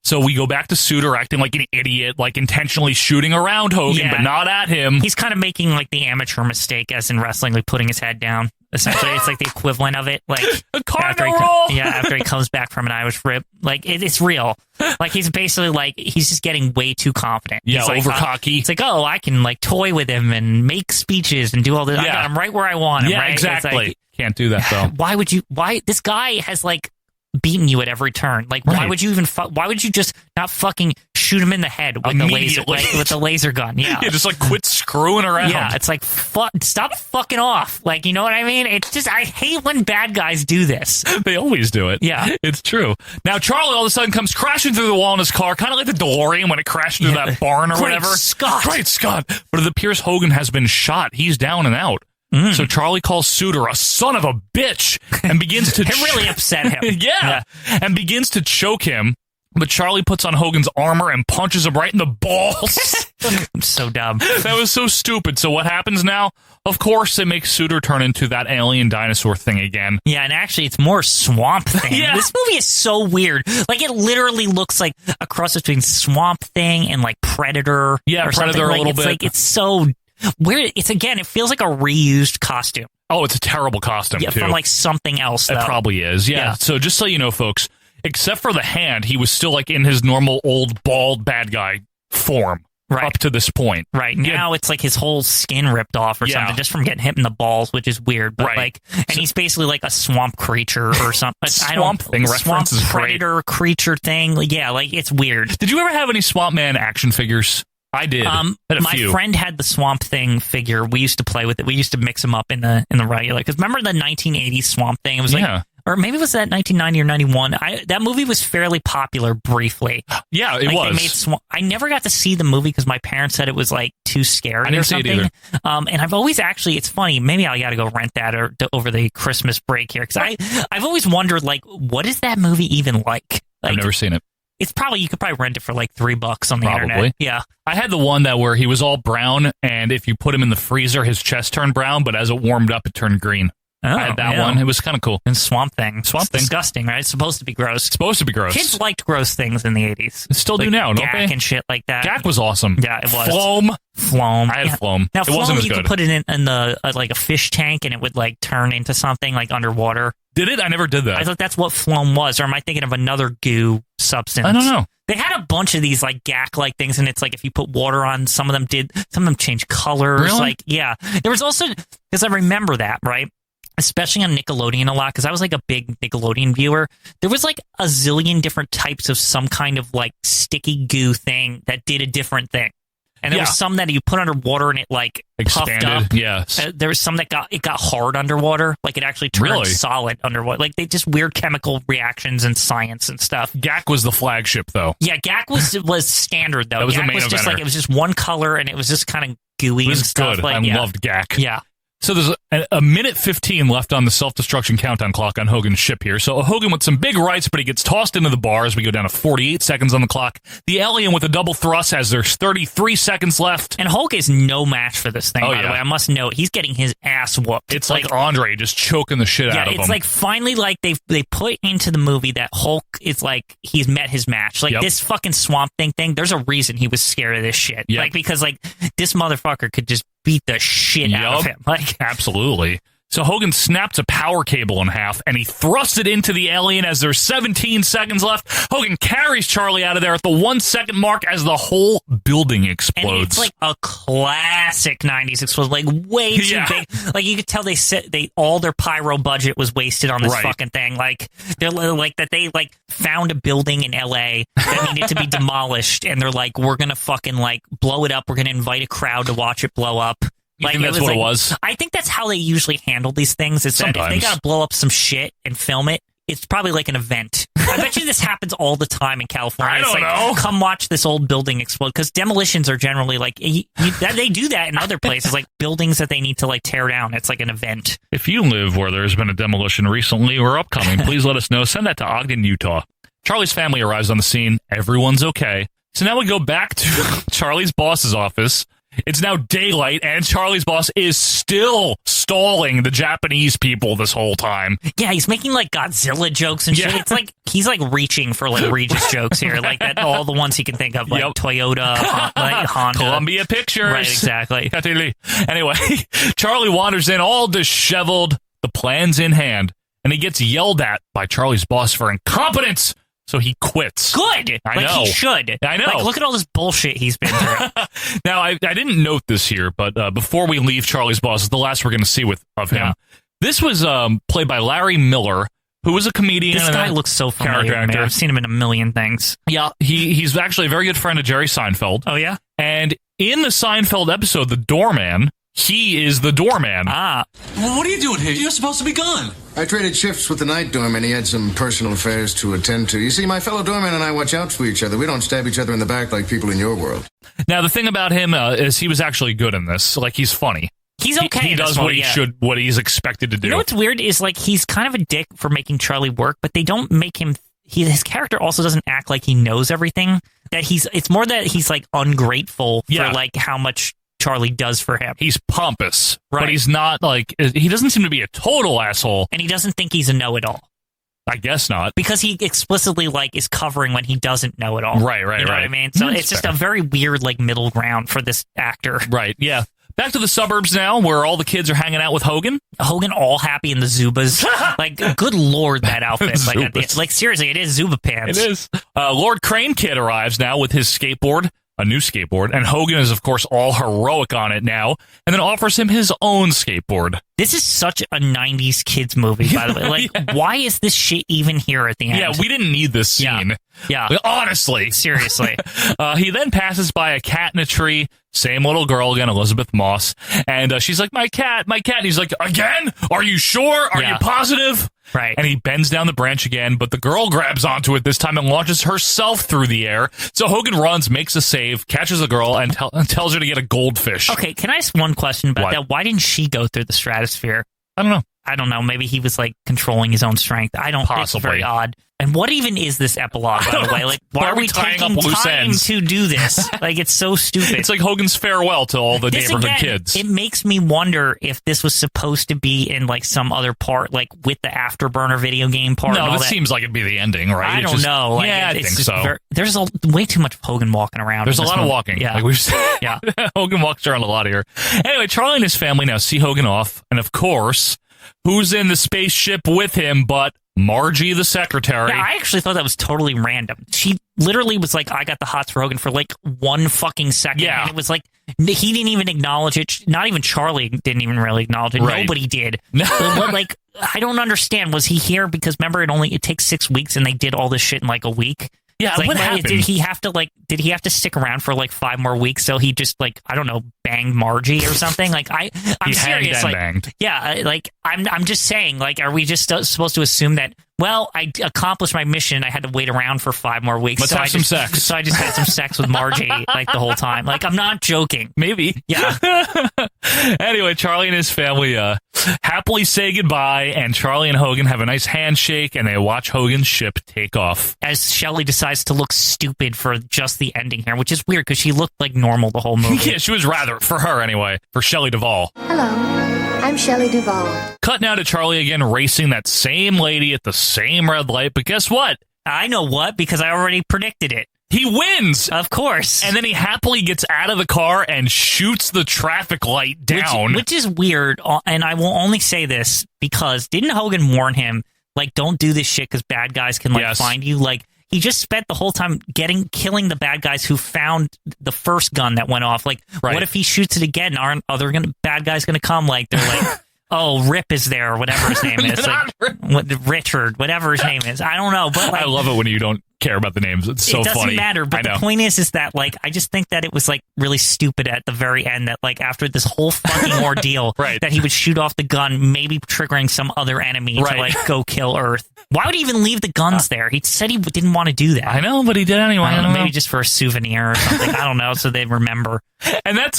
So we go back to Suter acting like an idiot, like intentionally shooting around Hogan, but not at him. He's kind of making like the amateur mistake, as in wrestling, like putting his head down. Essentially, it's like the equivalent of it. Like after he comes back from an Irish rip, like it's real. Like he's basically like he's just getting way too confident. Yeah, he's like, over cocky. It's like, oh, I can like toy with him and make speeches and do all this. I Yeah. got him right where I want him. Yeah, right? exactly. Like, can't do that though. Why this guy has like beaten you at every turn? Like, why would you even? Why would you just not fucking shoot him in the head with the laser, with the laser gun? Yeah, yeah, just like quit screwing around. Yeah, it's like stop fucking off. Like, you know what I mean? It's just I hate when bad guys do this. They always do it. Yeah, it's true. Now Charlie all of a sudden comes crashing through the wall in his car, kind of like the DeLorean when it crashed through that barn or whatever. Great Scott! But it appears Hogan has been shot. He's down and out. So Charlie calls Suter a son of a bitch and begins to... It really upset him. Yeah. And begins to choke him. But Charlie puts on Hogan's armor and punches him right in the balls. I'm so dumb. That was so stupid. So what happens now? Of course, it makes Suter turn into that alien dinosaur thing again. Yeah, and actually, it's more Swamp Thing. Yeah. This movie is so weird. Like, it literally looks like a cross between Swamp Thing and, like, Predator. Yeah, or Predator something. a little it's bit. Like, it's so weird. It feels like a reused costume. Oh, it's a terrible costume, yeah, too. From, like, something else, though. It probably is, yeah. So just so you know, folks, except for the hand, he was still, like, in his normal old, bald, bad guy form. Right. Up to this point. Right. Now it's like his whole skin ripped off or something just from getting hit in the balls, which is weird. But like, and he's basically like a swamp creature or something. Swamp Thing reference is great. Predator creature thing. Like, yeah, like it's weird. Did you ever have any Swamp Man action figures? I did. My friend had the Swamp Thing figure. We used to play with it. We used to mix them up in the regular. Because remember the 1980s Swamp Thing? It was like, or maybe it was that 1990 or 91. That movie was fairly popular briefly. Yeah, it was. I never got to see the movie because my parents said it was like too scary I didn't or something. see it either. And I've always it's funny. Maybe I got to go rent that over the Christmas break here because I've always wondered like what is that movie even like? I've never seen it. You could probably rent it for like $3 on the internet. Yeah. I had the one where he was all brown, and if you put him in the freezer, his chest turned brown, but as it warmed up, it turned green. Oh, I had that one. It was kind of cool. And Swamp Thing. It's disgusting, right? It's supposed to be gross. Kids liked gross things in the 80s. Still do now, don't they? Gak and shit like that. Gak was awesome. Yeah, it was. Floam. I had Floam. Now, it wasn't as you good. could put it in the like a fish tank, and it would like turn into something like underwater. Did it? I never did that. I thought that's what Floam was, or am I thinking of another goo substance? I don't know. They had a bunch of these like Gak-like things, and it's like if you put water on, some of them change colors. Really? Like, yeah. There was also, because I remember that, right? Especially on Nickelodeon a lot, because I was like a big Nickelodeon viewer. There was like a zillion different types of some kind of like sticky goo thing that did a different thing. And there was some that you put underwater and it like expanded. Puffed up. Yes. There was some that got hard underwater. Like it actually turned solid underwater. Like they just weird chemical reactions and science and stuff. Gak was the flagship though. Yeah, Gak was standard though. That was Gak the main was just eventer. like it was just one color and it was just kind of gooey It was and stuff. good. Like, I loved Gak. Yeah. So there's a minute 15 left on the self-destruction countdown clock on Hogan's ship here. So Hogan with some big rights, but he gets tossed into the bar as we go down to 48 seconds on the clock. The alien with a double thrust has there's 33 seconds left. And Hulk is no match for this thing, by the way. I must note, he's getting his ass whooped. It's like Andre just choking the shit out of him. It's like finally like they put into the movie that Hulk is like he's met his match. Like this fucking Swamp Thing, there's a reason he was scared of this shit. Yep. Like because like this motherfucker could just beat the shit out of him. Like absolutely. So Hogan snaps a power cable in half, and he thrusts it into the alien as there's 17 seconds left. Hogan carries Charlie out of there at the 1 second mark as the whole building explodes. And it's like a classic 90s explosion, like way too big. Like you could tell they all their pyro budget was wasted on this fucking thing. Like they're like that they like found a building in LA that needed to be demolished, and they're like, we're gonna fucking like blow it up. We're gonna invite a crowd to watch it blow up. You think that's what it was? I think that's how they usually handle these things. Is that if they gotta blow up some shit and film it, it's probably like an event. I bet you this happens all the time in California. I don't know. Come watch this old building explode, because demolitions are generally like they do that in other places, like buildings that they need to like tear down. It's like an event. If you live where there's been a demolition recently or upcoming, please let us know. Send that to Ogden, Utah. Charlie's family arrives on the scene. Everyone's okay. So now we go back to Charlie's boss's office. It's now daylight, and Charlie's boss is still stalling the Japanese people this whole time. Yeah, he's making like Godzilla jokes and shit. It's like he's like reaching for like Regis jokes here, like that, all the ones he can think of, like Toyota, like Honda, Columbia Pictures. Right, exactly. Anyway, Charlie wanders in all disheveled, the plans in hand, and he gets yelled at by Charlie's boss for incompetence. So he quits. Good. I like know. He should. I know. Like, look at all this bullshit he's been through. Now, I didn't note this here, but before we leave Charlie's boss, is the last we're going to see of him. Yeah. This was played by Larry Miller, who was a comedian. This guy looks so familiar. Man. I've seen him in a million things. Yeah, he's actually a very good friend of Jerry Seinfeld. Oh, yeah? And in the Seinfeld episode, The Doorman, he is the doorman. Ah. Well, what are you doing here? You're supposed to be gone. I traded shifts with the night doorman. He had some personal affairs to attend to. You see, my fellow doorman and I watch out for each other. We don't stab each other in the back like people in your world. Now, the thing about him is he was actually good in this. Like, he's funny. He's okay. He does what he should, what he's expected to do. You know what's weird is like he's kind of a dick for making Charlie work, but they don't make him. His character also doesn't act like he knows everything. That it's more that he's like ungrateful for like how much Charlie does for him. He's pompous, right? But he's not like, he doesn't seem to be a total asshole, and he doesn't think he's a know-it-all. I guess not, because he explicitly like is covering when he doesn't know it all. Right. You know what I mean? So it's just a very weird like middle ground for this actor. Right. Yeah. Back to the suburbs now, where all the kids are hanging out with Hogan. Hogan all happy in the Zubas. Like, good Lord, that outfit. like seriously, it is Zuba pants. It is. Lord Crane Kid arrives now with his skateboard, a new skateboard, and Hogan is, of course, all heroic on it now, and then offers him his own skateboard. This is such a 90s kids movie, by the way. Like, why is this shit even here at the end? Yeah, we didn't need this scene. Yeah. Like, honestly. Seriously. He then passes by a cat in a tree. Same little girl again, Elizabeth Moss. And she's like, my cat. And he's like, again? Are you sure? Are you positive? Right. And he bends down the branch again, but the girl grabs onto it this time and launches herself through the air. So Hogan runs, makes a save, catches the girl, and tells her to get a goldfish. Okay, can I ask one question about that? Why didn't she go through the stratosphere? I don't know. Maybe he was like controlling his own strength. I don't. Possibly. It's very odd. And what even is this epilogue, by the way? Like, why are we taking time to do this? Like, it's so stupid. It's like Hogan's farewell to all the neighborhood kids. It makes me wonder if this was supposed to be in like some other part, like with the Afterburner video game part. No, this seems like it'd be the ending, right? I don't know. Like, I think so. There's way too much Hogan walking around. There's a lot of walking. Yeah. Like we've said. Yeah. Hogan walks around a lot here. Anyway, Charlie and his family now see Hogan off, and of course, who's in the spaceship with him but Margie, the secretary? Yeah, I actually thought that was totally random. She literally was like, I got the hots for Hogan for like 1 fucking second. Yeah. And it was like, he didn't even acknowledge it. Not even Charlie didn't even really acknowledge it. Right. Nobody did. Like, I don't understand. Was he here because remember it takes 6 weeks and they did all this shit in like a week? Yeah, like, what happened? Did he have to stick around for like 5 more weeks? So he just like, I don't know, banged Margie or something? Like I'm he serious. Like, banged. Yeah, like I'm just saying, like, are we just supposed to assume that, well, I accomplished my mission, I had to wait around for 5 more weeks. Let's have some sex. So I just had some sex with Margie like the whole time. Like, I'm not joking. Maybe. Yeah. Anyway, Charlie and his family happily say goodbye, and Charlie and Hogan have a nice handshake, and they watch Hogan's ship take off. As Shelley decides to look stupid for just the ending here, which is weird because she looked like normal the whole movie. Yeah, she was rather, for her anyway, for Shelley Duvall. Hello, I'm Shelley Duvall. Cut now to Charlie again racing that same lady at the same red light, but guess what? I know what, because I already predicted it. He wins! Of course. And then he happily gets out of the car and shoots the traffic light down. Which is weird, and I will only say this because didn't Hogan warn him, like, don't do this shit because bad guys can, like, find you? Like, he just spent the whole time killing the bad guys who found the first gun that went off. Like, what if he shoots it again? Aren't other bad guys going to come? Like, they're like... Oh, Rip is there, or whatever his name is. Like, Richard, whatever his name is. I don't know. But like, I love it when you don't care about the names. It's so funny. It doesn't matter, but I know. the point is that, like, I just think that it was, like, really stupid at the very end that, like, after this whole fucking ordeal, Right. that he would shoot off the gun, maybe triggering some other enemy to, like, go kill Earth. Why would he even leave the guns there? He said he didn't want to do that. I know, but he did anyway. I don't know. Maybe just for a souvenir or something. I don't know, so they remember.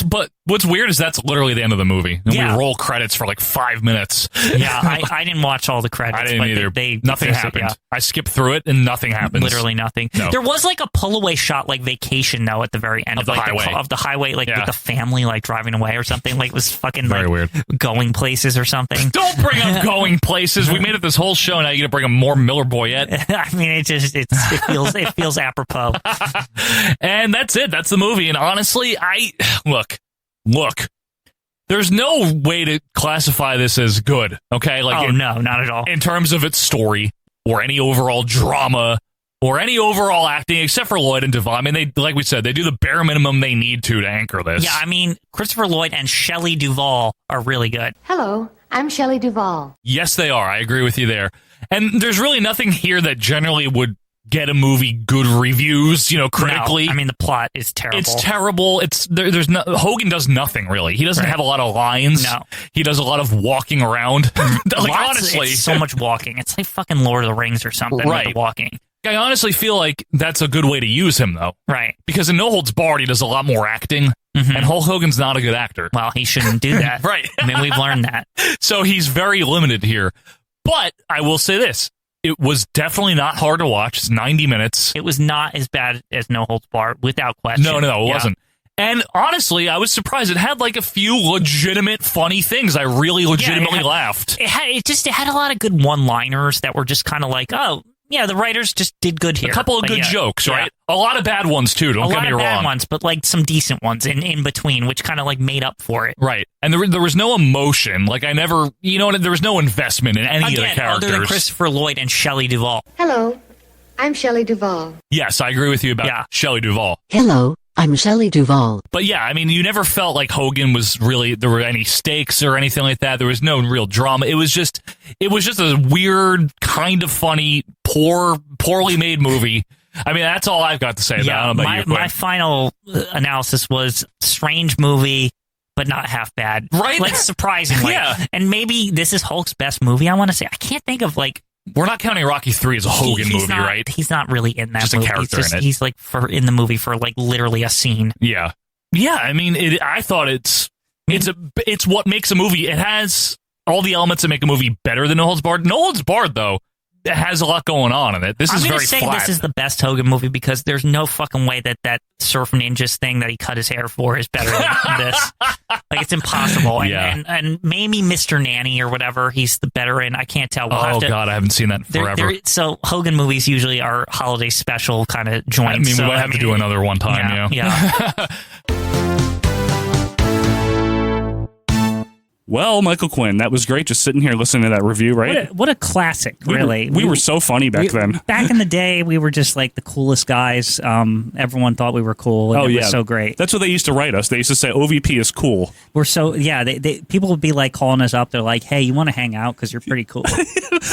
But what's weird is that's literally the end of the movie. And Yeah. we roll credits for like 5 minutes. Yeah, I didn't watch all the credits. I didn't but either. Nothing happened. I skipped through it and nothing happened. Literally nothing. No. There was like a pull away shot, like Vacation, though, at the very end Of the like highway. of the highway, like Yeah. with the family, like driving away or something. Like it was fucking Very weird. going places or something. Don't bring up going places. We made it this whole show. Now you're gonna bring up more Miller Boyette. I mean, it feels apropos. And that's it. That's the movie. And honestly, look. There's no way to classify this as good. Okay, No, not at all. In terms of its story or any overall drama or any overall acting, except for Lloyd and Duvall. I mean, they, like we said, they do the bare minimum they need to anchor this. Yeah, I mean, Christopher Lloyd and Shelley Duvall are really good. Hello, I'm Shelley Duvall. Yes, they are. I agree with you there. And there's really nothing here that generally would get a movie good reviews, critically. No, I mean, the plot is terrible. It's terrible. There's no, Hogan does nothing really. He doesn't have a lot of lines. No. He does a lot of walking around. Honestly, it's so much walking. It's like fucking Lord of the Rings or something. Right. With the walking. I honestly feel like that's a good way to use him, though. Right. Because in No Holds Barred, he does a lot more acting, and Hulk Hogan's not a good actor. Well, he shouldn't do that. Right. I mean, we've learned that. So he's very limited here. But I will say this. It was definitely not hard to watch. It's 90 minutes. It was not as bad as No Holds Barred, without question. No, it wasn't. And honestly, I was surprised. It had like a few legitimate funny things. I really legitimately laughed. It had a lot of good one-liners that were just kind of like, oh, yeah, the writers just did good here. A couple of good jokes, right? A lot of bad ones, too. Don't get me wrong. A lot of bad ones, but like some decent ones in between, which kind of like made up for it. Right. And there was no emotion. Like there was no investment in any of the characters. Other than Christopher Lloyd and Shelley Duvall. Hello, I'm Shelley Duvall. Yes, I agree with you about Shelley Duvall. Hello, I'm Shelley Duvall. But yeah, I mean, you never felt like Hogan was really, there were any stakes or anything like that. There was no real drama. It was just a weird, kind of funny, poorly made movie. I mean, that's all I've got to say about it. My final analysis was strange movie, but not half bad. Right? Like, surprisingly. Yeah. And maybe this is Hulk's best movie, I want to say. I can't think of, like... We're not counting Rocky 3 as a Hogan movie, right? He's not really in that just movie. A character in it. He's like in the movie for like literally a scene. Yeah. Yeah, I mean, I thought it's what makes a movie. It has all the elements that make a movie better than No Holds Barred. No Holds Barred, though, it has a lot going on in it. This is very flat. I'm going to say this is the best Hogan movie because there's no fucking way that Surf Ninjas thing that he cut his hair for is better than this. Like, it's impossible. And maybe Mr. Nanny or whatever he's the better in. I can't tell. God, I haven't seen that in forever. So Hogan movies usually are holiday special kind of joints. I mean, we might have to do another one time, yeah. Well, Michael Quinn, that was great just sitting here listening to that review, right? What a classic, really. We were so funny back then. Back in the day, we were just like the coolest guys. Everyone thought we were cool. And it was so great. That's what they used to write us. They used to say OVP is cool. We're so, people would be like calling us up. They're like, hey, you want to hang out because you're pretty cool.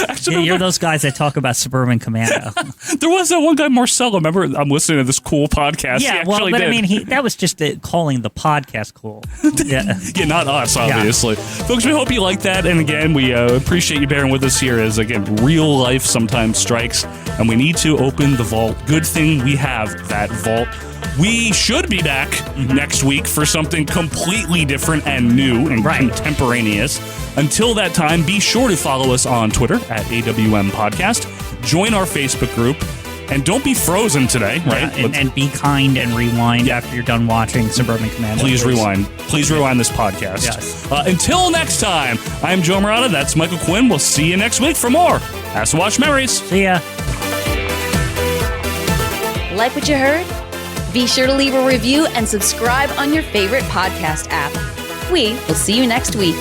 Actually, you're those guys that talk about Suburban Commando. There was that one guy, Marcelo. Remember, I'm listening to this cool podcast. Yeah, I mean, that was just calling the podcast cool. Yeah, not us, obviously. Yeah. Folks, we hope you like that. And again, we appreciate you bearing with us here as, again, real life sometimes strikes. And we need to open the vault. Good thing we have that vault. We should be back next week for something completely different and new and contemporaneous. Until that time, be sure to follow us on Twitter at AWM Podcast. Join our Facebook group. And don't be frozen today, right? Yeah, and be kind and rewind after you're done watching Suburban Commando. Please rewind. Please rewind this podcast. Yes. Until next time, I'm Joe Morata. That's Michael Quinn. We'll see you next week for more Acid Wash Memories. See ya. Like what you heard? Be sure to leave a review and subscribe on your favorite podcast app. We will see you next week.